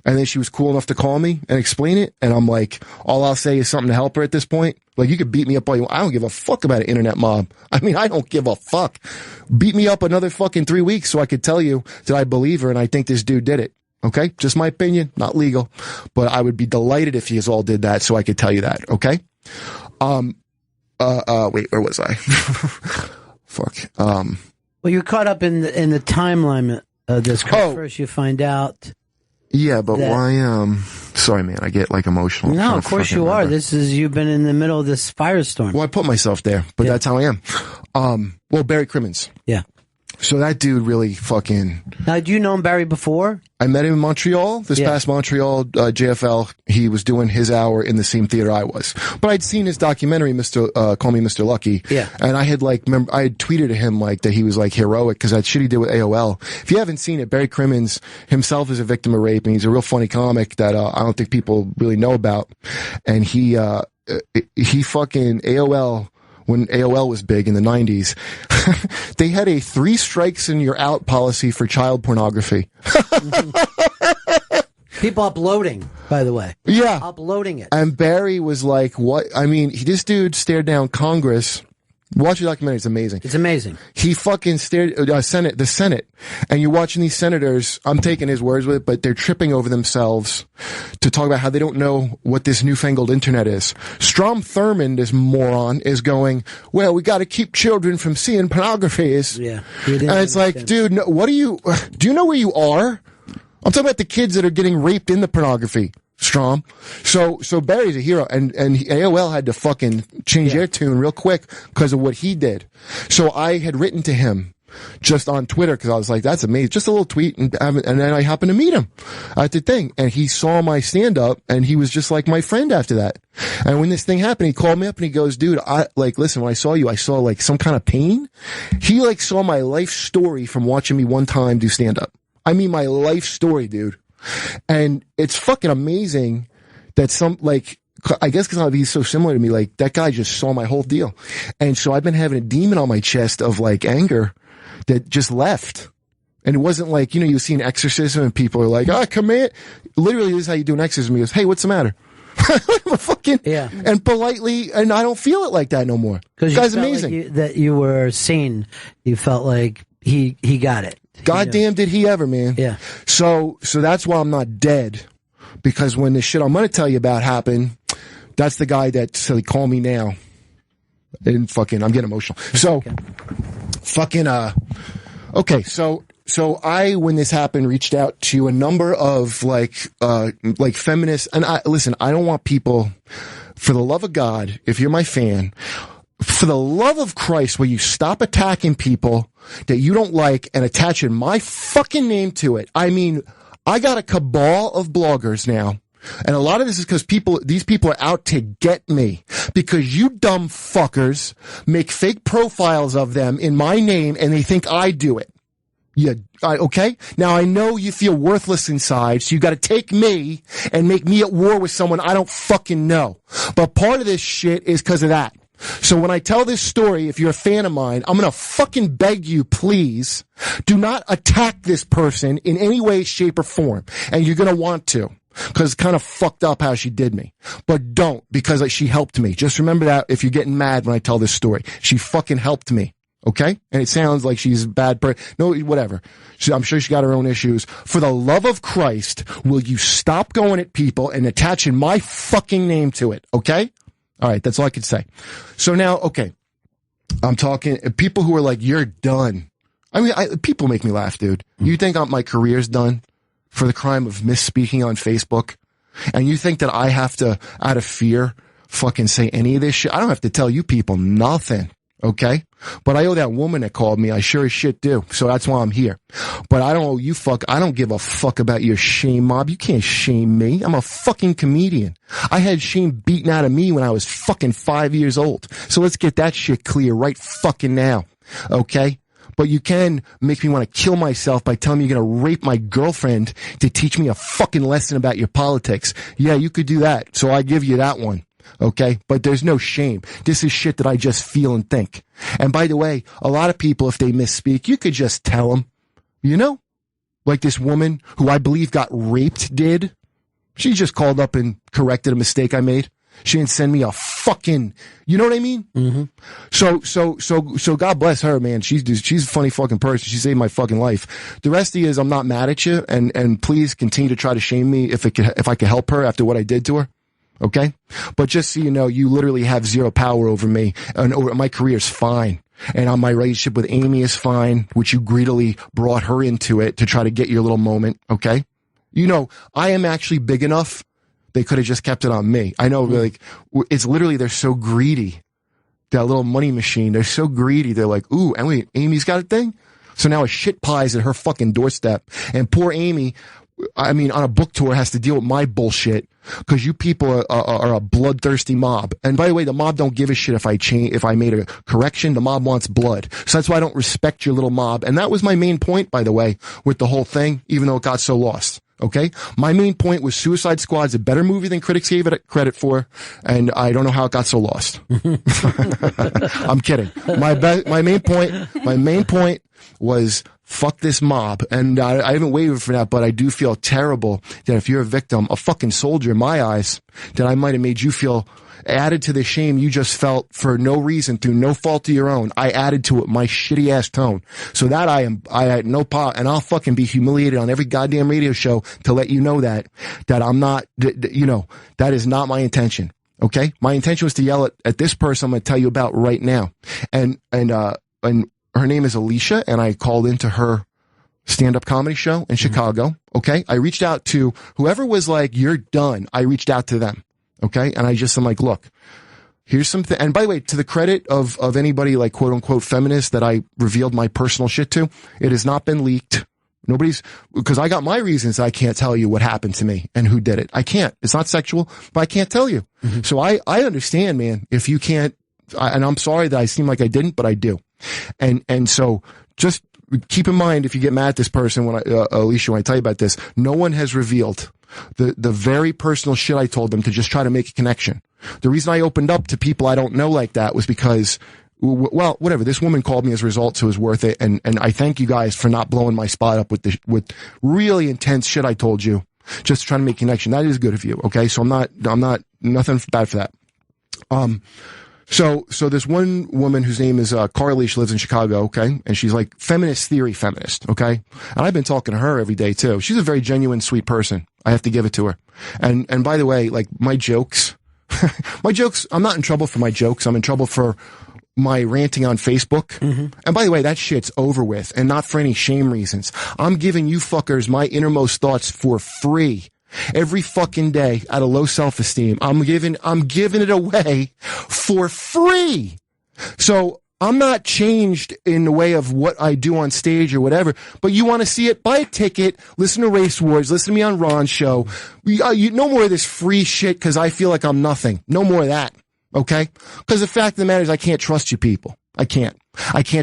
And then she was cool enough to call me and explain it. And I'm like, all I'll say is something to help her at this point. Like, you could beat me up all you want. I don't give a fuck about an internet mob. I mean, I don't give a fuck. Beat me up another fucking 3 weeks so I could tell you that I believe her and I think this dude did it. Okay? Just my opinion. Not legal. But I would be delighted if you all did that so I could tell you that. Okay? Wait, where was I? Fuck. Well, you're caught up in the timeline of this. First you find out. Yeah, but why, sorry man, I get like emotional. No, of course you are. You've been in the middle of this firestorm. Well, I put myself there, but that's how I am. Well, Barry Crimmins. Yeah. So that dude really fucking... Now, do you know Barry before? I met him in Montreal, past Montreal, JFL. He was doing his hour in the same theater I was. But I'd seen his documentary, Call Me Mr. Lucky. Yeah. And I had I had tweeted to him like that he was like heroic because that shit he did with AOL. If you haven't seen it, Barry Crimmins himself is a victim of rape and he's a real funny comic that I don't think people really know about. And he fucking AOL... When AOL was big in the 90s, they had a 3 strikes and you're out policy for child pornography. People uploading, by the way. Yeah. Uploading it. And Barry was like, what? I mean, this dude stared down Congress. Watch the documentary. It's amazing. It's amazing. He fucking stared, the Senate. And you're watching these senators, I'm taking his words with it, but they're tripping over themselves to talk about how they don't know what this newfangled internet is. Strom Thurmond, this moron, is going, well, we got to keep children from seeing pornographies. Yeah. And it's like, dude, no, do you know where you are? I'm talking about the kids that are getting raped in the pornography. Strom. So Barry's a hero, and AOL had to fucking change their tune real quick because of what he did. So I had written to him just on Twitter because I was like, that's amazing. Just a little tweet, and then I happened to meet him at the thing, and he saw my stand-up, and he was just like my friend after that. And when this thing happened, he called me up and he goes, dude, listen, when I saw you, I saw like some kind of pain. He like saw my life story from watching me one time do stand-up. I mean, my life story, dude. And it's fucking amazing that I guess because he's so similar to me, like that guy just saw my whole deal. And so I've been having a demon on my chest of like anger that just left. And it wasn't like, you see an exorcism and people are like, come in. Literally, this is how you do an exorcism. He goes, hey, what's the matter? And politely, and I don't feel it like that no more. Because guy's amazing. Like that you were seen. You felt like he got it. Goddamn, did he ever, man? Yeah. So that's why I'm not dead, because when the shit I'm going to tell you about happened, that's the guy that said, call me now. And fucking, I'm getting emotional. So, okay. So I, when this happened, reached out to a number of like feminists. And listen, I don't want people, for the love of God, if you're my fan, for the love of Christ, will you stop attacking people that you don't like and attaching my fucking name to it? I mean, I got a cabal of bloggers now. And a lot of this is because these people are out to get me. Because you dumb fuckers make fake profiles of them in my name and they think I do it. Yeah, okay? Now I know you feel worthless inside, so you gotta take me and make me at war with someone I don't fucking know. But part of this shit is because of that. So when I tell this story, if you're a fan of mine, I'm gonna fucking beg you, please, do not attack this person in any way, shape, or form. And you're gonna want to. Because it's kind of fucked up how she did me. But don't, because she helped me. Just remember that if you're getting mad when I tell this story. She fucking helped me. Okay? And it sounds like she's a bad person. No, whatever. I'm sure she got her own issues. For the love of Christ, will you stop going at people and attaching my fucking name to it? Okay? All right, that's all I could say. So now, okay. I'm talking people who are like, you're done. I mean, people make me laugh, dude. You think my career's done for the crime of misspeaking on Facebook? And you think that I have to, out of fear, fucking say any of this shit? I don't have to tell you people nothing. Okay? But I owe that woman that called me. I sure as shit do. So that's why I'm here. But I don't owe you I don't give a fuck about your shame mob. You can't shame me. I'm a fucking comedian. I had shame beaten out of me when I was fucking 5 years old. So let's get that shit clear right fucking now. Okay? But you can make me want to kill myself by telling me you're going to rape my girlfriend to teach me a fucking lesson about your politics. Yeah, you could do that. So I give you that one. Okay? But there's no shame. This is shit that I just feel and think. And by the way, a lot of people, if they misspeak, you could just tell them, you know? Like this woman who I believe got raped did. She just called up and corrected a mistake I made. She didn't send me a fucking, you know what I mean? Mm-hmm. So God bless her, man. She's a funny fucking person. She saved my fucking life. The rest of you is I'm not mad at you, and please continue to try to shame me if I could help her after what I did to her. Okay? But just so you know, you literally have zero power over me, and my career's fine. And my relationship with Amy is fine, which you greedily brought her into it to try to get your little moment. Okay? You know, I am actually big enough. They could have just kept it on me. I know, like, it's literally, they're so greedy. That little money machine, they're so greedy. They're like, ooh, and wait, Amy's got a thing? So now a shit pie's at her fucking doorstep. And poor Amy, I mean, on a book tour has to deal with my bullshit. Because you people are a bloodthirsty mob. And by the way, the mob don't give a shit if I made a correction. The mob wants blood. So that's why I don't respect your little mob. And that was my main point, by the way, with the whole thing, even though it got so lost. Okay? My main point was Suicide Squad's a better movie than critics gave it credit for, and I don't know how it got so lost. I'm kidding. My main point was fuck this mob, and I haven't wavered for that, but I do feel terrible that if you're a victim, a fucking soldier in my eyes, that I might have made you feel added to the shame you just felt for no reason, through no fault of your own. I added to it my shitty ass tone. So that I had no power, and I'll fucking be humiliated on every goddamn radio show to let you know that I'm not, you know, that is not my intention. Okay? My intention was to yell at this person I'm going to tell you about right now. And her name is Alicia, and I called into her stand-up comedy show in Chicago. Okay? I reached out to whoever was like, you're done. I reached out to them. Okay. And I'm like, look, here's something. And by the way, to the credit of anybody like quote unquote feminist that I revealed my personal shit to, it has not been leaked. Because I got my reasons I can't tell you what happened to me and who did it. I can't. It's not sexual, but I can't tell you. Mm-hmm. So I understand, man, if you can't, and I'm sorry that I seem like I didn't, but I do. And so just keep in mind, if you get mad at this person, Alicia, when I tell you about this, no one has revealed the very personal shit I told them to just try to make a connection. The reason I opened up to people I don't know like that was because, well, whatever, this woman called me as a result, so it was worth it. And I thank you guys for not blowing my spot up with really intense shit I told you, just trying to make a connection. That is good of you. Okay. So I'm not nothing bad for that. So this one woman whose name is Carly, she lives in Chicago, okay? And she's like feminist, okay? And I've been talking to her every day too. She's a very genuine, sweet person. I have to give it to her. And by the way, like my jokes, I'm not in trouble for my jokes. I'm in trouble for my ranting on Facebook. Mm-hmm. And by the way, that shit's over with, and not for any shame reasons. I'm giving you fuckers my innermost thoughts for free. Every fucking day out of low self-esteem. I'm giving it away for free. So I'm not changed in the way of what I do on stage or whatever, but you want to see it, buy a ticket, listen to Race Wars, listen to me on Ron's show. You no more of this free shit because I feel like I'm nothing. No more of that. Okay? Because the fact of the matter is I can't trust you people. I can't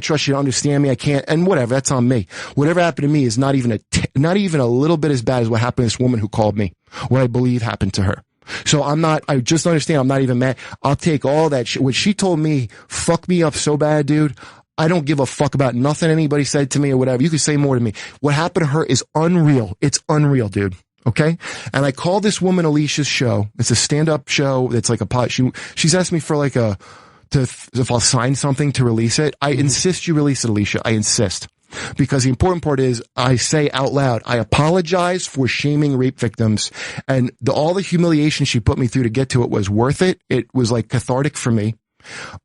trust you to understand me. I can't, and whatever, that's on me. Whatever happened to me is not even a little bit as bad as what happened to this woman who called me, what I believe happened to her. So I just understand I'm not even mad. I'll take all that shit. What she told me fucked me up so bad, dude. I don't give a fuck about nothing anybody said to me or whatever. You could say more to me. What happened to her is unreal. It's unreal, dude. Okay? And I called this woman Alicia's show. It's a stand-up show. It's like a pot. She's asked me for like if I'll sign something to release it. I insist you release it, Alicia. I insist. Because the important part is I say out loud, I apologize for shaming rape victims, and all the humiliation she put me through to get to it was worth it. It was like cathartic for me.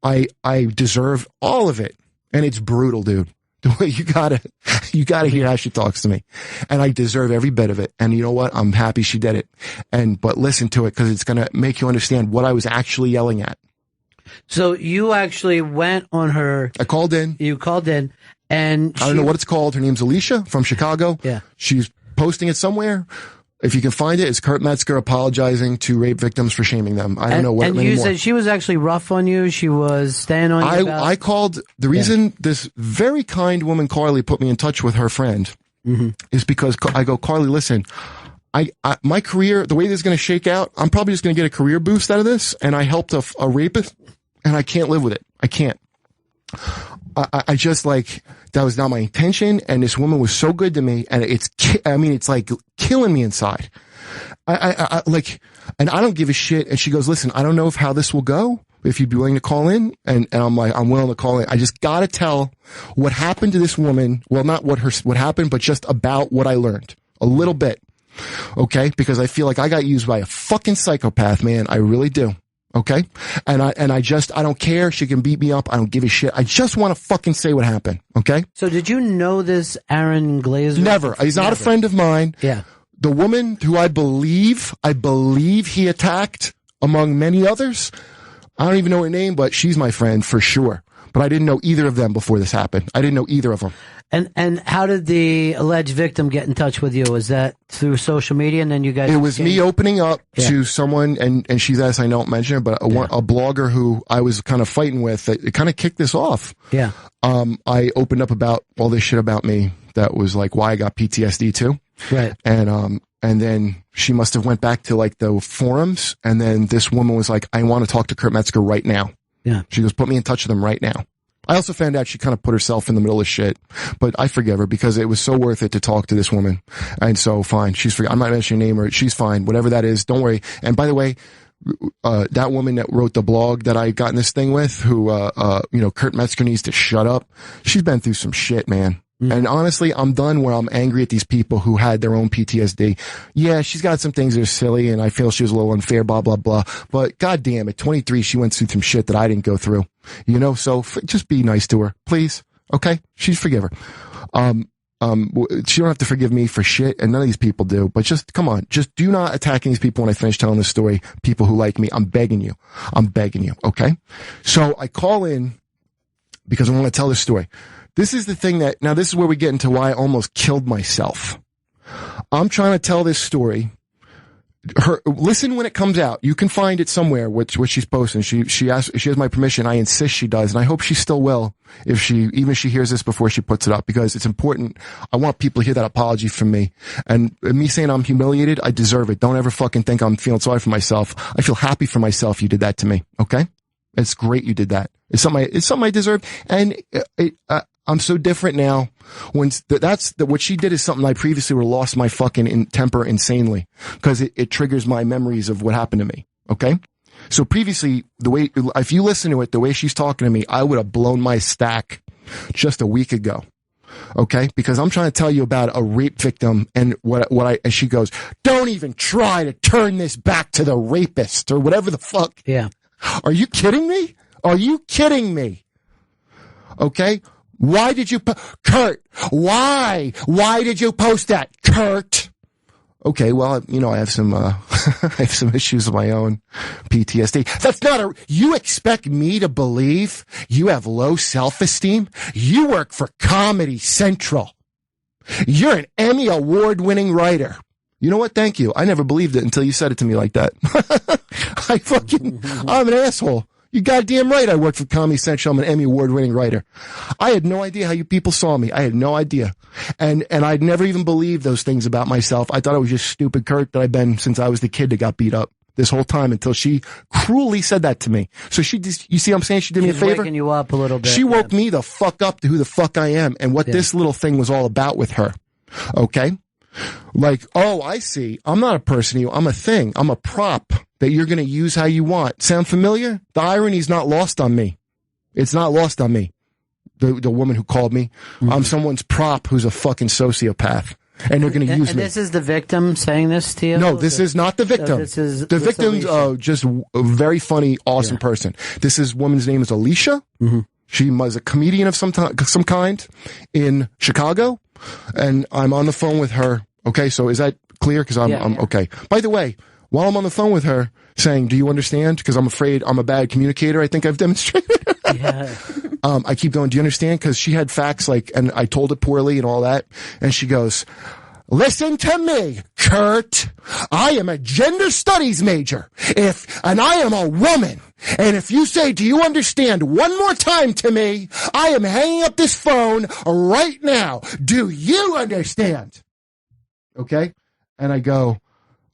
I deserve all of it. And it's brutal, dude. The way you gotta hear how she talks to me. And I deserve every bit of it. And you know what? I'm happy she did it. But listen to it because it's going to make you understand what I was actually yelling at. So you actually went on her. I called in. You called in. And I don't know what it's called. Her name's Alicia from Chicago. Yeah. She's posting it somewhere. If you can find it, it's Kurt Metzger apologizing to rape victims for shaming them. I don't know what anymore. And you said she was actually rough on you. She was staying on you. I called. The reason this very kind woman, Carly, put me in touch with her friend is because I go, Carly, listen, my career, the way this is going to shake out, I'm probably just going to get a career boost out of this. And I helped a rapist and I can't live with it. I can't. I just that was not my intention. And this woman was so good to me. And it's like killing me inside. And I don't give a shit. And she goes, listen, I don't know how this will go. If you'd be willing to call in. And I'm like, I'm willing to call in. I just gotta tell what happened to this woman. Well, not what happened, but just about what I learned a little bit. Okay. Because I feel like I got used by a fucking psychopath, man. I really do. Okay. And I don't care. She can beat me up. I don't give a shit. I just want to fucking say what happened. Okay. So did you know this Aaron Glazer? Never. He's not a friend of mine. Yeah. The woman who I believe he attacked among many others. I don't even know her name, but she's my friend for sure. But I didn't know either of them before this happened. I didn't know either of them. And how did the alleged victim get in touch with you? Was that through social media and then you guys? It was me opening up to someone, and she's asked, I don't mention it, but a blogger who I was kind of fighting with, it kind of kicked this off. Yeah. I opened up about all this shit about me that was like why I got PTSD too. Right. And then she must have went back to like the forums, and then this woman was like, I want to talk to Kurt Metzger right now. Yeah. She goes, put me in touch with him right now. I also found out she kind of put herself in the middle of shit, but I forgive her because it was so worth it to talk to this woman. And so fine. I'm not mentioning her name or she's fine. Whatever that is. Don't worry. And by the way, that woman that wrote the blog that I got in this thing with, who, Kurt Metzger needs to shut up. She's been through some shit, man. And honestly, I'm done where I'm angry at these people who had their own PTSD. Yeah, she's got some things that are silly and I feel she was a little unfair, blah, blah, blah. But goddamn, at 23, she went through some shit that I didn't go through. So just be nice to her, please. Okay? She's forgive her. She don't have to forgive me for shit, and none of these people do. But just, come on, just do not attack these people when I finish telling this story. People who like me, I'm begging you, okay? So I call in because I want to tell this story. This is the thing now this is where we get into why I almost killed myself. I'm trying to tell this story. Listen when it comes out. You can find it somewhere, what she's posting. She has my permission. I insist she does. And I hope she still will if she hears this before she puts it up, because it's important. I want people to hear that apology from me. And me saying I'm humiliated, I deserve it. Don't ever fucking think I'm feeling sorry for myself. I feel happy for myself you did that to me. Okay? It's great you did that. It's something I deserve. And I'm so different now. What she did is something I previously would have lost my fucking temper insanely, because it triggers my memories of what happened to me. Okay. So previously, if you listen to it, the way she's talking to me, I would have blown my stack just a week ago. Okay. Because I'm trying to tell you about a rape victim and and she goes, don't even try to turn this back to the rapist or whatever the fuck. Yeah. Are you kidding me? Are you kidding me? Okay. Why did you Kurt, why did you post that, Kurt? Okay, well, I have some, I have some issues of my own, PTSD. That's not you expect me to believe you have low self-esteem? You work for Comedy Central. You're an Emmy award-winning writer. You know what? Thank you. I never believed it until you said it to me like that. I'm an asshole. You goddamn right I work for Comedy Central. I'm an Emmy award-winning writer. I had no idea how you people saw me. I had no idea. And I'd never even believed those things about myself. I thought I was just stupid Kurt that I've been since I was the kid that got beat up this whole time until she cruelly said that to me. So you see what I'm saying? She did me a favor. Waking you up a little bit. She woke me the fuck up to who the fuck I am and what this little thing was all about with her. Okay? Like, oh, I see. I'm not a person. I'm a thing. I'm a prop that you're going to use how you want. Sound familiar? The irony's not lost on me. It's not lost on me. The woman who called me. Mm-hmm. I'm someone's prop who's a fucking sociopath. And they're going to use me. And this is the victim saying this to you? No, this is not the victim. The victim's just a very funny, awesome person. This woman's name is Alicia. Mm-hmm. She was a comedian of some kind in Chicago. And I'm on the phone with her. Okay, so is that clear? Because I'm okay. By the way, while I'm on the phone with her saying, do you understand? Because I'm afraid I'm a bad communicator. I think I've demonstrated. I keep going, do you understand? Because she had facts and I told it poorly and all that. And she goes, listen to me, Kurt. I am a gender studies major. And I am a woman. And if you say, do you understand one more time to me, I am hanging up this phone right now. Do you understand? Okay. And I go,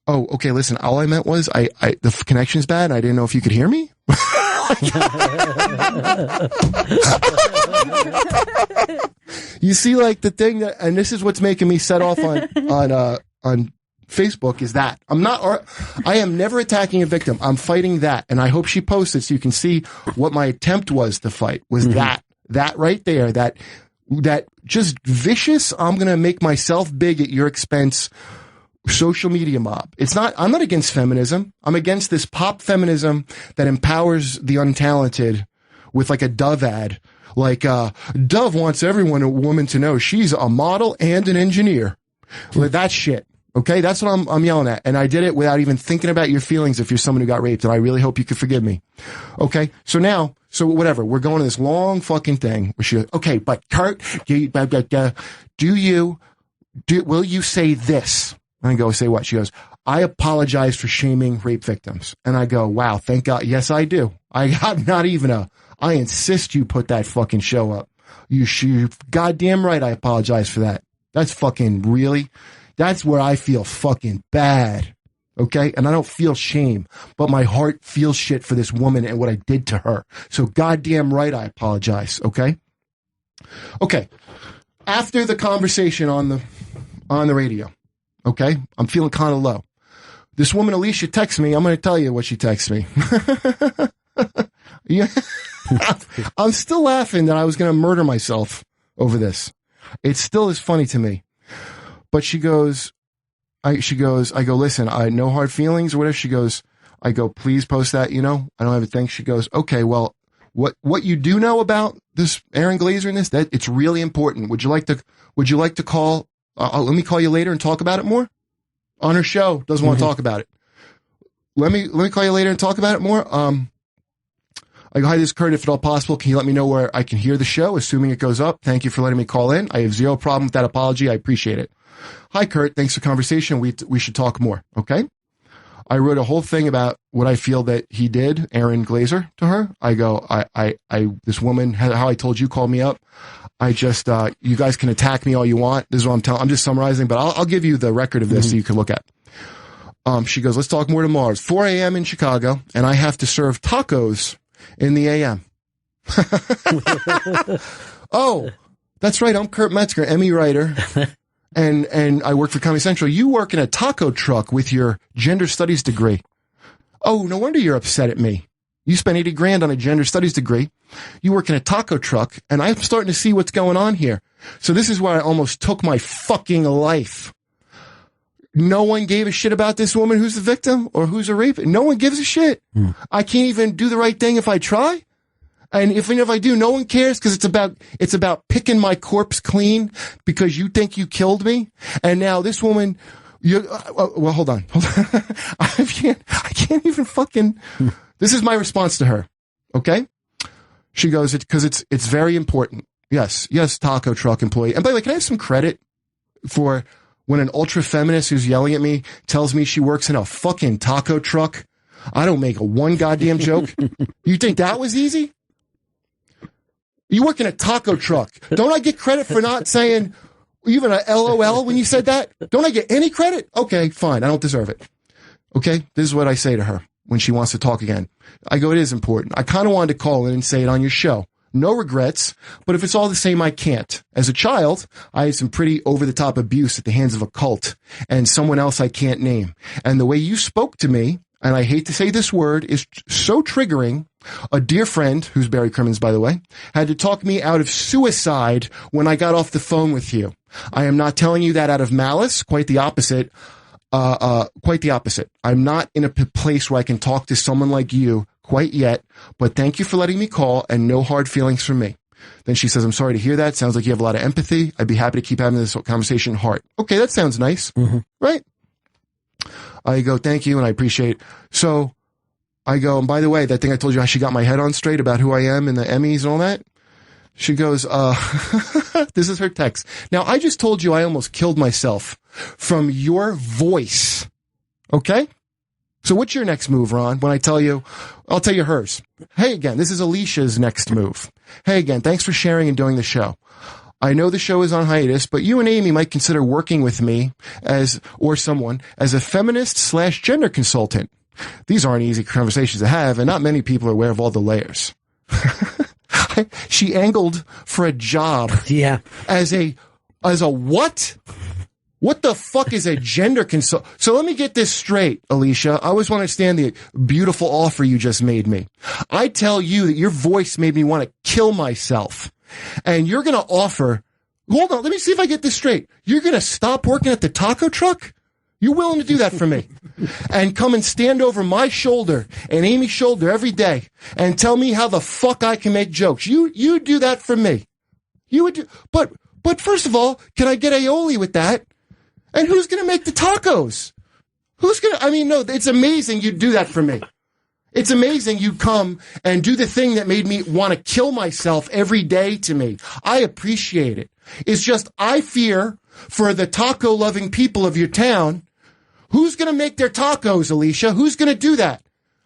oh, okay, listen, all I meant was the connection's bad. And I didn't know if you could hear me. You see, the thing that, and this is what's making me set off on Facebook is that I am never attacking a victim. I'm fighting that. And I hope she posts it so you can see what my attempt was to fight was that right there, that just vicious, I'm going to make myself big at your expense social media mob. I'm not against feminism. I'm against this pop feminism that empowers the untalented with a Dove ad. Dove wants a woman to know she's a model and an engineer. That shit. Okay, that's what I'm yelling at. And I did it without even thinking about your feelings if you're someone who got raped, and I really hope you could forgive me. Okay, so whatever, we're going to this long fucking thing where she goes, okay, but Kurt, will you say this? And I go, say what? She goes, I apologize for shaming rape victims. And I go, wow, thank God. Yes, I do. I insist you put that fucking show up. You goddamn right I apologize for that. That's fucking really... That's where I feel fucking bad, okay? And I don't feel shame, but my heart feels shit for this woman and what I did to her. So goddamn right I apologize, okay? Okay, after the conversation on the radio, okay? I'm feeling kind of low. This woman, Alicia, texts me. I'm going to tell you what she texts me. Yeah. I'm still laughing that I was going to murder myself over this. It still is funny to me. But I go, listen, no hard feelings or whatever. She goes, I go, please post that, I don't have a thing. She goes, okay, well, what you do know about this Aaron Glazer and that it's really important. Would you like to call, let me call you later and talk about it more? On her show, doesn't want to talk about it. Let me call you later and talk about it more. I go, hi, this is Kurt. If at all possible, can you let me know where I can hear the show, assuming it goes up? Thank you for letting me call in. I have zero problem with that apology. I appreciate it. Hi, Kurt. Thanks for conversation. We should talk more. Okay. I wrote a whole thing about what I feel that he did, Aaron Glazer, to her. I go, this woman, how I told you, called me up. I just, you guys can attack me all you want. This is what I'm telling. I'm just summarizing, but I'll give you the record of this so you can look at. She goes, let's talk more tomorrow. It's 4 a.m. in Chicago, and I have to serve tacos in the a.m. Oh, that's right. I'm Kurt Metzger, Emmy writer. And I work for Comedy Central. You work in a taco truck with your gender studies degree. Oh, no wonder you're upset at me. You spent $80,000 on a gender studies degree. You work in a taco truck, and I'm starting to see what's going on here. So this is where I almost took my fucking life. No one gave a shit about this woman who's the victim or who's a rapist. No one gives a shit. I can't even do the right thing if I try. And if I do, no one cares because it's about picking my corpse clean because you think you killed me. And now this woman Well, hold on. I can't even fucking. This is my response to her. Okay. She goes, because it's very important. Yes, taco truck employee. And by the way, can I have some credit for when an ultra feminist who's yelling at me tells me she works in a fucking taco truck? I don't make one goddamn joke. You think that was easy? You work in a taco truck. Don't I get credit for not saying even a LOL when you said that? Don't I get any credit? Okay, fine. I don't deserve it. Okay, this is what I say to her when she wants to talk again. I go, it is important. I kind of wanted to call in and say it on your show. No regrets, but if it's all the same, I can't. As a child, I had some pretty over-the-top abuse at the hands of a cult and someone else I can't name. And the way you spoke to me, and I hate to say this word, is so triggering. A dear friend, who's Barry Crimmins, by the way, had to talk me out of suicide when I got off the phone with you. I am not telling you that out of malice, quite the opposite. Quite the opposite. I'm not in a place where I can talk to someone like you quite yet, but thank you for letting me call and no hard feelings from me. Then she says, I'm sorry to hear that. Sounds like you have a lot of empathy. I'd be happy to keep having this conversation heart. Okay, that sounds nice. Mm-hmm. Right? I go, thank you, and I appreciate it. So I go, and by the way, that thing I told you, she got my head on straight about who I am and the Emmys and all that. She goes, this is her text. Now, I just told you I almost killed myself from your voice. Okay? So what's your next move, Ron? When I tell you, I'll tell you hers. Hey again, this is Alicia's next move. Hey again, thanks for sharing and doing the show. I know the show is on hiatus, but you and Amy might consider working with me or someone as a feminist/gender consultant. These aren't easy conversations to have, and not many people are aware of all the layers. She angled for a job. Yeah. As a what? What the fuck is a gender consult? So let me get this straight, Alicia. I always want to understand the beautiful offer you just made me. I tell you that your voice made me want to kill myself. And you're going to offer, hold on, let me see if I get this straight. You're going to stop working at the taco truck? You're willing to do that for me and come and stand over my shoulder and Amy's shoulder every day and tell me how the fuck I can make jokes. You do that for me. You would do, but first of all, can I get aioli with that? And who's going to make the tacos? No, it's amazing you do that for me. It's amazing you come and do the thing that made me want to kill myself every day to me. I appreciate it. It's just, I fear for the taco loving people of your town. Who's going to make their tacos, Alicia? Who's going to do that?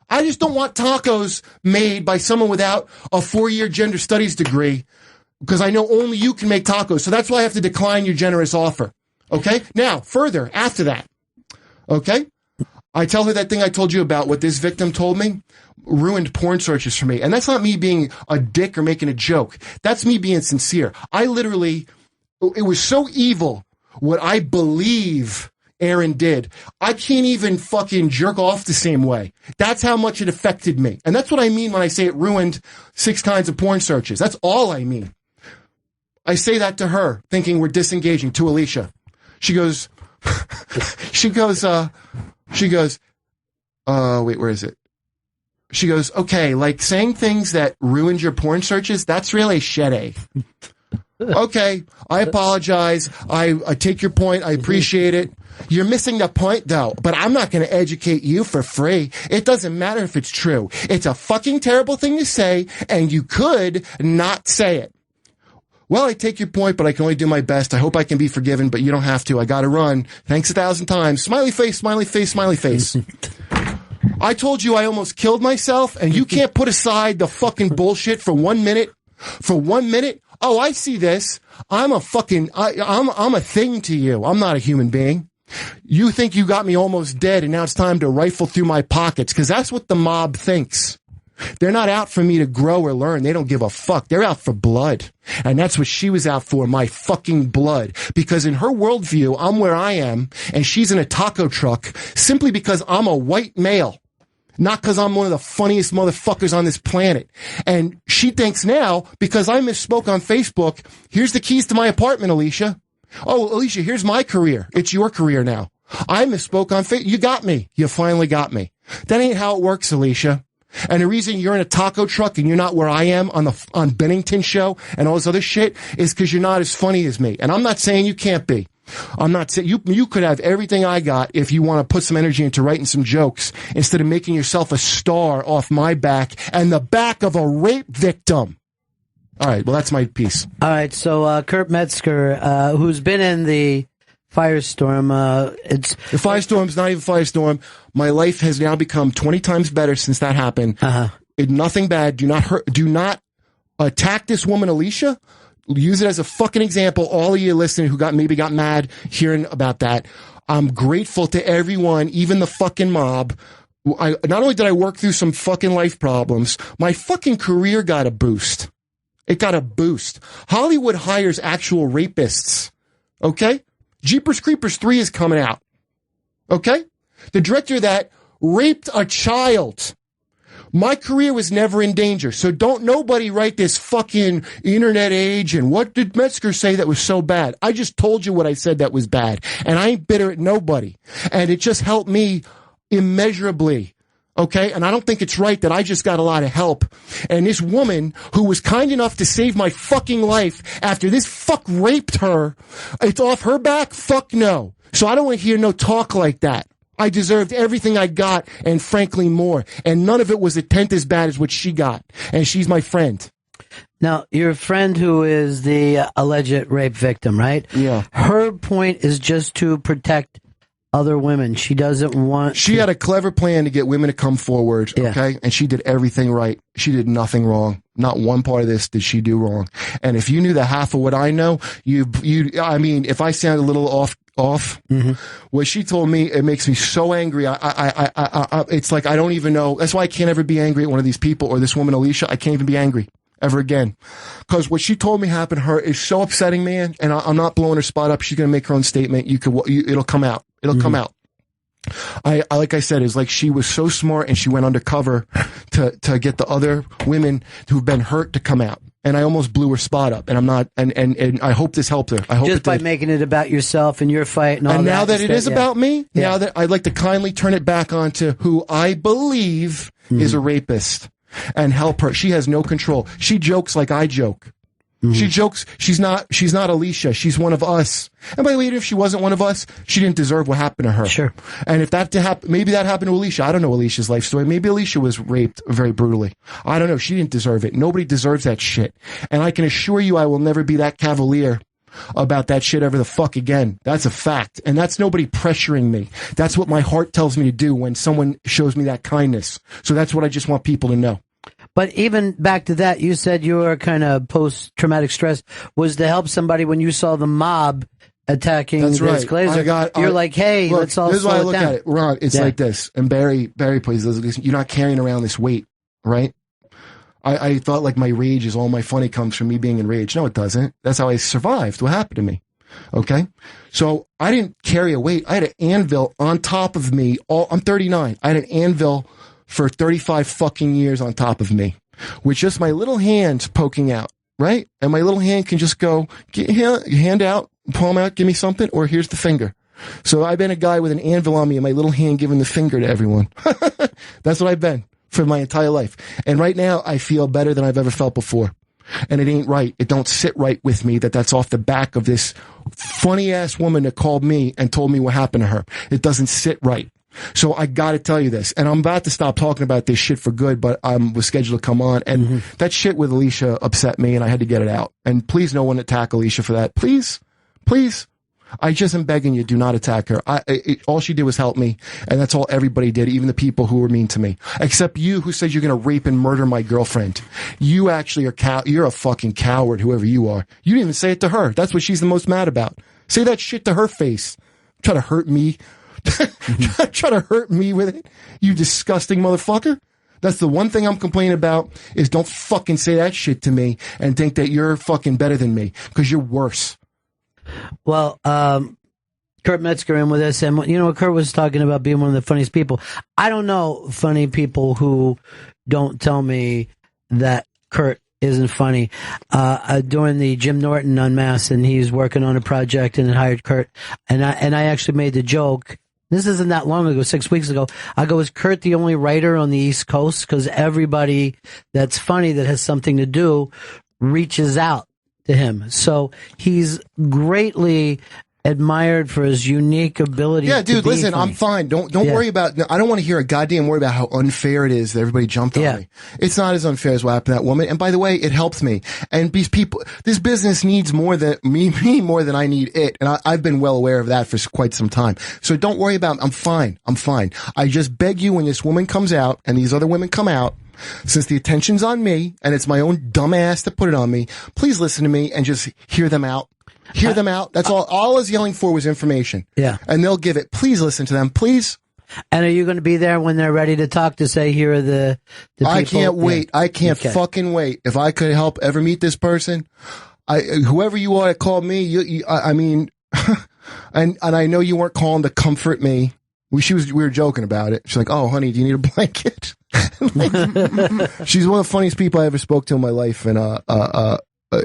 I just don't want tacos made by someone without a 4-year gender studies degree because I know only you can make tacos. So that's why I have to decline your generous offer. Okay? Now, further, after that, okay? I tell her that thing I told you about, what this victim told me, ruined porn searches for me. And that's not me being a dick or making a joke. That's me being sincere. It was so evil what I believe Aaron did. I can't even fucking jerk off the same way. That's how much it affected me. And that's what I mean when I say it ruined 6 kinds of porn searches. That's all I mean. I say that to her, thinking we're disengaging, to Alicia. She goes, wait, where is it? She goes, okay, like saying things that ruined your porn searches, that's really shitty. Okay, I apologize. I take your point. I appreciate it. You're missing the point, though, but I'm not going to educate you for free. It doesn't matter if it's true. It's a fucking terrible thing to say, and you could not say it. Well, I take your point, but I can only do my best. I hope I can be forgiven, but you don't have to. I got to run. Thanks 1,000 times. Smiley face, smiley face, smiley face. I told you I almost killed myself, and you can't put aside the fucking bullshit for 1 minute. For 1 minute? Oh, I see this. I'm a thing to you. I'm not a human being. You think you got me almost dead, and now it's time to rifle through my pockets, because that's what the mob thinks. They're not out for me to grow or learn. They don't give a fuck. They're out for blood. And that's what she was out for, my fucking blood. Because in her worldview, I'm where I am, and she's in a taco truck simply because I'm a white male. Not because I'm one of the funniest motherfuckers on this planet. And she thinks now, because I misspoke on Facebook, here's the keys to my apartment, Alicia. Oh, Alicia, here's my career. It's your career now. I misspoke on Facebook. You got me. You finally got me. That ain't how it works, Alicia. And the reason you're in a taco truck and you're not where I am on Bennington show and all this other shit is because you're not as funny as me. And I'm not saying you can't be. I'm not saying you could have everything I got if you want to put some energy into writing some jokes instead of making yourself a star off my back and the back of a rape victim. All right, well, that's my piece. All right, so Kurt Metzger, who's been in the firestorm, the firestorm's not even firestorm. My life has now become 20 times better since that happened. Nothing bad. Do not attack this woman, Alicia. Use it as a fucking example. All of you listening who maybe got mad hearing about that. I'm grateful to everyone, even the fucking mob. Not only did I work through some fucking life problems, my fucking career got a boost. It got a boost. Hollywood hires actual rapists. Okay? Jeepers Creepers 3 is coming out. Okay? The director that raped a child. My career was never in danger. So don't nobody write this fucking internet age and what did Metzger say that was so bad? I just told you what I said that was bad. And I ain't bitter at nobody. And it just helped me immeasurably. Okay, and I don't think it's right that I just got a lot of help. And this woman who was kind enough to save my fucking life after this fuck raped her, it's off her back? Fuck no. So I don't want to hear no talk like that. I deserved everything I got and frankly more. And none of it was a tenth as bad as what she got. And she's my friend. Now, your friend who is the alleged rape victim, right? Yeah. Her point is just to protect other women. She doesn't want... She had a clever plan to get women to come forward, okay? And she did everything right. She did nothing wrong. Not one part of this did she do wrong. And if you knew the half of what I know, I mean, if I sound a little off, what she told me, it makes me so angry. It's like I don't even know. That's why I can't ever be angry at one of these people or this woman, Alicia. I can't even be angry ever again. Because what she told me happened to her is so upsetting, man. And I'm not blowing her spot up. She's going to make her own statement. It'll come out. It'll come out. Like I said, it's like she was so smart and she went undercover to get the other women who've been hurt to come out. And I almost blew her spot up. And I'm not, and I hope this helped her. I hope just by making it about yourself and your fight and all that. And now that it is about me, now that I'd like to kindly turn it back onto who I believe is a rapist and help her. She has no control. She jokes like I joke. She jokes. She's not Alicia. She's one of us. And by the way, even if she wasn't one of us, she didn't deserve what happened to her. Sure. And if that happened, maybe that happened to Alicia. I don't know Alicia's life story. Maybe Alicia was raped very brutally. I don't know. She didn't deserve it. Nobody deserves that shit. And I can assure you I will never be that cavalier about that shit ever the fuck again. That's a fact. And that's nobody pressuring me. That's what my heart tells me to do when someone shows me that kindness. So that's what I just want people to know. But even back to that, you said your kind of post-traumatic stress was to help somebody when you saw the mob attacking That's this right. Glazer. You're like, hey, look, let's all this is why I slow look it down. at it. Ron, it's like this. And Barry, please, listen, you're not carrying around this weight, right? I thought like my rage is all my funny comes from me being enraged. No, it doesn't. That's how I survived what happened to me. Okay? So I didn't carry a weight. I had an anvil on top of me. I'm 39. I had an anvil for 35 fucking years on top of me, with just my little hand poking out, right? And my little hand can just go, hand out, palm out, give me something, or here's the finger. So I've been a guy with an anvil on me and my little hand giving the finger to everyone. That's what I've been for my entire life. And right now I feel better than I've ever felt before. And it ain't right. It don't sit right with me that's off the back of this funny ass woman that called me and told me what happened to her. It doesn't sit right. So I got to tell you this, and I'm about to stop talking about this shit for good, but I was scheduled to come on, and that shit with Alicia upset me, and I had to get it out. And please, no one attack Alicia for that. Please. I just am begging you, do not attack her. All she did was help me, and that's all everybody did, even the people who were mean to me. Except you, who said you're going to rape and murder my girlfriend. You actually you're a fucking coward, whoever you are. You didn't even say it to her. That's what she's the most mad about. Say that shit to her face. Try to hurt me. Try to hurt me with it, you disgusting motherfucker. That's the one thing I'm complaining about, is don't fucking say that shit to me and think that you're fucking better than me, because you're worse. Well, Kurt Metzger in with us, and you know, Kurt was talking about being one of the funniest people. I don't know funny people who don't tell me that Kurt isn't funny. During the Jim Norton Unmasked, and he's working on a project and it hired Kurt, and I actually made the joke. This isn't that long ago, 6 weeks ago. I go, is Kurt the only writer on the East Coast? Because everybody that's funny that has something to do reaches out to him. So he's greatly admired for his unique ability. Yeah, dude, to be listen, funny. I'm fine. Don't worry about. I don't want to hear a goddamn word about how unfair it is that everybody jumped on me. It's not as unfair as what happened to that woman. And by the way, it helps me. And these people, this business needs more than me more than I need it. And I've been well aware of that for quite some time. So don't worry about. I'm fine. I just beg you, when this woman comes out and these other women come out, since the attention's on me and it's my own dumb ass to put it on me, please listen to me and just hear them out. Hear them out. That's all. All I was yelling for was information. Yeah. And they'll give it. Please listen to them. Please. And are you going to be there when they're ready to talk to say, here are the people? I can't wait. I can't fucking wait. If I could help ever meet this person, whoever you are that called me, I mean, and I know you weren't calling to comfort me. We were joking about it. She's like, "Oh, honey, do you need a blanket?" She's one of the funniest people I ever spoke to in my life. And,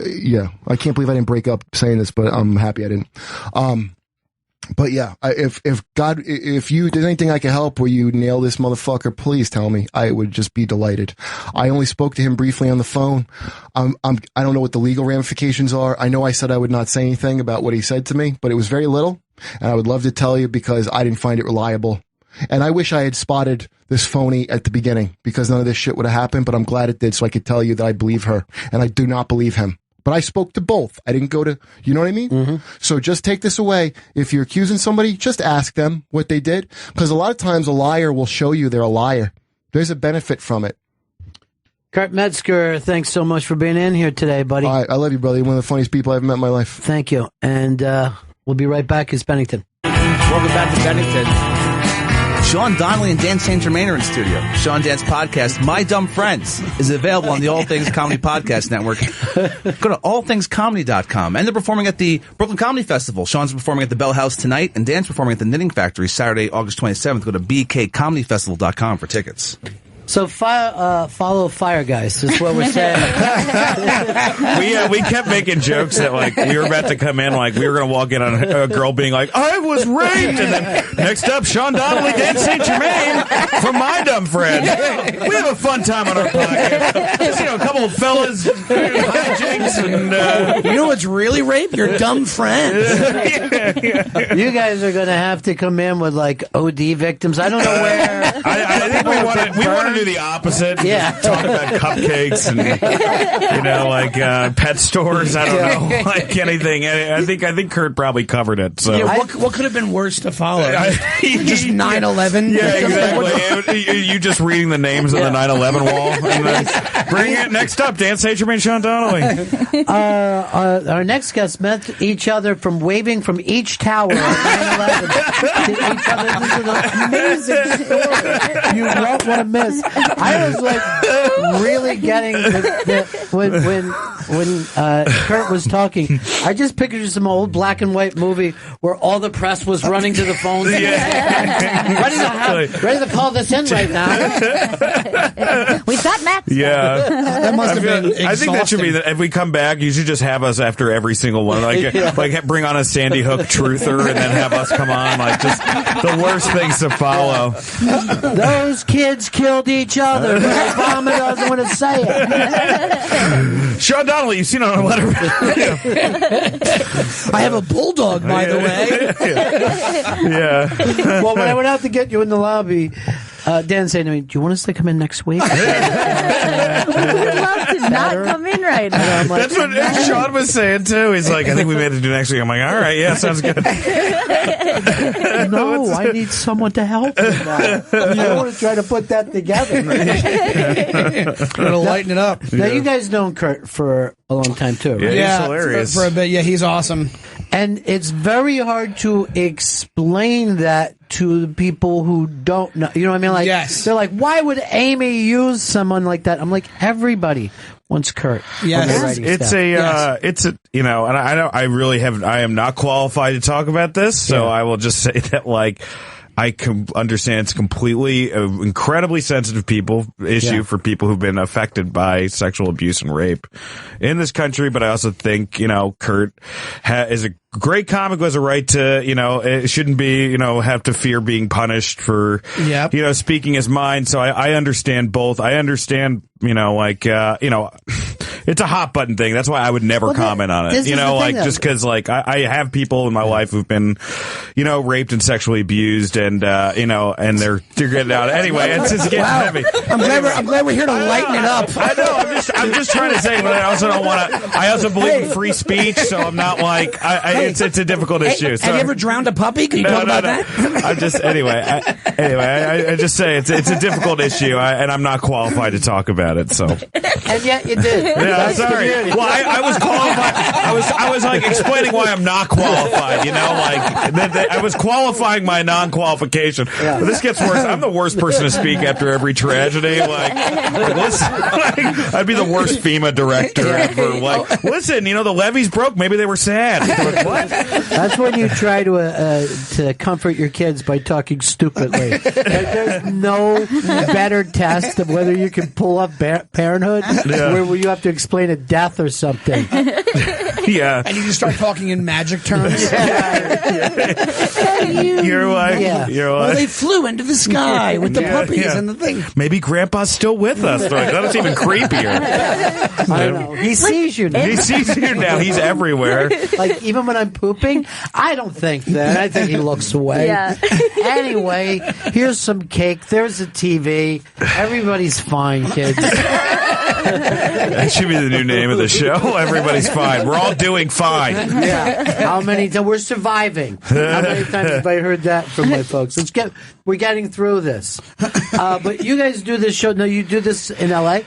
yeah, I can't believe I didn't break up saying this, but I'm happy I didn't. But yeah, if there's anything I can help where you nail this motherfucker, please tell me. I would just be delighted. I only spoke to him briefly on the phone. I don't know what the legal ramifications are. I know I said I would not say anything about what he said to me, but it was very little. And I would love to tell you because I didn't find it reliable. And I wish I had spotted this phony at the beginning because none of this shit would have happened, but I'm glad it did so I could tell you that I believe her and I do not believe him. But I spoke to both. I didn't go to, you know what I mean? Mm-hmm. So just take this away. If you're accusing somebody, just ask them what they did. Because a lot of times a liar will show you they're a liar. There's a benefit from it. Kurt Metzger, thanks so much for being in here today, buddy. All right, I love you, brother. You're one of the funniest people I've ever met in my life. Thank you. And we'll be right back. It's Bennington. Welcome back to Bennington. Sean Donnelly and Dan St. Germain are in studio. Sean Dan's podcast, My Dumb Friends, is available on the All Things Comedy Podcast Network. Go to allthingscomedy.com. And they're performing at the Brooklyn Comedy Festival. Sean's performing at the Bell House tonight, and Dan's performing at the Knitting Factory Saturday, August 27th. Go to bkcomedyfestival.com for tickets. So follow Fire Guys is what we're saying. We kept making jokes that like we were about to come in, like we were going to walk in on a girl being like, "I was raped," and then next up, Sean Donnelly, Dan St. Germain from My Dumb Friends. We have a fun time on our podcast. Just, a couple of fellas hijinks, and you know what's really rape? Your dumb friends. You guys are going to have to come in with like OD victims. I don't know where. I think we want to do the opposite. Yeah. Talk about cupcakes and like pet stores. I don't know, like anything. I think Kurt probably covered it. So yeah, what could have been worse to follow? Just 9/11. Yeah, exactly. You just reading the names on the 9/11 wall. And then bring it next up, Dan St. Germain, Sean Donnelly. Our next guests met each other from waving from each tower on 9/11 to each other. This is an amazing story. You won't want to miss. I was like really getting when Kurt was talking. I just pictured some old black and white movie where all the press was running to the phones, ready to call this in right now. We've got Matt. Yeah, that must have been exhausting. I think that should be that. If we come back, you should just have us after every single one, like bring on a Sandy Hook truther and then have us come on, like just the worst things to follow. Those kids killed each other. Obama doesn't want to say it. Sean Donnelly, you've seen on a letter. I have a bulldog, by the way. Yeah. Well, when I went out to get you in the lobby, Dan said to me, "Do you want us to come in next week?" We would love to not come in right now. Like, that's what Sean was saying too. He's like, "I think we made it do next week." I'm like, "All right, yeah, sounds good." No, I need someone to help me now. I want to try to put that together. Gotta lighten it up. Now, you guys known Kurt for a long time too, right? Yeah, he's hilarious. For a bit, yeah, he's awesome. And it's very hard to explain that to the people who don't know. You know what I mean? Like, yes. They're like, "Why would Amy use someone like that?" I'm like, everybody wants Kurt. Yes. It's a and I am not qualified to talk about this, so I will just say that like I understand it's completely incredibly sensitive issue for people who've been affected by sexual abuse and rape in this country. But I also think, Kurt is a great comic who has a right to, it shouldn't be, have to fear being punished for, speaking his mind. So I understand both. I understand, it's a hot button thing. That's why I would never comment on it. Just because, I have people in my life who've been, raped and sexually abused, and and they're getting out. Anyway, it's just getting heavy. I'm glad we're here to lighten it up. I know. I'm just trying to say, but I also don't want to. I also believe in free speech, so I'm not it's a difficult issue. So, have you ever drowned a puppy? Can you talk about that? I'm just I just say it's a difficult issue, and I'm not qualified to talk about it. So, and yet you did. Yeah, sorry. Well, I was qualified. I was explaining why I'm not qualified. I was qualifying my non-qualification. Yeah. But this gets worse. I'm the worst person to speak after every tragedy. I'd be the worst FEMA director ever. Listen, the levees broke. Maybe they were sad. What? That's when you try to comfort your kids by talking stupidly. There's no better test of whether you can pull up parenthood, where you have to explain a death or something. Yeah. And you just start talking in magic terms. You're like, well, they flew into the sky with the puppies and the thing. Maybe Grandpa's still with us. That's even creepier. I know. He sees you now. He sees you now. He's everywhere. Even when I'm pooping, I don't think that. I think he looks away. Yeah. Anyway, here's some cake. There's a TV. Everybody's fine, kids. That should be the new name of the show. Everybody's fine. We're all doing fine. Yeah. How many times? We're surviving. How many times have I heard that from my folks? We're getting through this. But you guys do this show. No, you do this in L.A.?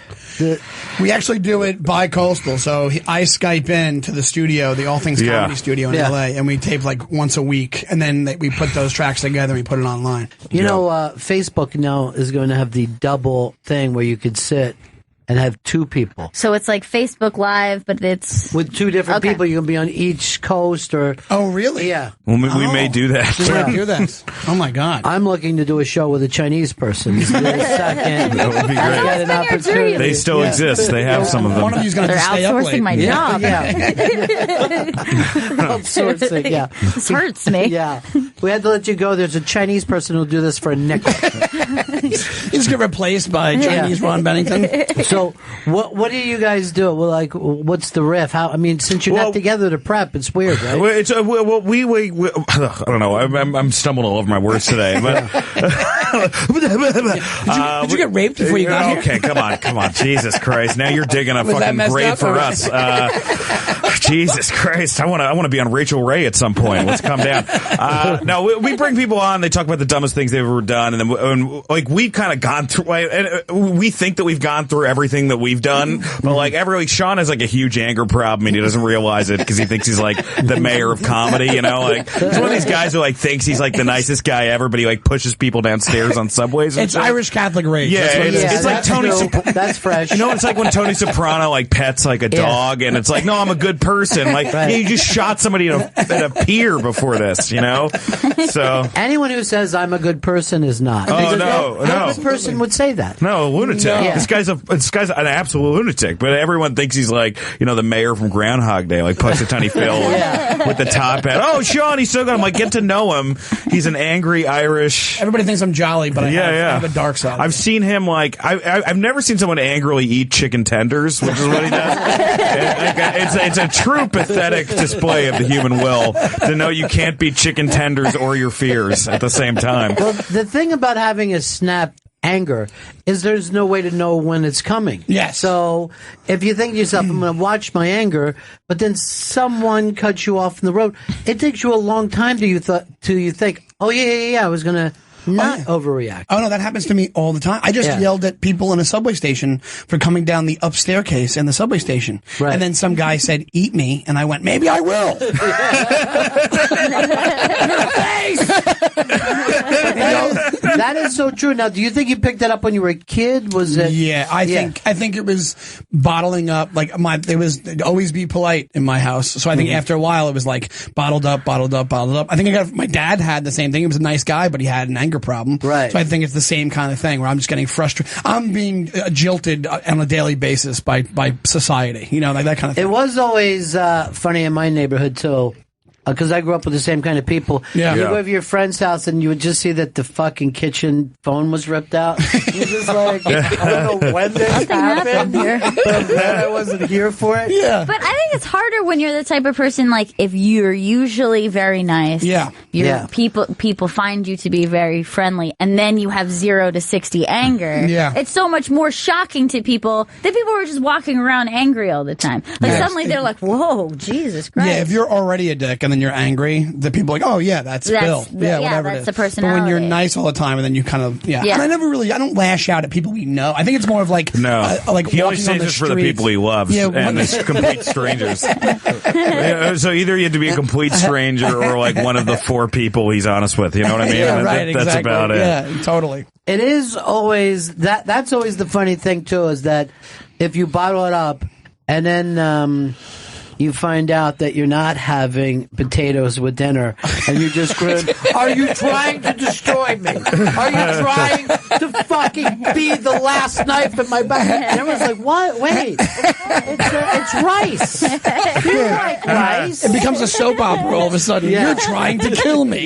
We actually do it bi-coastal. So I Skype in to the studio, the All Things Comedy Studio in L.A., and we tape once a week. And then we put those tracks together and we put it online. Facebook now is going to have the double thing where you could sit and have two people. So it's like Facebook Live, but it's... with two different people. You can be on each coast or... Oh, really? Yeah. Well, we may do that. We may do that. Oh, my God. I'm looking to do a show with a Chinese person. That would be great. They still exist. They have some of them. One of you's going to stay up late. They're outsourcing my job. Outsourcing, yeah. This hurts me. Yeah. We had to let you go. There's a Chinese person who'll do this for a nickel. He's get replaced by Chinese Ron Bennington. So, what do you guys do? Well, what's the riff? Since you're not together to prep, it's weird, right? Well, I don't know. I'm stumbling all over my words today. But did you get raped before you got here? Okay, come on. Jesus Christ. Now you're digging a fucking grave for us. Jesus Christ. I want to be on Rachel Ray at some point. Let's calm down. No, we bring people on. They talk about the dumbest things they've ever done. And then, we've kind of gone through, and we think that we've gone through everything that we've done. But, every week, Sean has, a huge anger problem, and he doesn't realize it because he thinks he's, the mayor of comedy, he's one of these guys who, thinks he's, the nicest guy ever, but he, pushes people downstairs on subways. It's Irish Catholic rage. Yeah, it's like Tony Soprano. That's fresh. It's like when Tony Soprano, pets, a dog, and it's no, I'm a good person. You just shot somebody at a pier before this, So anyone who says I'm a good person is not. Oh, no. No good person would say that. No, a lunatic. No. Yeah. This guy's an absolute lunatic, but everyone thinks he's the mayor from Groundhog Day, Punxsutawney Phil with the top hat. Oh, Sean, he's so good. I'm get to know him. He's an angry Irish. Everybody thinks I'm jolly, but I have a dark side. I've seen him I've never seen someone angrily eat chicken tenders, which is what he does. It's a true pathetic display of the human will to know you can't beat chicken tenders or your fears at the same time. Well, the thing about having a snap anger is there's no way to know when it's coming. Yes. So if you think to yourself, I'm going to watch my anger, but then someone cuts you off in the road, it takes you a long time till you think, oh, yeah, I was going to not overreact. Oh, no, that happens to me all the time. I just yelled at people in a subway station for coming down the up staircase in the subway station. Right. And then some guy said, eat me. And I went, maybe I will. That is so true. Now, do you think you picked that up when you were a kid? Was it? Yeah, I think it was bottling up. There was always be polite in my house. So I think after a while it was bottled up. I think my dad had the same thing. He was a nice guy, but he had an anger problem. Right. So I think it's the same kind of thing where I'm just getting frustrated. I'm being jilted on a daily basis by society. That kind of thing. It was always funny in my neighborhood too. because I grew up with the same kind of people. Yeah. You go over to your friend's house and you would just see that the fucking kitchen phone was ripped out. You're just like, I don't know when this happened, but then I wasn't here for it. Yeah. But I think it's harder when you're the type of person, like, if you're usually very nice. Yeah. People find you to be very friendly, and then you have 0 to 60 anger. Yeah. It's so much more shocking to people that people were just walking around angry all the time. Like, suddenly they're like, whoa, Jesus Christ. Yeah, if you're already a dick and then you're angry, the people are like, oh yeah, that's Bill. Whatever that's it is. the personality. But when you're nice all the time and then you kind of, And I don't lash out at people we know. I think it's more of like, like he only walking on says the this for the people he loves, and it's complete strangers. So either you have to be a complete stranger or like one of the 4 people he's honest with. You know what I mean? Yeah, right, That's exactly. about it. Yeah, totally. It is always that's always the funny thing too, is that if you bottle it up and then you find out that you're not having potatoes with dinner and you just grin, are you trying to destroy me? Are you trying to fucking be the last knife in my back? And everyone's like, what? Wait, it's rice. You like rice? It becomes a soap opera all of a sudden. You're trying to kill me.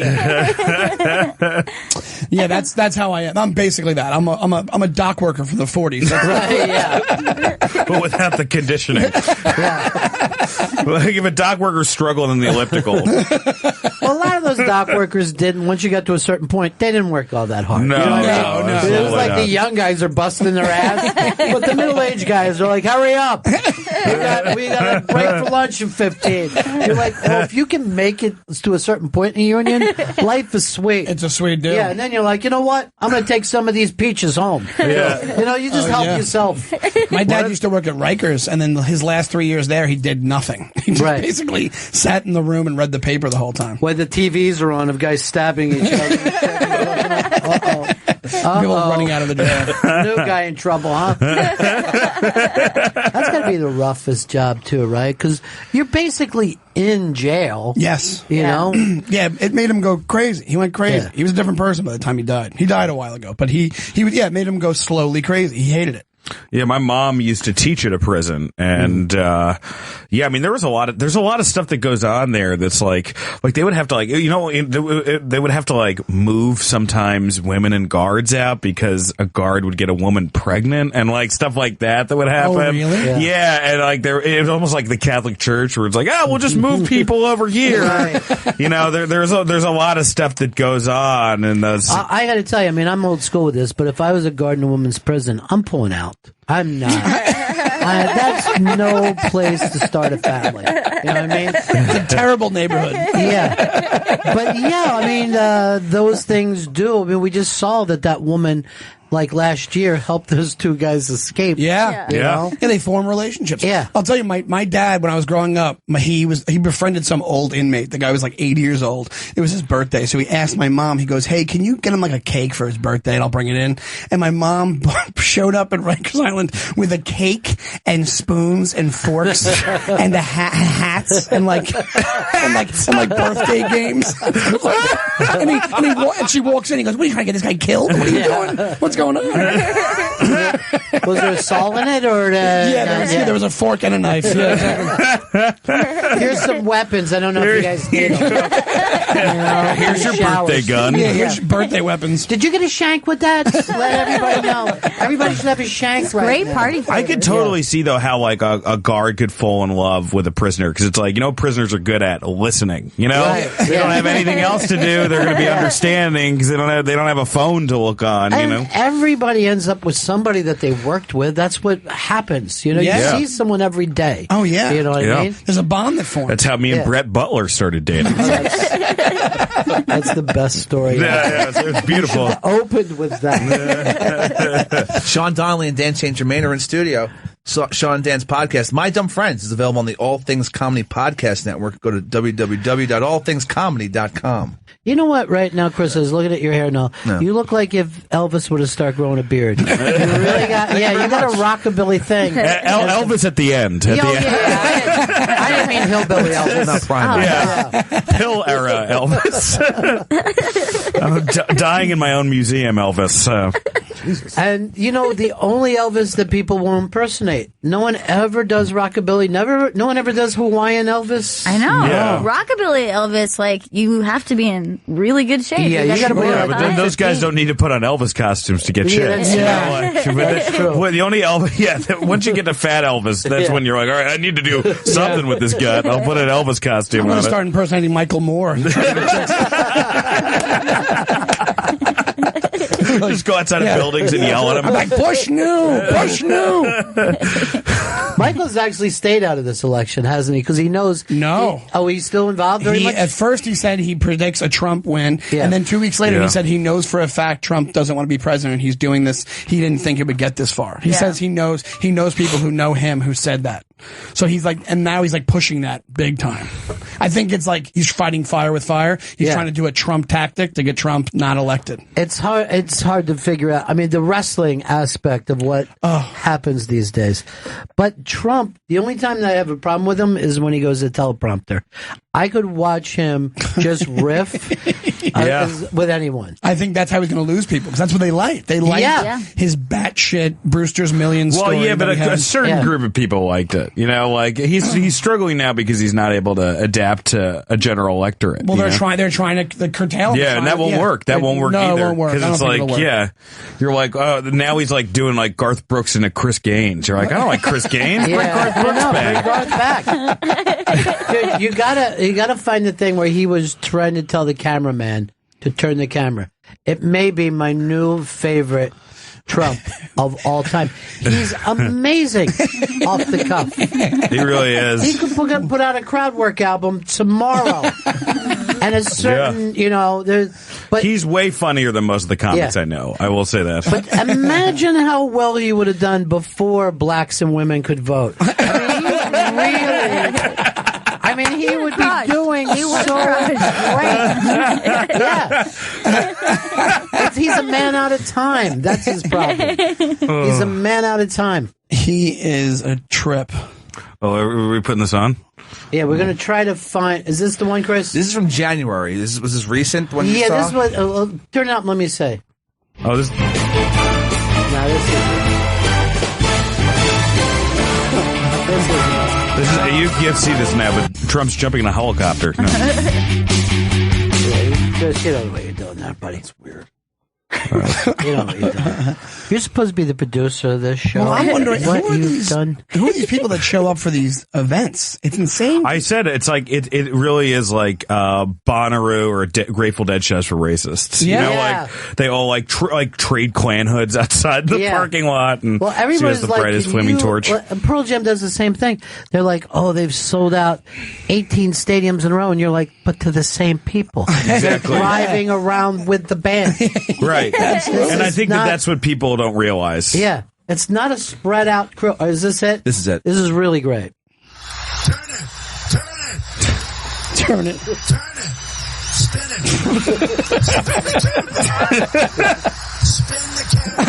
Yeah, that's how I am. I'm basically that. I'm a dock worker from the 40s. But without the conditioning. Like if a dock worker's struggling in the elliptical. Well, a lot of those dock workers didn't. Once you got to a certain point, they didn't work all that hard. No, you know what I mean? It was like the young guys are busting their ass, but the middle-aged guys are like, "Hurry up! We got a break for lunch in 15." You're like, well, if you can make it to a certain point in the union, life is sweet. It's a sweet deal. Yeah, and then you're like, you know what? I'm going to take some of these peaches home. Yeah. You know, you just help yourself. My dad used to work at Rikers, and then his last 3 years there, he did nothing. He just basically sat in the room and read the paper the whole time. Where the TVs are on of guys stabbing each other. People running out of the jail. New guy in trouble, huh? That's got to be the roughest job, too, right? Because you're basically in jail. Yes. You know? Yeah, it made him go crazy. He went crazy. Yeah. He was a different person by the time he died. He died a while ago, but it made him go slowly crazy. He hated it. Yeah, my mom used to teach at a prison, and I mean, there's a lot of stuff that goes on there that's like they would have to they would have to like move sometimes women and guards out because a guard would get a woman pregnant and like stuff like that would happen. Oh, really? Yeah, and like it was almost like the Catholic Church where it's like, we'll just move people over here. Right. You know, there's a lot of stuff that goes on, and I got to tell you, I mean, I'm old school with this, but if I was a guard in a woman's prison, I'm pulling out. I'm not. That's no place to start a family. You know what I mean? It's a terrible neighborhood. Yeah. But I mean, those things do. I mean, we just saw that woman, like last year, helped those 2 guys escape. Yeah. You know? Yeah, they form relationships. Yeah. I'll tell you, my dad, when I was growing up, he befriended some old inmate. The guy was like 80 years old. It was his birthday. So he asked my mom, he goes, hey, can you get him like a cake for his birthday and I'll bring it in? And my mom showed up at Rikers Island with a cake and spoons and forks and hats and like birthday games. And she walks in, he goes, what are you trying to get this guy killed? What are you doing? What's going on? Was there a salt in it, or there was a fork and a knife. Yeah, exactly. Here's some weapons. I don't know if you guys need them. Here's your birthday gun. Yeah, here's your birthday weapons. Did you get a shank with that? Let everybody know. Everybody should have a shank. Great party. I could totally see though how like a guard could fall in love with a prisoner because it's like prisoners are good at listening. You know, they don't have anything else to do. They're going to be understanding because they don't have a phone to look on. And everybody ends up with somebody that they worked with. That's what happens. You know, you see someone every day. Oh yeah, you know what I mean. There's a bond that forms. That's how me and Brett Butler started dating. That's the best story. Yeah, it's beautiful. Opened with that. Sean Donnelly and Dan St. Germain are in studio. Sean and Dan's podcast, My Dumb Friends, is available on the All Things Comedy Podcast Network. Go to www.allthingscomedy.com. You know what? Right now, Chris, I was looking at your hair now. No. You look like if Elvis would have started growing a beard. You really got, you got a rockabilly thing. Elvis at the end. I didn't mean hillbilly Elvis. Not prime. Pill era Elvis. I'm dying in my own museum, Elvis. And the only Elvis that people will impersonate. No one ever does rockabilly. No one ever does Hawaiian Elvis. I know. Yeah. Rockabilly Elvis, you have to be in really good shape. Yeah, you gotta be but then those guys don't need to put on Elvis costumes to get shit. That's true. The only Elvis, once you get to fat Elvis, that's when you're like, all right, I need to do something with this gut. I'll put an Elvis costume I'm on going it. to start impersonating Michael Moore. Just go outside of buildings and yell at him. I'm like, Bush knew. Michael's actually stayed out of this election, hasn't he? Because he knows. No. He's still involved very much? At first, he said he predicts a Trump win. Yeah. And then 2 weeks later, he said he knows for a fact Trump doesn't want to be president. He's doing this. He didn't think it would get this far. He says he knows people who know him who said that. So he's and now he's pushing that big time. I think it's he's fighting fire with fire. He's trying to do a Trump tactic to get Trump not elected. It's hard to figure out. I mean, the wrestling aspect of what happens these days. But Trump, the only time that I have a problem with him is when he goes to teleprompter. I could watch him just riff with anyone. I think that's how he's going to lose people, because that's what they like. They like his batshit Brewster's Millions story. Well, yeah, but a certain group of people liked it. He's struggling now because he's not able to adapt to a general electorate. Well, they're trying to curtail him. Yeah, and that won't work. That won't work either. It won't work. Because it's you're like, oh, now he's doing Garth Brooks into Chris Gaines. You're like, I don't like Chris Gaines. Bring Garth Brooks back. Bring Garth back. Dude, you gotta find the thing where he was trying to tell the cameraman to turn the camera. It may be my new favorite Trump of all time. He's amazing off the cuff. He really is. He could put out a crowd work album tomorrow. And a certain, but he's way funnier than most of the comics I know. I will say that. But imagine how well he would have done before blacks and women could vote. I mean, he would be doing so great. Yeah. He's a man out of time. That's his problem. He's a man out of time. He is a trip. Oh, are we putting this on? Yeah, we're going to try to find... Is this the one, Chris? This is from January. Was this recent when you saw? Yeah, this was... turn it up, let me say. Oh, this... No, this is... You can't see this now, but Trump's jumping in a helicopter. No. Just, you don't know what you're doing there, buddy. It's weird. You don't know what you're doing. You're supposed to be the producer of this show. Well, I'm wondering what you've done. Who are these people that show up for these events? It's insane. I said it's it really is like Bonnaroo or Grateful Dead shows for racists. Yeah. They all trade Klan hoods outside the parking lot and everybody's the brightest flaming torch. Pearl Jam does the same thing. They're like, oh, they've sold out 18 stadiums in a row, and you're like, but to the same people. Exactly. They're driving around with the band. Right. And I think that's what people don't realize. Yeah. It's not a spread out crew. Is this it? This is it. This is really great. Turn it. Spin it. Spin the camera.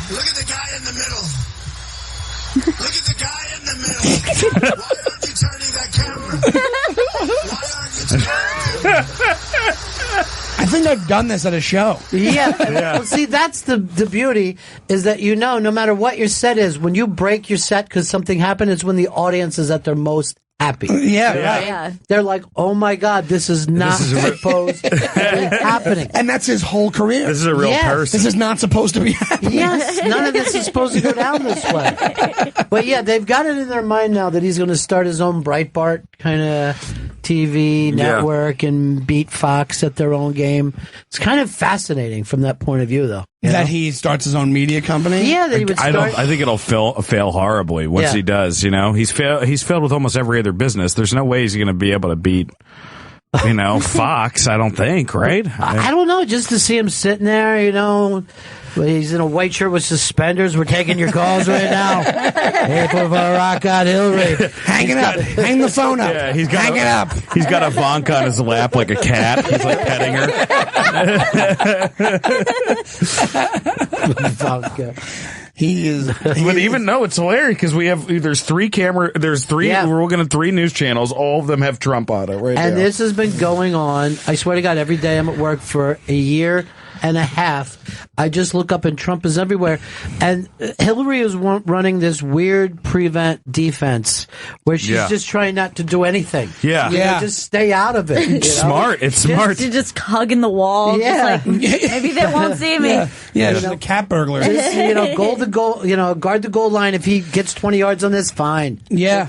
Look at the guy in the middle. Look at the guy in the middle. Why aren't you turning that camera? Why aren't you turning I think I've done this at a show. Yeah. Well, see, that's the beauty, is that no matter what your set is, when you break your set because something happened, it's when the audience is at their most happy. Yeah. They're like, oh my God, this is not supposed to be happening. And that's his whole career. This is a real person. This is not supposed to be happening. Yes, none of this is supposed to go down this way. But yeah, they've got it in their mind now that he's going to start his own Breitbart kind of TV network and beat Fox at their own game. It's kind of fascinating from that point of view, though. That he starts his own media company? Yeah, that he would start. I think it'll fail horribly once he does. He's failed with almost every other business. There's no way he's going to be able to beat Fox. I don't think, right? I don't know. Just to see him sitting there, he's in a white shirt with suspenders. We're taking your calls right now. Hey, for rock out Hillary. Hang it up. Hang the phone up. Yeah, hang it up. He's got Ivanka on his lap like a cat. He's petting her. Ivanka. He is. But even though it's hilarious because there's three. We're looking at 3 news channels. All of them have Trump on it right now. And this has been going on, I swear to God, every day I'm at work for a year and a half. I just look up and Trump is everywhere. And Hillary is running this weird prevent defense where she's just trying not to do anything. Yeah. You know, just stay out of it. It's smart. It's smart. Just hugging the wall. Yeah. Just like, maybe they won't see me. Yeah, she's a cat burglar. Just, guard the goal line. If he gets 20 yards on this, fine. Yeah.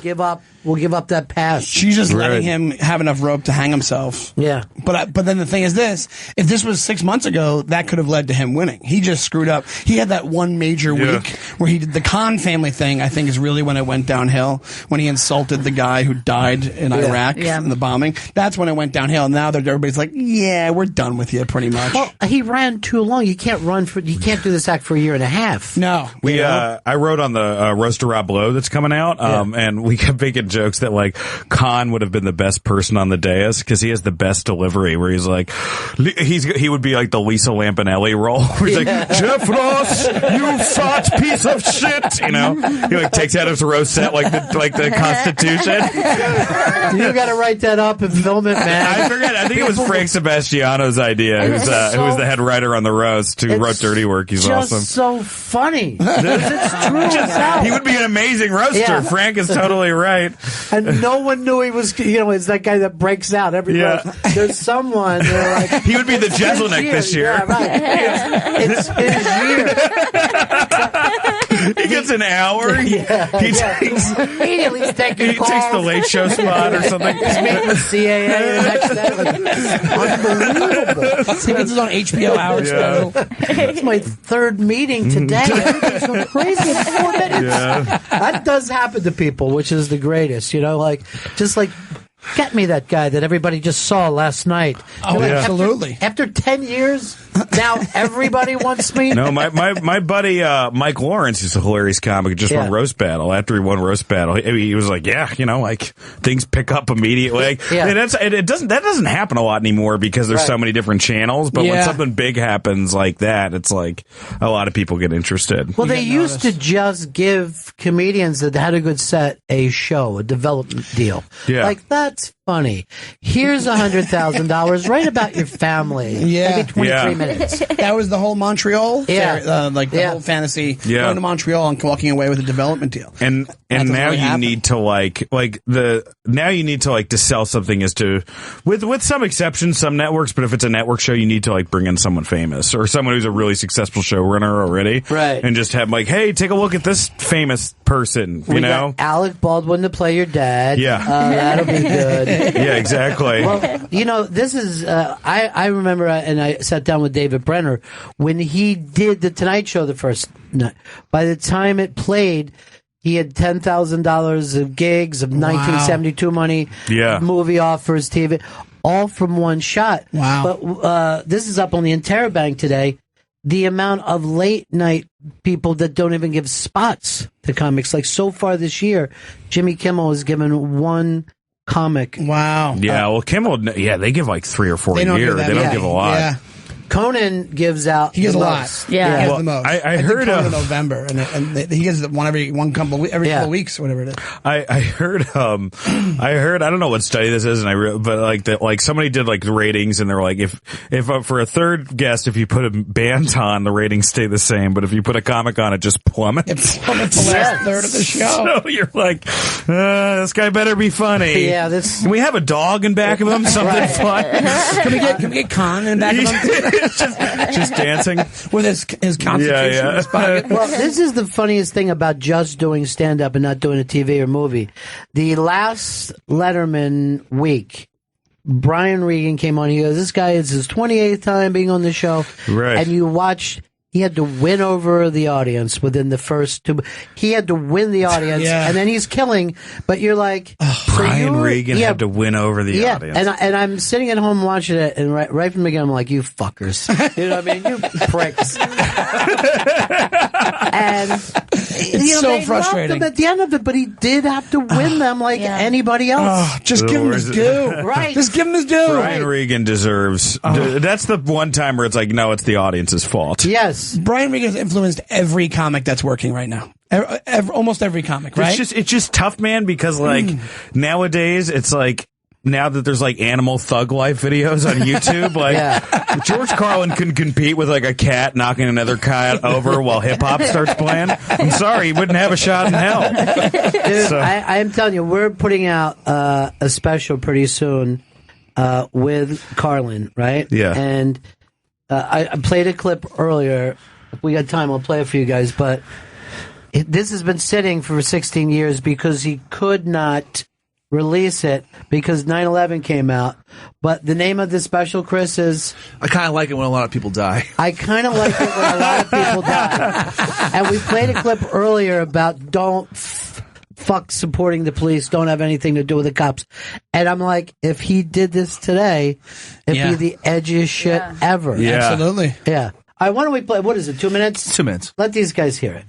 We'll give up that pass. She's just letting him have enough rope to hang himself. Yeah. But then the thing is this, if this was 6 months ago, that could have led to him winning. He just screwed up. He had that one major week where he did the Khan family thing, I think is really when it went downhill, when he insulted the guy who died in Iraq in the bombing. That's when it went downhill. Now that everybody's like, yeah, we're done with you pretty much. Well, he ran too long. You can't do this act for a year and a half. No. I wrote on the Roast to Rob Lowe that's coming out, and we kept making jokes that like Khan would have been the best person on the dais because he has the best delivery where he's like he would be like the Lisa Lampanelli role where he's like, Jeff Ross, you fat piece of shit, he like takes out his roast set like the Constitution. You got to write that up and film it, man. I forget. I think it was Frank Sebastiano's idea, who was the head writer on the roast, who wrote Dirty Work. He's awesome. Just so funny. It's true. He would be an amazing roaster. Yeah. Frank is totally right. And no one knew he was, it's that guy that breaks out every roast. There's someone, they're like, he would be the Jeselnik this year. Yeah, right. It's his year. He gets an hour. He takes the Late Show spot or something. He's meeting with CAA the next day. Unbelievable. He gets his own HBO hour special. It's my 3rd meeting today. Everything's so crazy in 4 minutes. Yeah. That does happen to people, which is the greatest. Get me that guy that everybody just saw last night. Oh, absolutely. After 10 years, now everybody wants me. No, my buddy Mike Lawrence is a hilarious comic. Just won Roast Battle. After he won Roast Battle, he was like, things pick up immediately. That doesn't happen a lot anymore because there's so many different channels. But when something big happens like that, it's like a lot of people get interested. Well, they used to just give comedians that had a good set a show, a development deal. Yeah. Like, that's funny. Here's $100,000. Write about your family. Yeah. Maybe 23 minutes. That was the whole Montreal. Yeah. The whole fantasy. Yeah. Going to Montreal and walking away with a development deal. And now you need to to sell something as to with some exceptions, some networks, but if it's a network show, you need to bring in someone famous or someone who's a really successful showrunner already. Right. And just have hey, take a look at this famous person, We got Alec Baldwin to play your dad. Yeah. That'll be good. Yeah, exactly. Well, this is, I remember, and I sat down with David Brenner when he did The Tonight Show the first night. By the time it played, he had $10,000 of gigs, of 1972 money, movie offers, TV, all from one shot. Wow. But this is up on the Interbank today. The amount of late night people that don't even give spots to comics. Like so far this year, Jimmy Kimmel has given one comic. Wow. Yeah, well, Kimmel, they give 3 or 4 a year. They don't give a lot. Yeah. Conan gives out. He gives a lot. Most. Yeah, he gives the most. I heard in November, and he gets one every couple of weeks, or whatever it is. I heard. I don't know what study this is, but somebody did the ratings, and they were if for a third guest, if you put a band on, the ratings stay the same, but if you put a comic on, it just plummets. It plummets the last third of the show. So you're this guy better be funny. Yeah, Can we have a dog in back of him? Something fun. Can we get Khan in back of him? just dancing with his Constitution in his pocket. Well, this is the funniest thing about just doing stand-up and not doing a TV or movie. The last Letterman week, Brian Regan came on. He goes, "This guy is his 28th time being on the show," right? And you watched. He had to win over the audience within the first 2. He had to win the audience, and then he's killing. But you're like, Brian Regan had to win over the audience. And I'm sitting at home watching it, and right from the beginning, I'm like, you fuckers. You know what I mean? You pricks. And it's so they frustrating loved him at the end of it, but he did have to win them like anybody else. Just give him his due. Right. Just give him his due. Brian Regan deserves. That's the one time where it's like, no, it's the audience's fault. Yes. Brian Regan has influenced every comic that's working right now. Almost every comic, right? It's just tough, man, because like nowadays it's like, now that there's like animal thug life videos on YouTube, like George Carlin couldn't compete with like a cat knocking another cat over while hip hop starts playing. I'm sorry, he wouldn't have a shot in hell. Dude, So- I am telling you, we're putting out a special pretty soon with Carlin, right? Yeah. And I played a clip earlier. If we got time, I'll play it for you guys. But this has been sitting for 16 years because he could not release it because 9/11 came out. But the name of the special, Chris, is... I kind of like it when a lot of people die. I kind of like it when a lot of people die. And we played a clip earlier about don't fuck supporting the police, don't have anything to do with the cops. And I'm like, if he did this today, it'd be the edgiest shit ever. Yeah. Absolutely. Yeah. All right, why don't we play, what is it, 2 minutes? 2 minutes. Let these guys hear it.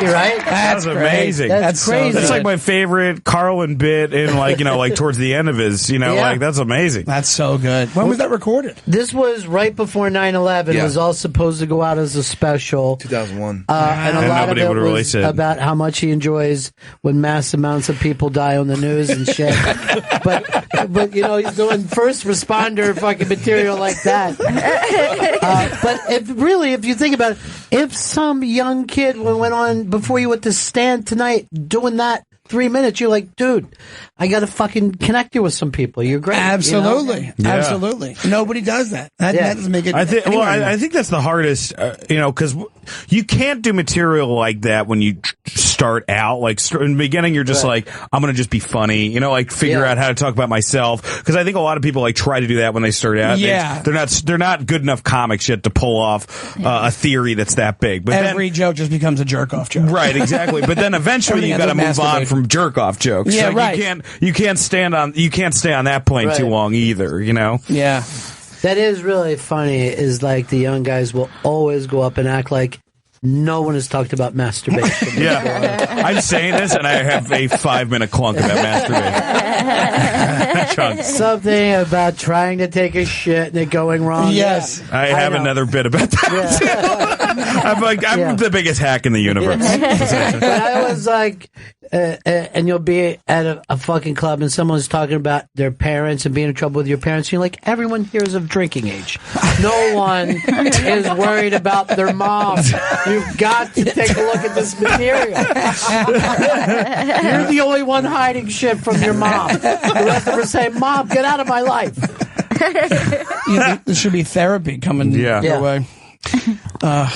You're right? That's amazing. That's crazy. That's like my favorite Carlin bit in like, like towards the end of his, like that's amazing. That's so good. When was that recorded? This was right before 9/11. It was all supposed to go out as a special. 2001. And a lot of it was about how much he enjoys when mass amounts of people die on the news and shit. but he's doing first responder fucking material like that. But if you think about it, if some young kid went on before you went to stand tonight doing that 3 minutes, you're like, dude, I got to fucking connect you with some people. You're great. Absolutely. Absolutely. Nobody does that. That doesn't make it. I think that's the hardest, because you can't do material like that when you start out. Like in the beginning, you're just like, I'm going to just be funny, figure out how to talk about myself. Because I think a lot of people like try to do that when they start out. Yeah. They're not good enough comics yet to pull off a theory that's that big. But every joke just becomes a jerk off joke. Right, exactly. But then eventually you got to move on from jerk off jokes. Yeah, like right. You can't stay on that plane too long either. Yeah. That is really funny. Is like the young guys will always go up and act like no one has talked about masturbation. Yeah, I'm saying this, and I have a 5-minute clunk about masturbation. Something about trying to take a shit and it going wrong. Yes, I have another bit about that. Yeah. I'm the biggest hack in the universe. But I was like, and you'll be at a fucking club and someone's talking about their parents and being in trouble with your parents. And you're like, everyone here is of drinking age. No one is worried about their mom. You've got to take a look at this material. You're the only one hiding shit from your mom. The rest of her say, Mom, get out of my life. There should be therapy coming your way. Well,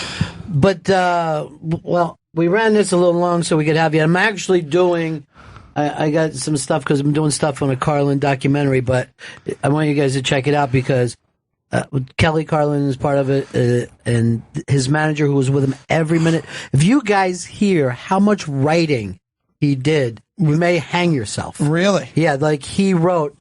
we ran this a little long so we could have you. I'm actually doing... I got some stuff because I'm doing stuff on a Carlin documentary, but I want you guys to check it out because Kelly Carlin is part of it, and his manager who was with him every minute. If you guys hear how much writing he did, you may hang yourself. Really? Yeah, like he wrote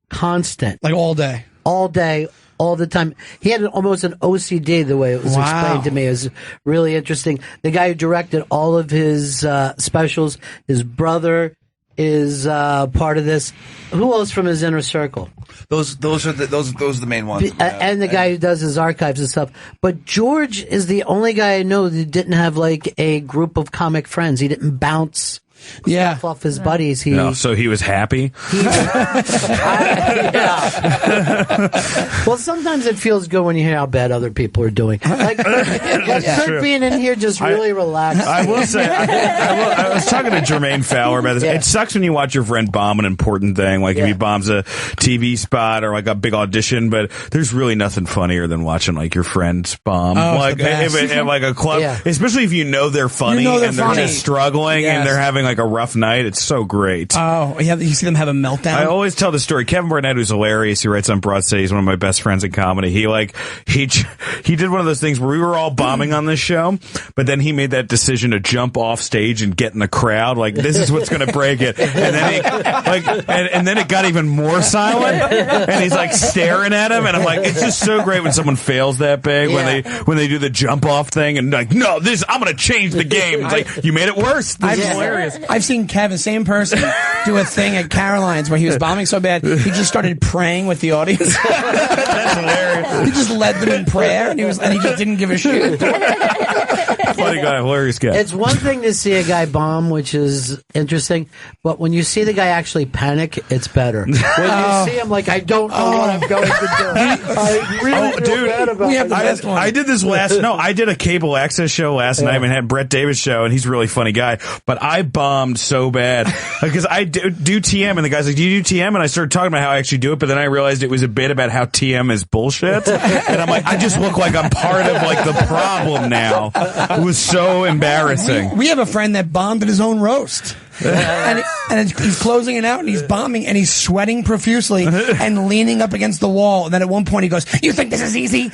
constant. Like all day. All day, all the time. He had almost an OCD the way it was explained to me. It was really interesting. The guy who directed all of his specials, his brother is part of this. Who else from his inner circle? Those are the main ones. And the guy who does his archives and stuff. But George is the only guy I know that didn't have like a group of comic friends. He didn't bounce stuff off his buddies. So he was happy. Well, sometimes it feels good when you hear how bad other people are doing. Like Kurt being in here just really relaxed. I will say, I was talking to Jermaine Fowler about this. It sucks when you watch your friend bomb an important thing, like if he bombs a TV spot or like a big audition, but there's really nothing funnier than watching like your friends bomb. Like a club, especially if you know they're funny and they're just struggling and they're having like like a rough night. It's so great. Oh, yeah, you see them have a meltdown? I always tell the story. Kevin Burnett, who's hilarious, he writes on Broad City. He's one of my best friends in comedy. He did one of those things where we were all bombing on this show, but then he made that decision to jump off stage and get in the crowd. Like, this is what's going to break it. And then and then it got even more silent. And he's like staring at him, and I'm like, it's just so great when someone fails that big, when they do the jump off thing, and like, no, I'm going to change the game. It's like, you made it worse. This is hilarious. I've seen Kevin, same person, do a thing at Caroline's where he was bombing so bad he just started praying with the audience. That's hilarious. He just led them in prayer, and he just didn't give a shit. Funny guy, hilarious guy. It's one thing to see a guy bomb, which is interesting, but when you see the guy actually panic, it's better. When you see him like, I don't know what I'm going to do. I really feel bad about it. I did this I did a cable access show last night and had Brett Davis show, and he's a really funny guy, but I bombed so bad because I do TM, and the guy's like, do you do TM? And I started talking about how I actually do it, but then I realized it was a bit about how TM is bullshit, and I'm like, I just look like I'm part of like the problem now. It was so embarrassing. We have a friend that bombed at his own roast. And he's closing it out, and he's bombing, and he's sweating profusely and leaning up against the wall. And then at one point he goes, "You think this is easy?"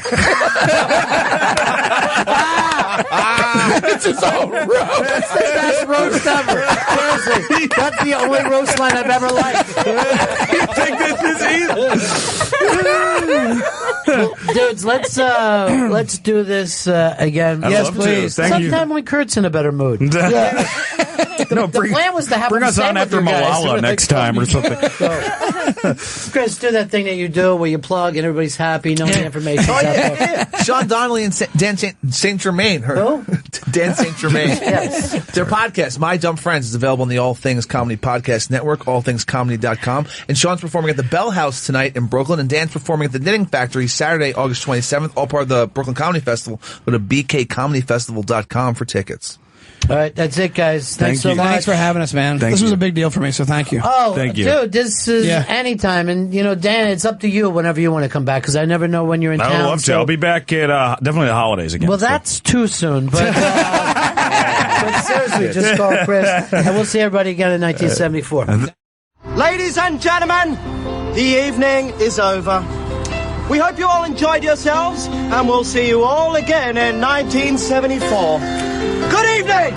It's his own roast. That's the best roast ever. Seriously, that's the only roast line I've ever liked. You think this is easy? Dudes, let's do this again. Yes, please. Sometime when Kurt's in a better mood. No, the plan was to have bring us on after Malala next time or something. Chris, do that thing that you do where you plug and everybody's happy, no information. Sean Donnelly and Dan St. Germain. Dan St. Germain. Yes. Their podcast, My Dumb Friends, is available on the All Things Comedy Podcast Network, allthingscomedy.com. And Sean's performing at the Bell House tonight in Brooklyn, and Dan's performing at the Knitting Factory Saturday, August 27th, all part of the Brooklyn Comedy Festival. Go to bkcomedyfestival.com for tickets. All right, that's it, guys. Thanks so much. Thanks for having us, man. This was a big deal for me, so thank you. Oh, thank you. Dude, this is anytime. And, Dan, it's up to you whenever you want to come back, because I never know when you're in town. I would love to. I'll be back at definitely the holidays again. Well, that's too soon. But, but seriously, just call Chris, and we'll see everybody again in 1974. Ladies and gentlemen, the evening is over. We hope you all enjoyed yourselves, and we'll see you all again in 1974. Good evening!